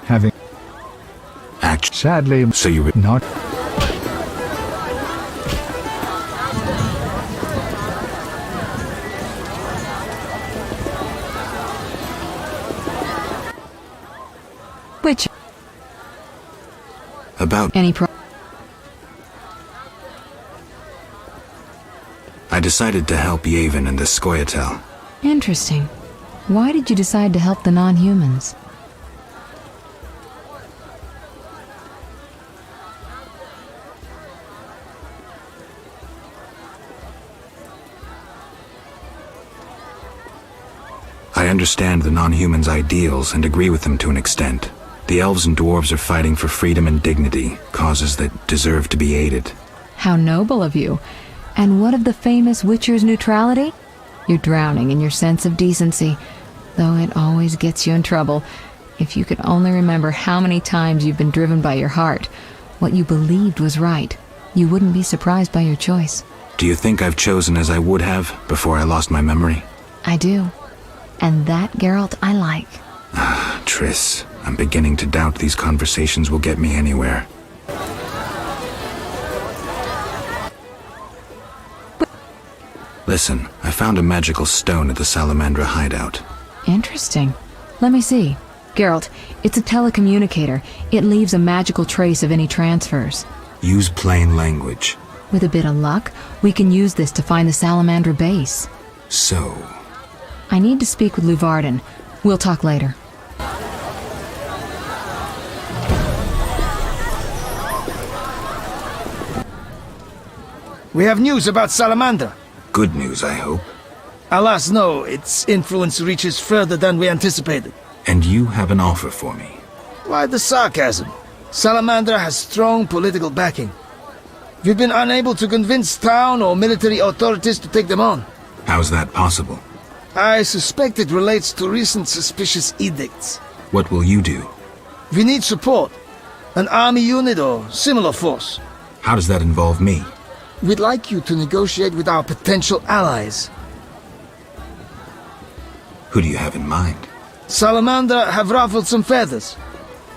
Having sadly, so you would not. Which? About Any I decided to help Yavin and the Scoia'tael. Interesting. Why did you decide to help the non-humans? I understand the non-humans' ideals and agree with them to an extent. The elves and dwarves are fighting for freedom and dignity, causes that deserve to be aided. How noble of you. And what of the famous Witcher's neutrality? You're drowning in your sense of decency, though it always gets you in trouble. If you could only remember how many times you've been driven by your heart, what you believed was right, you wouldn't be surprised by your choice. Do you think I've chosen as I would have before I lost my memory? I do. And that, Geralt, I like. Triss, I'm beginning to doubt these conversations will get me anywhere. Listen, I found a magical stone at the Salamandra hideout. Interesting. Let me see. Geralt, it's a telecommunicator. It leaves a magical trace of any transfers. Use plain language. With a bit of luck, we can use this to find the Salamandra base. So... I need to speak with Luvarden. We'll talk later. We have news about Salamandra. Good news, I hope. Alas, no. Its influence reaches further than we anticipated. And you have an offer for me. Why the sarcasm? Salamandra has strong political backing. We've been unable to convince town or military authorities to take them on. How's that possible? I suspect it relates to recent suspicious edicts. What will you do? We need support. An army unit or similar force. How does that involve me? We'd like you to negotiate with our potential allies. Who do you have in mind? Salamandra have ruffled some feathers.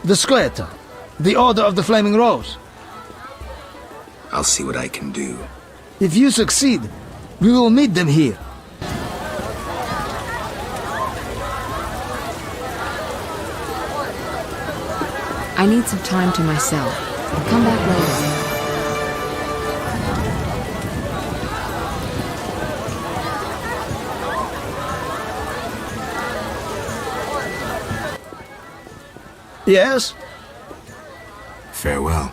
The Scoia'tael, the Order of the Flaming Rose. I'll see what I can do. If you succeed, we will meet them here. I need some time to myself. Come back later. Yes? Farewell.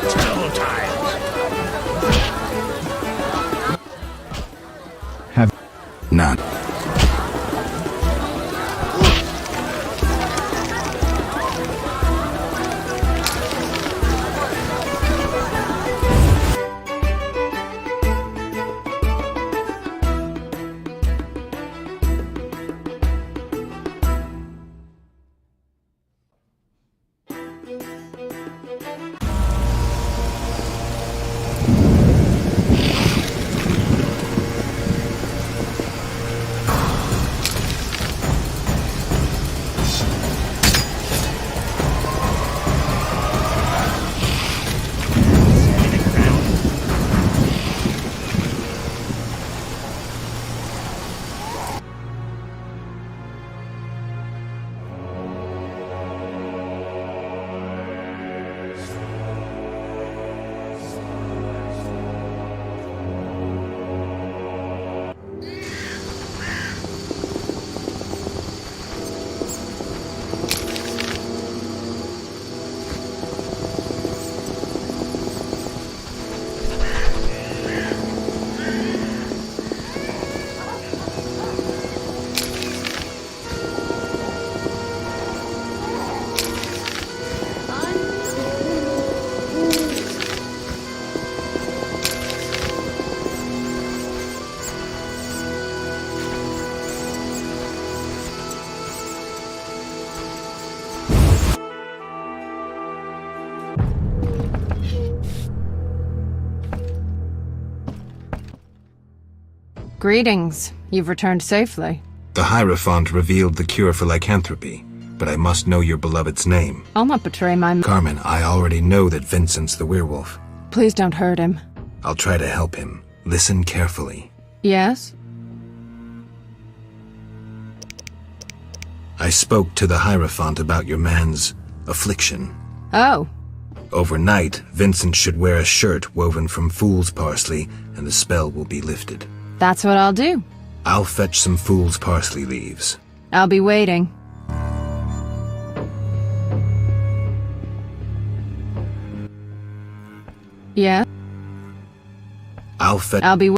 Terrible times. Not. Greetings. You've returned safely. The Hierophant revealed the cure for lycanthropy, but I must know your beloved's name. I'll not betray my... Carmen, I already know that Vincent's the werewolf. Please don't hurt him. I'll try to help him. Listen carefully. Yes? I spoke to the Hierophant about your man's affliction. Oh. Overnight, Vincent should wear a shirt woven from fool's parsley, and the spell will be lifted. That's what I'll do. I'll fetch some fool's parsley leaves. I'll be waiting. Yeah? I'll be...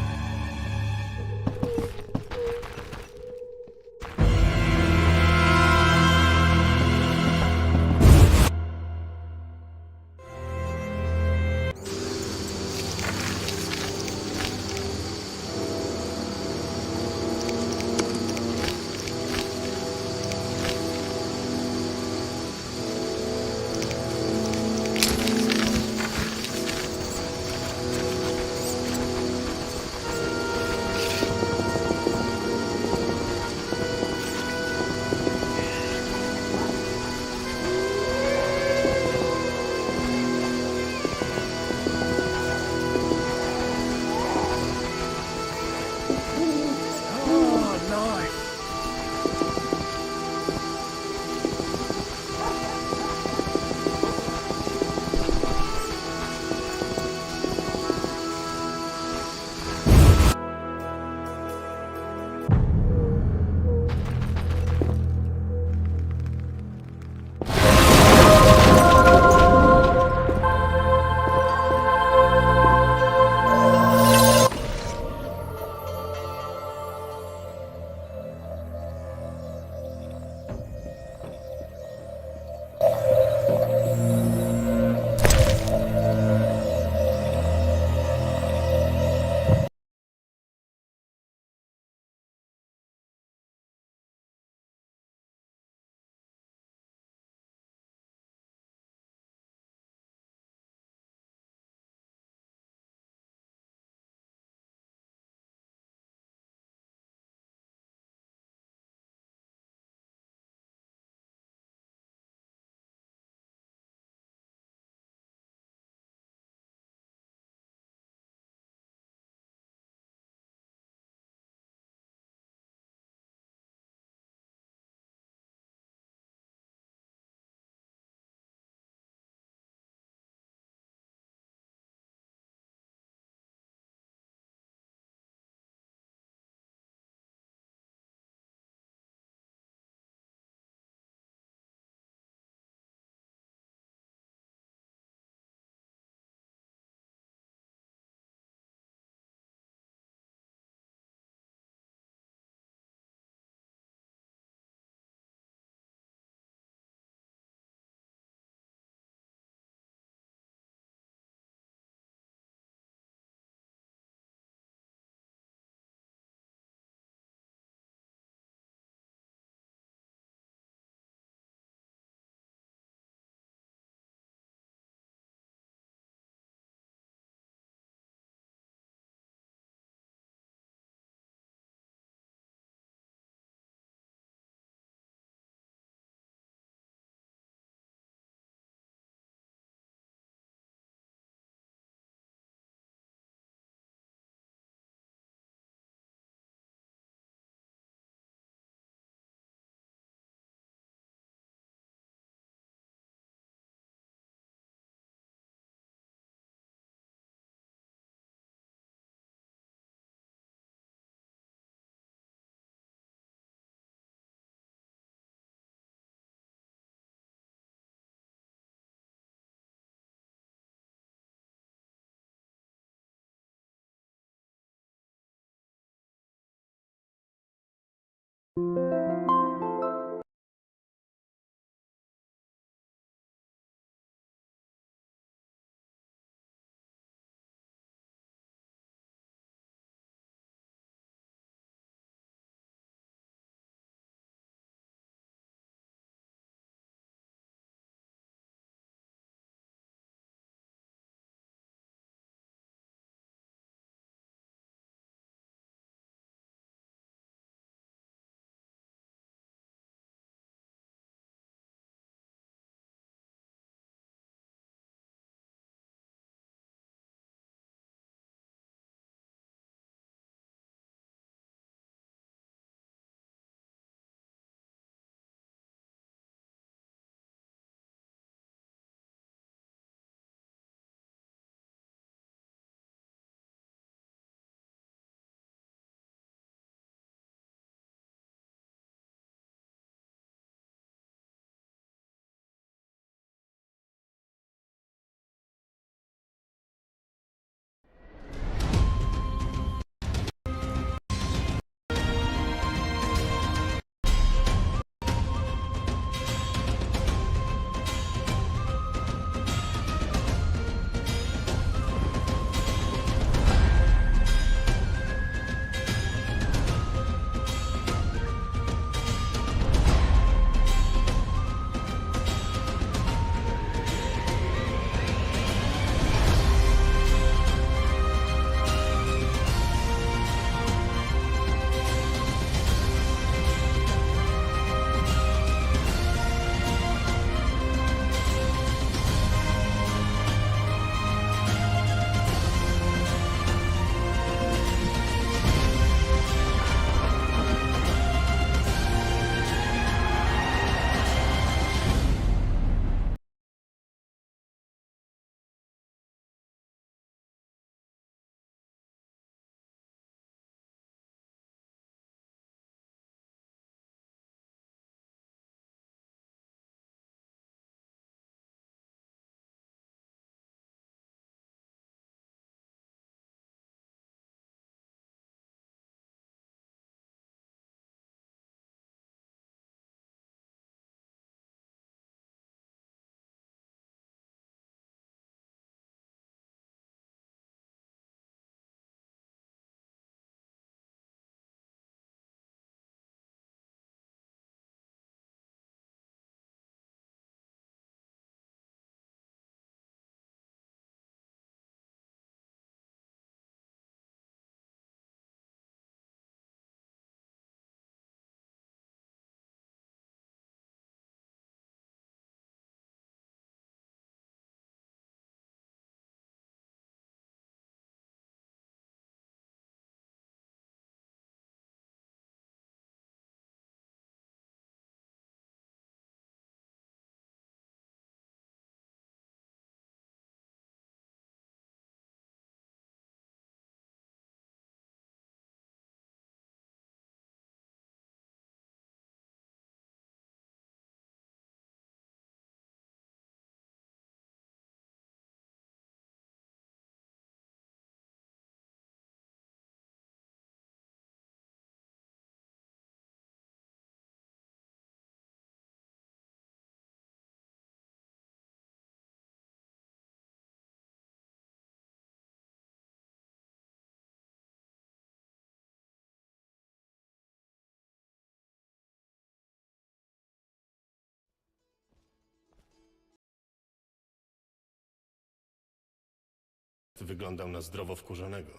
Wyglądał na zdrowo wkurzonego.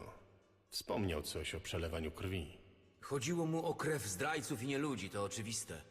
Wspomniał coś o przelewaniu krwi. Chodziło mu o krew zdrajców i nieludzi, to oczywiste.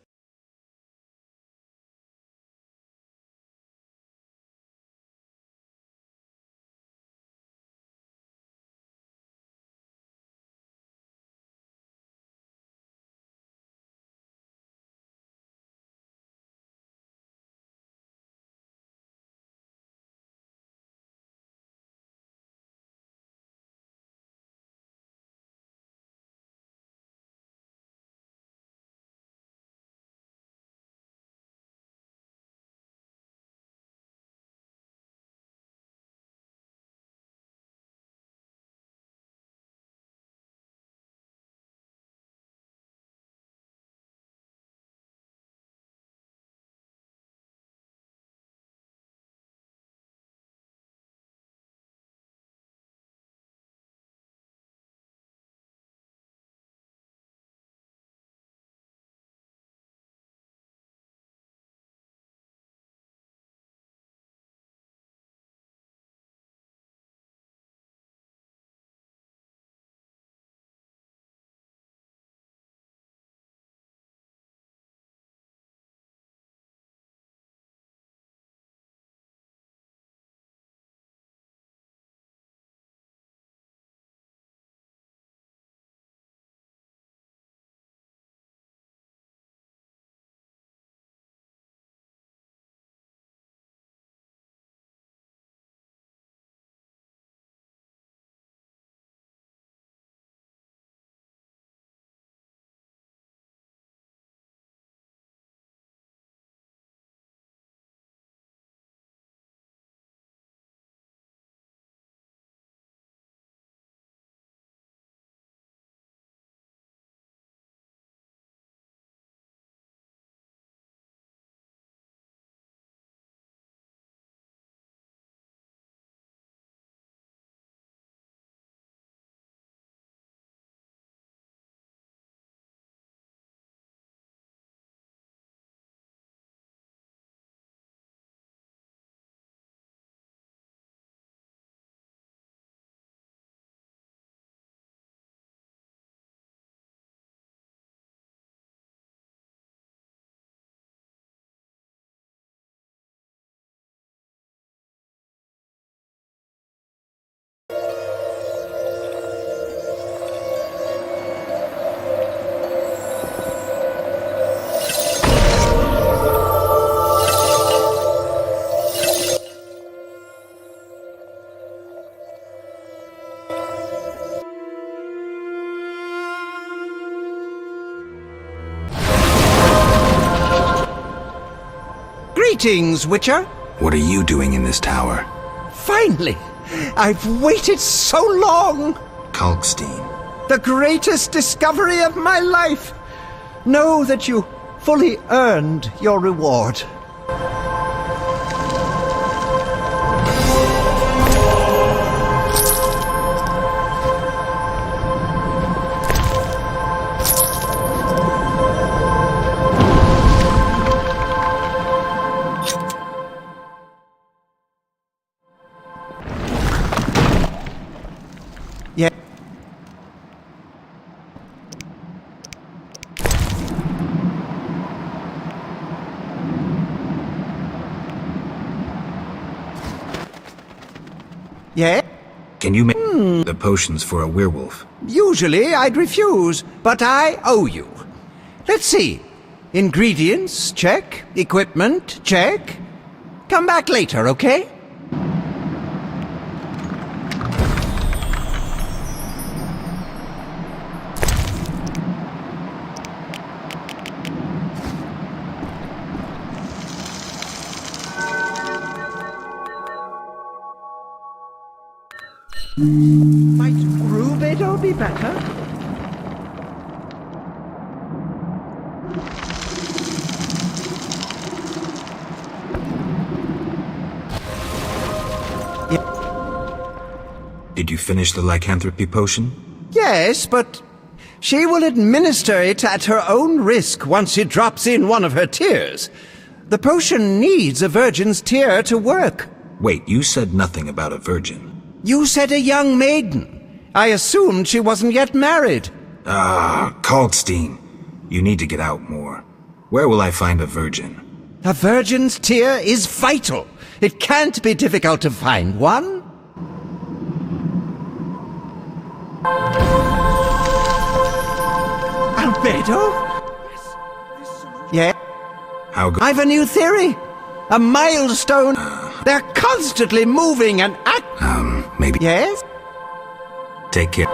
Greetings, Witcher. What are you doing in this tower? Finally! I've waited so long! Kalkstein. The greatest discovery of my life! Know that you fully earned your reward. Yeah. Yeah? Can you make the potions for a werewolf? Usually I'd refuse, but I owe you. Let's see. Ingredients, check. Equipment, check. Come back later, okay? Might Rubedo be better? Did you finish the lycanthropy potion? Yes, but she will administer it at her own risk once she drops in one of her tears. The potion needs a virgin's tear to work. Wait, you said nothing about a virgin. You said a young maiden. I assumed she wasn't yet married. Kalkstein. You need to get out more. Where will I find a virgin? A virgin's tear is vital. It can't be difficult to find one. Albedo? Yeah? How good? I've a new theory. A milestone. They're constantly moving and maybe. Yes? Take care.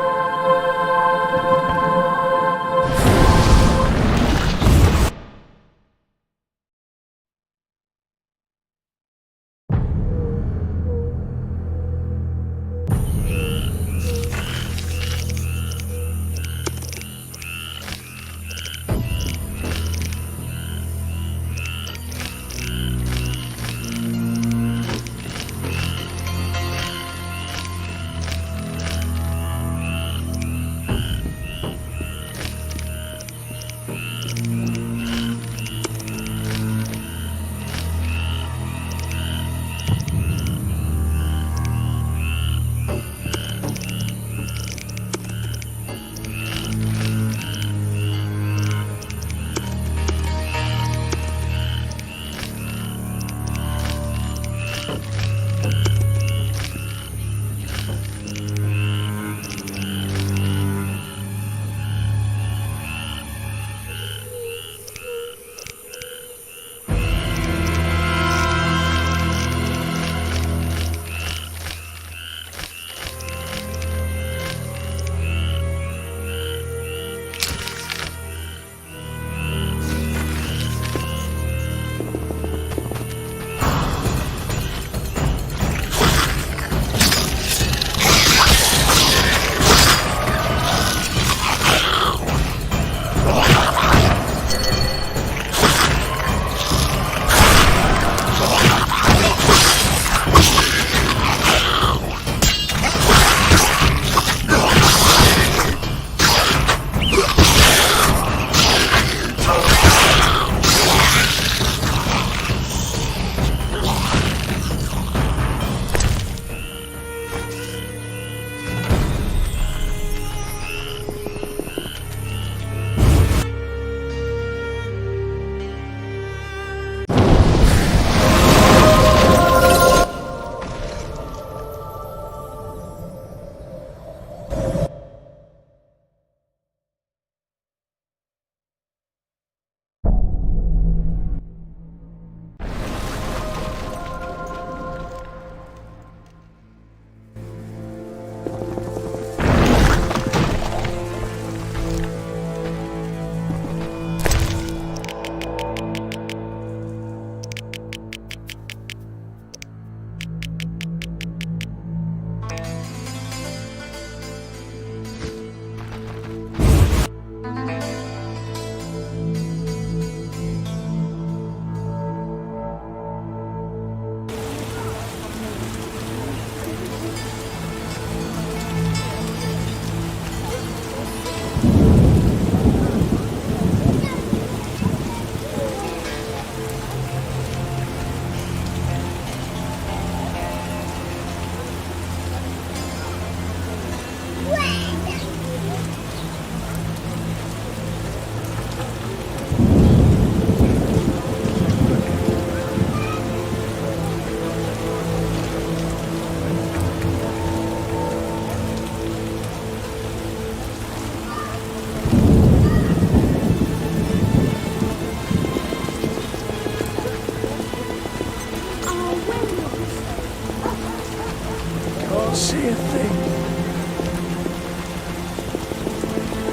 say a thing.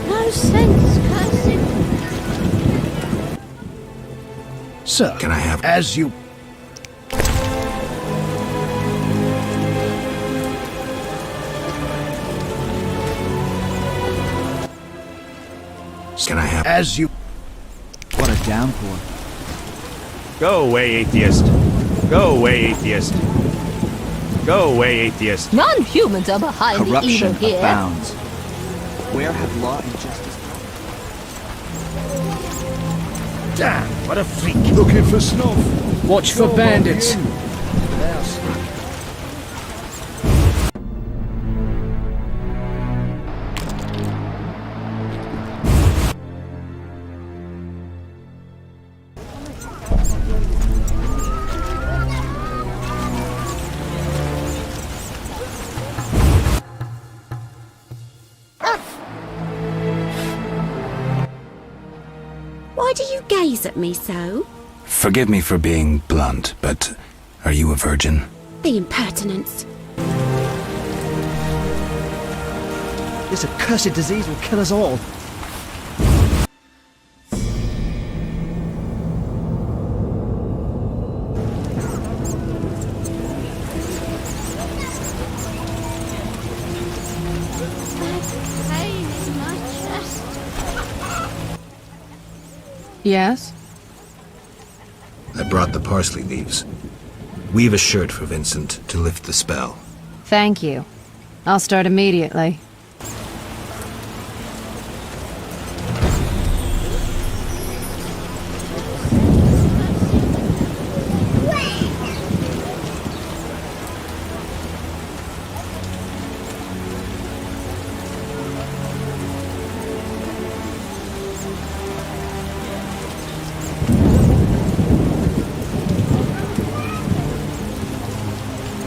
No sense cursing. Sir, Can I have... as you... Can I have... As you... What a downpour. Go away, atheist. Go away, atheist. Go away, atheist. Non-humans are behind the Corruption evil here. abounds. Where have law and justice gone? Damn, what a freak. Looking for snuff. Watch for Go bandits. on in. Why do you gaze at me so? Forgive me for being blunt, but are you a virgin? The impertinence. This accursed disease will kill us all. Pain in my chest. Yes? I brought the parsley leaves. Weave a shirt for Vincent to lift the spell. Thank you. I'll start immediately.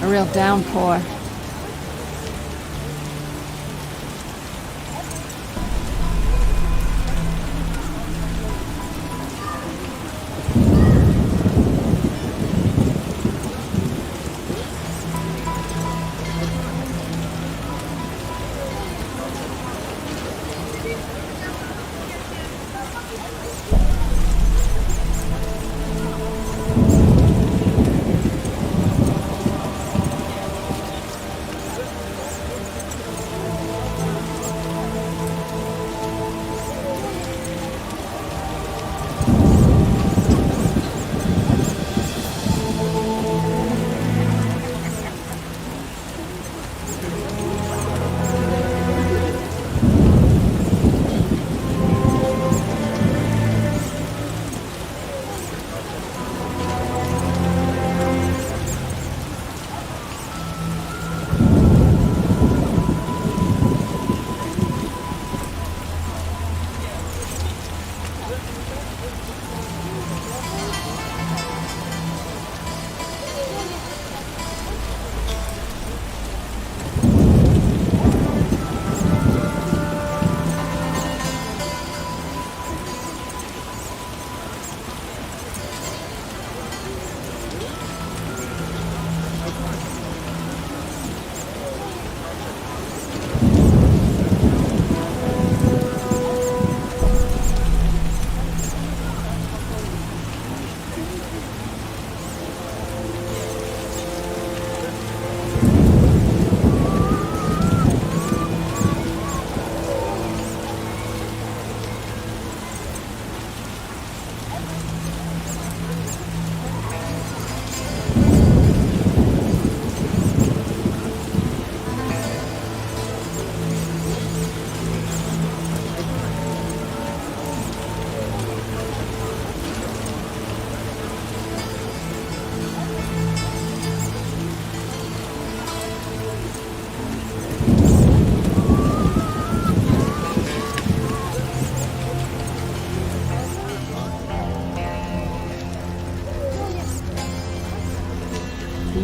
A real downpour.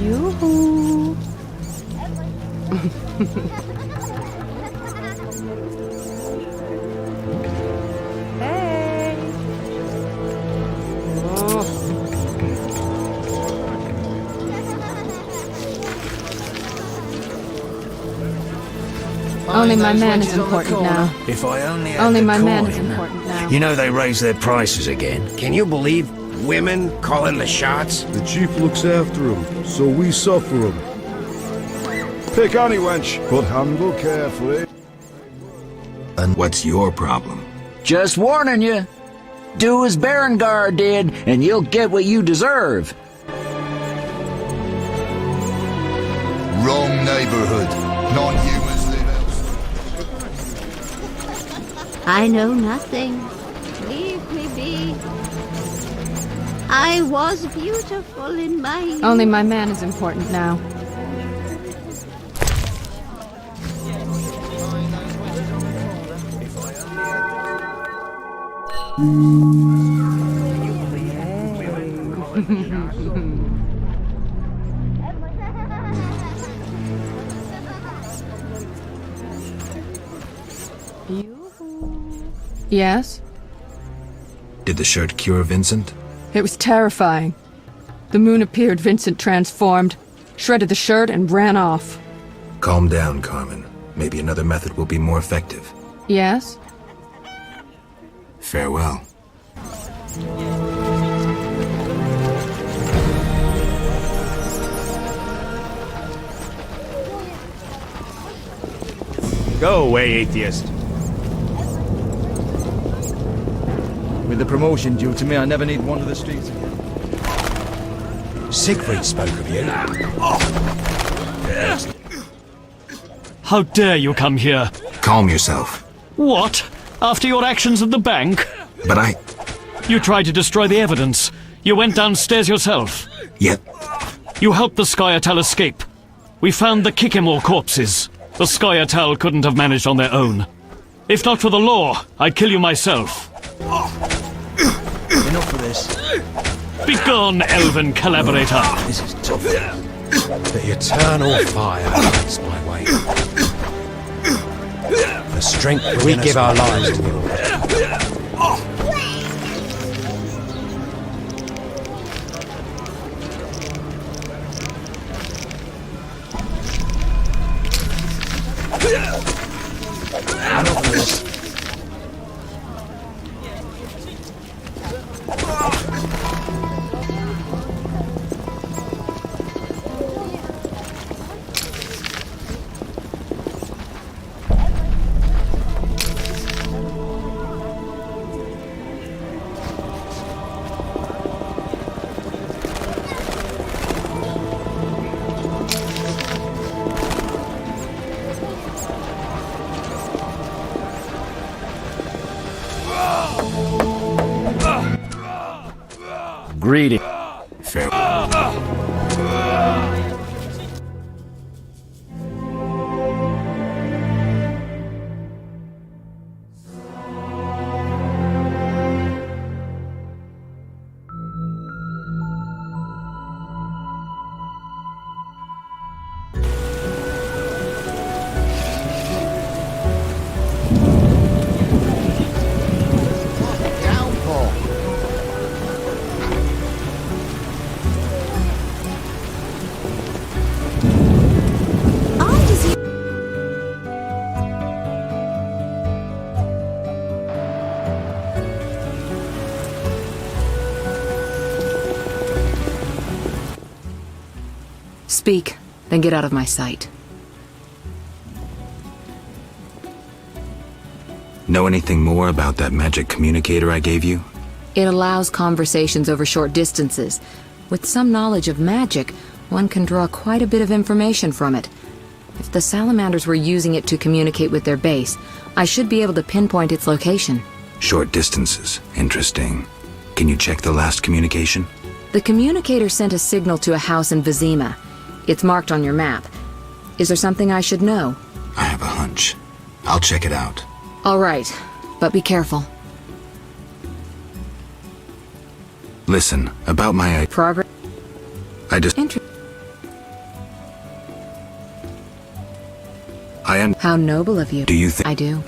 Yoo-hoo! Hey! Oh. Only my man is important now. If I only had Only the my man is coin. important now. You know they raised their prices again. Can you believe women calling the shots? The chief looks after him, so we suffer him. Pick any wench, but handle carefully. And what's your problem? Just warning you. Do as Berengar did, and you'll get what you deserve. Wrong neighborhood. Non-humans live elsewhere. I know nothing. Leave me be. I was beautiful in my youth. Only my man is important now. Yes? Did the shirt cure Vincent? It was terrifying. The moon appeared, Vincent transformed, shredded the shirt, and ran off. Calm down, Carmen. Maybe another method will be more effective. Yes? Farewell. Go away, atheist. With the promotion due to me, I never need wander the streets again. Siegfried spoke of you. How dare you come here? Calm yourself. What? After your actions at the bank? But You tried to destroy the evidence. You went downstairs yourself. Yet... You helped the Skyatal escape. We found the Kikimor corpses. The Skyatal couldn't have managed on their own. If not for the law, I'd kill you myself. Enough of this. Begone, elven collaborator! This is tough. The eternal fire lights my way. The strength we give our lives to it. Enough of this. Greeting. Speak, then get out of my sight. Know anything more about that magic communicator I gave you? It allows conversations over short distances. With some knowledge of magic, one can draw quite a bit of information from it. If the salamanders were using it to communicate with their base, I should be able to pinpoint its location. Short distances. Interesting. Can you check the last communication? The communicator sent a signal to a house in Vizima. It's marked on your map. Is there something I should know? I have a hunch. I'll check it out. All right, but be careful. Listen, about my... Progress? I just... How noble of you. Do you think... I do.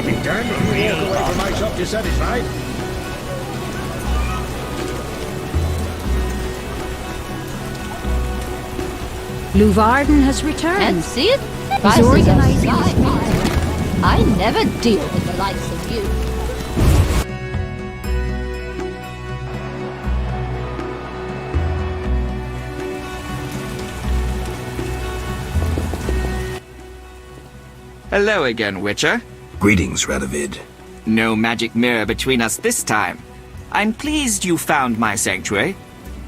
I'll be darned if you walk away from my shop dissatisfied. Luvarden has returned. And see it? He's organizing his I never deal with the likes of you. Hello again, Witcher. Greetings, Radovid. No magic mirror between us this time. I'm pleased you found my sanctuary.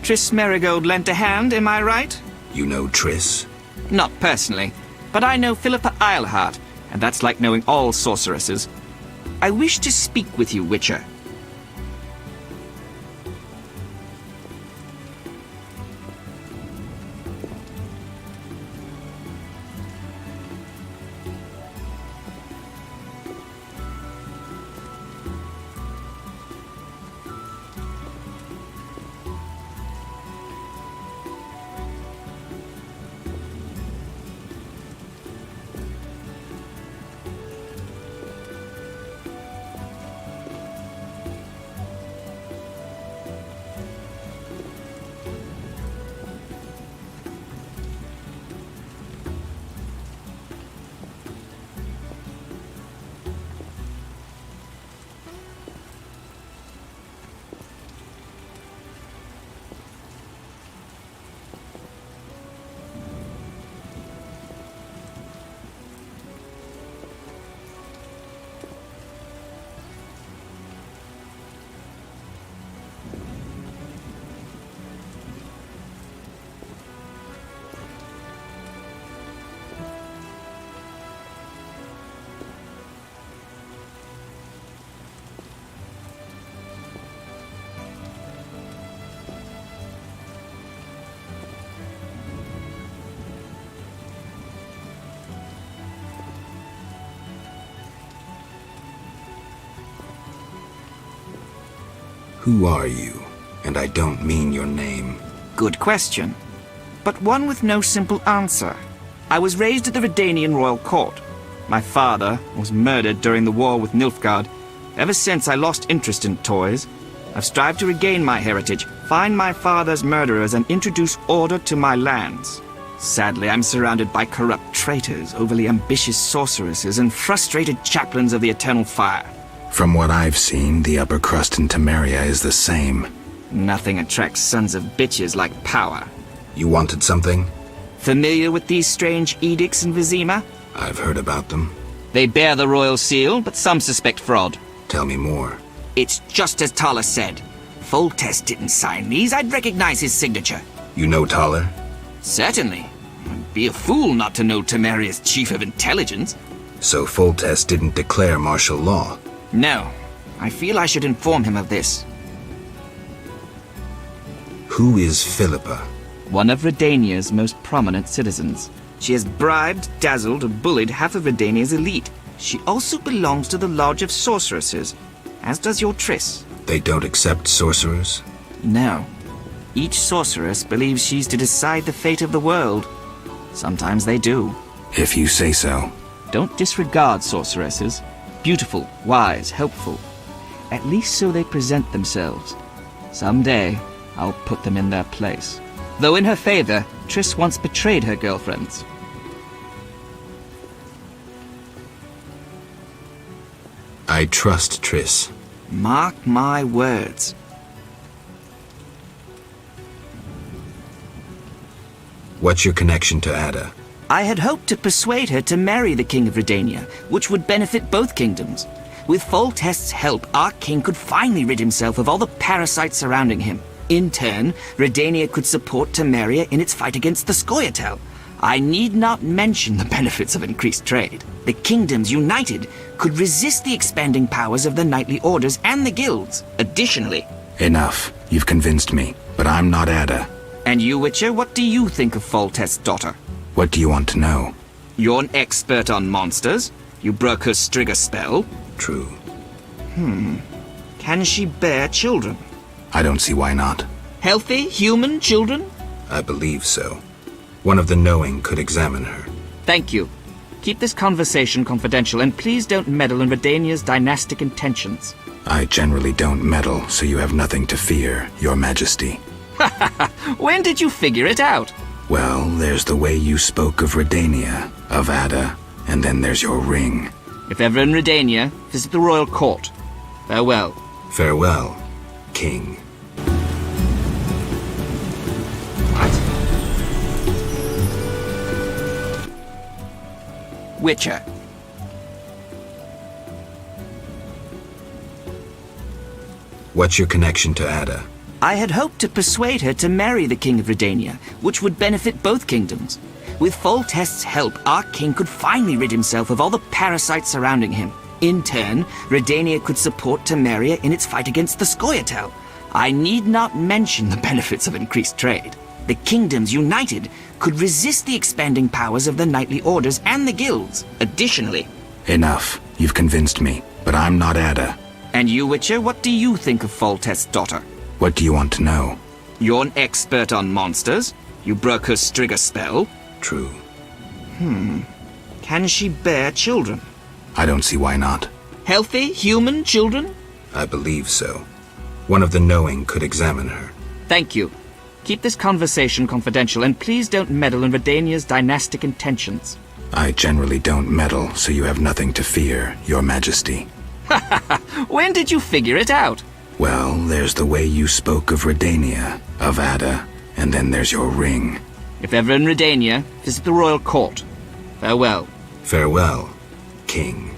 Triss Merigold lent a hand, am I right? You know Triss? Not personally, but I know Philippa Eilhart, and that's like knowing all sorceresses. I wish to speak with you, Witcher. Who are you? And I don't mean your name. Good question, but one with no simple answer. I was raised at the Redanian royal court. My father was murdered during the war with Nilfgaard. Ever since, I lost interest in toys. I've strived to regain my heritage, find my father's murderers, and introduce order to my lands. Sadly, I'm surrounded by corrupt traitors, overly ambitious sorceresses, and frustrated chaplains of the Eternal Fire. From what I've seen, the upper crust in Temeria is the same. Nothing attracts sons of bitches like power. You wanted something? Familiar with these strange edicts in Vizima? I've heard about them. They bear the royal seal, but some suspect fraud. Tell me more. It's just as Tala said. Foltest didn't sign these. I'd recognize his signature. You know Taller? Certainly. I'd be a fool not to know Temeria's chief of intelligence. So Foltest didn't declare martial law? No. I feel I should inform him of this. Who is Philippa? One of Redania's most prominent citizens. She has bribed, dazzled, and bullied half of Redania's elite. She also belongs to the Lodge of Sorceresses, as does your Triss. They don't accept sorcerers? No. Each sorceress believes she's to decide the fate of the world. Sometimes they do. If you say so. Don't disregard sorceresses. Beautiful, wise, helpful. At least so they present themselves. Someday, I'll put them in their place. Though in her favor, Triss once betrayed her girlfriends. I trust Triss. Mark my words. What's your connection to Ada? I had hoped to persuade her to marry the King of Redania, which would benefit both kingdoms. With Foltest's help, our king could finally rid himself of all the parasites surrounding him. In turn, Redania could support Temeria in its fight against the Scoia'tael. I need not mention the benefits of increased trade. The kingdoms united could resist the expanding powers of the knightly orders and the guilds. Additionally... Enough. You've convinced me. But I'm not Ada. And you, Witcher, what do you think of Foltest's daughter? What do you want to know? You're an expert on monsters. You broke her Strigger spell. True. Can she bear children? I don't see why not. Healthy, human children? I believe so. One of the knowing could examine her. Thank you. Keep this conversation confidential, and please don't meddle in Redania's dynastic intentions. I generally don't meddle, so you have nothing to fear, Your Majesty. When did you figure it out? Well, there's the way you spoke of Redania, of Ada, and then there's your ring. If ever in Redania, visit the royal court. Farewell. Farewell, King. Witcher. What's your connection to Ada? I had hoped to persuade her to marry the King of Redania, which would benefit both kingdoms. With Foltest's help, our king could finally rid himself of all the parasites surrounding him. In turn, Redania could support Temeria in its fight against the Scoia'tael. I need not mention the benefits of increased trade. The kingdoms united could resist the expanding powers of the knightly orders and the guilds. Additionally... Enough. You've convinced me, but I'm not Ada. And you, Witcher, what do you think of Foltest's daughter? What do you want to know? You're an expert on monsters. You broke her Strigger spell. True. Can she bear children? I don't see why not. Healthy, human children? I believe so. One of the knowing could examine her. Thank you. Keep this conversation confidential, and please don't meddle in Redania's dynastic intentions. I generally don't meddle, so you have nothing to fear, Your Majesty. When did you figure it out? Well, there's the way you spoke of Redania, of Ada, and then there's your ring. If ever in Redania, visit the royal court. Farewell. Farewell, King.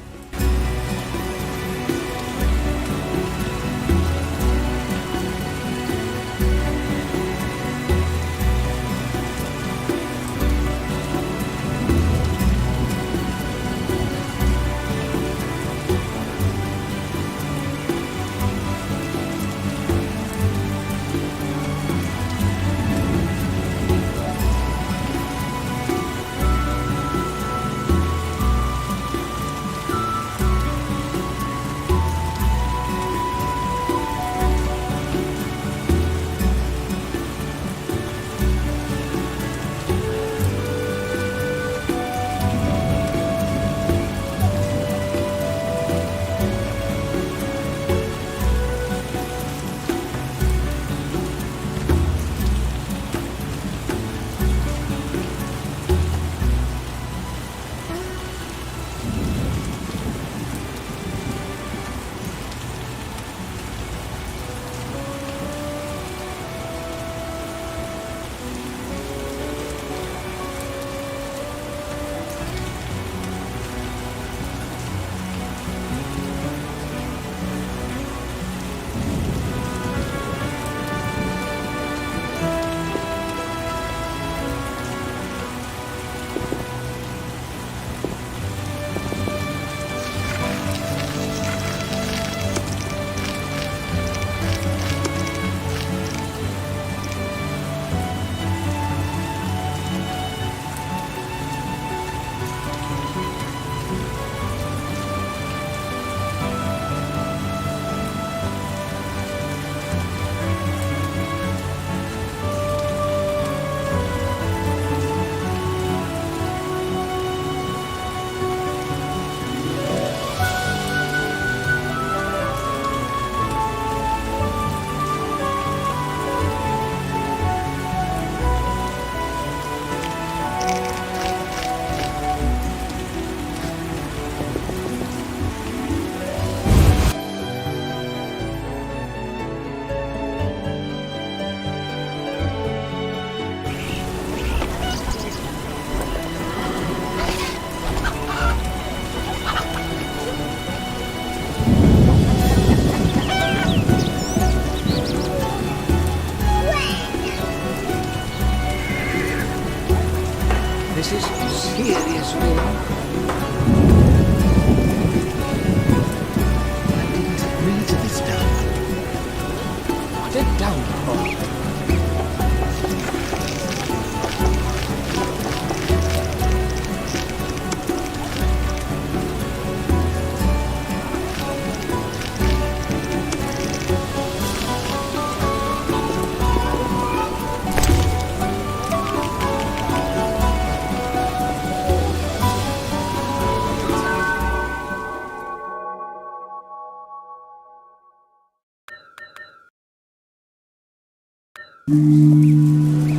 Give me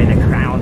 the crown.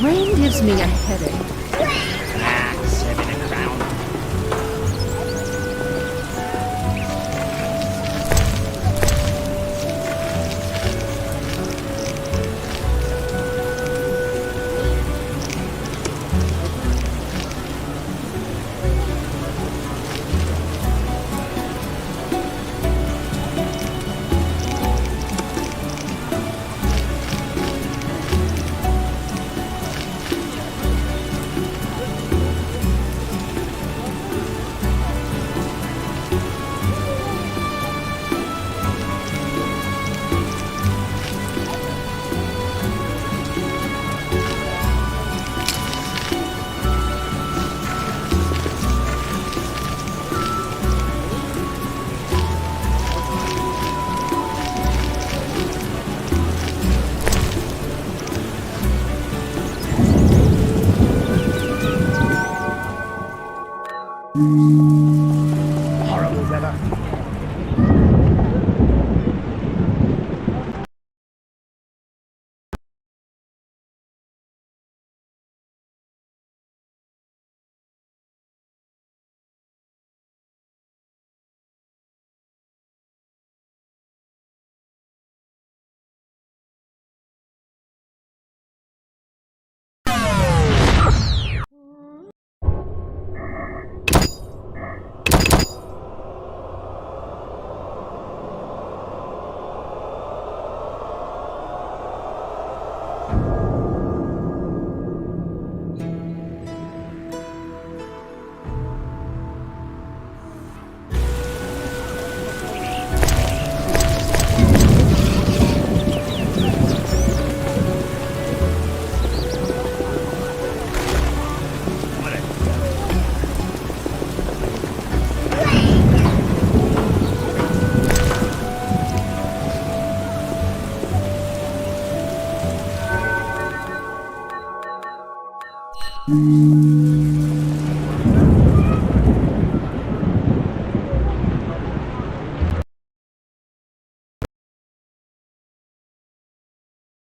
Rain gives me a headache. Give me the crown. Horrible weather.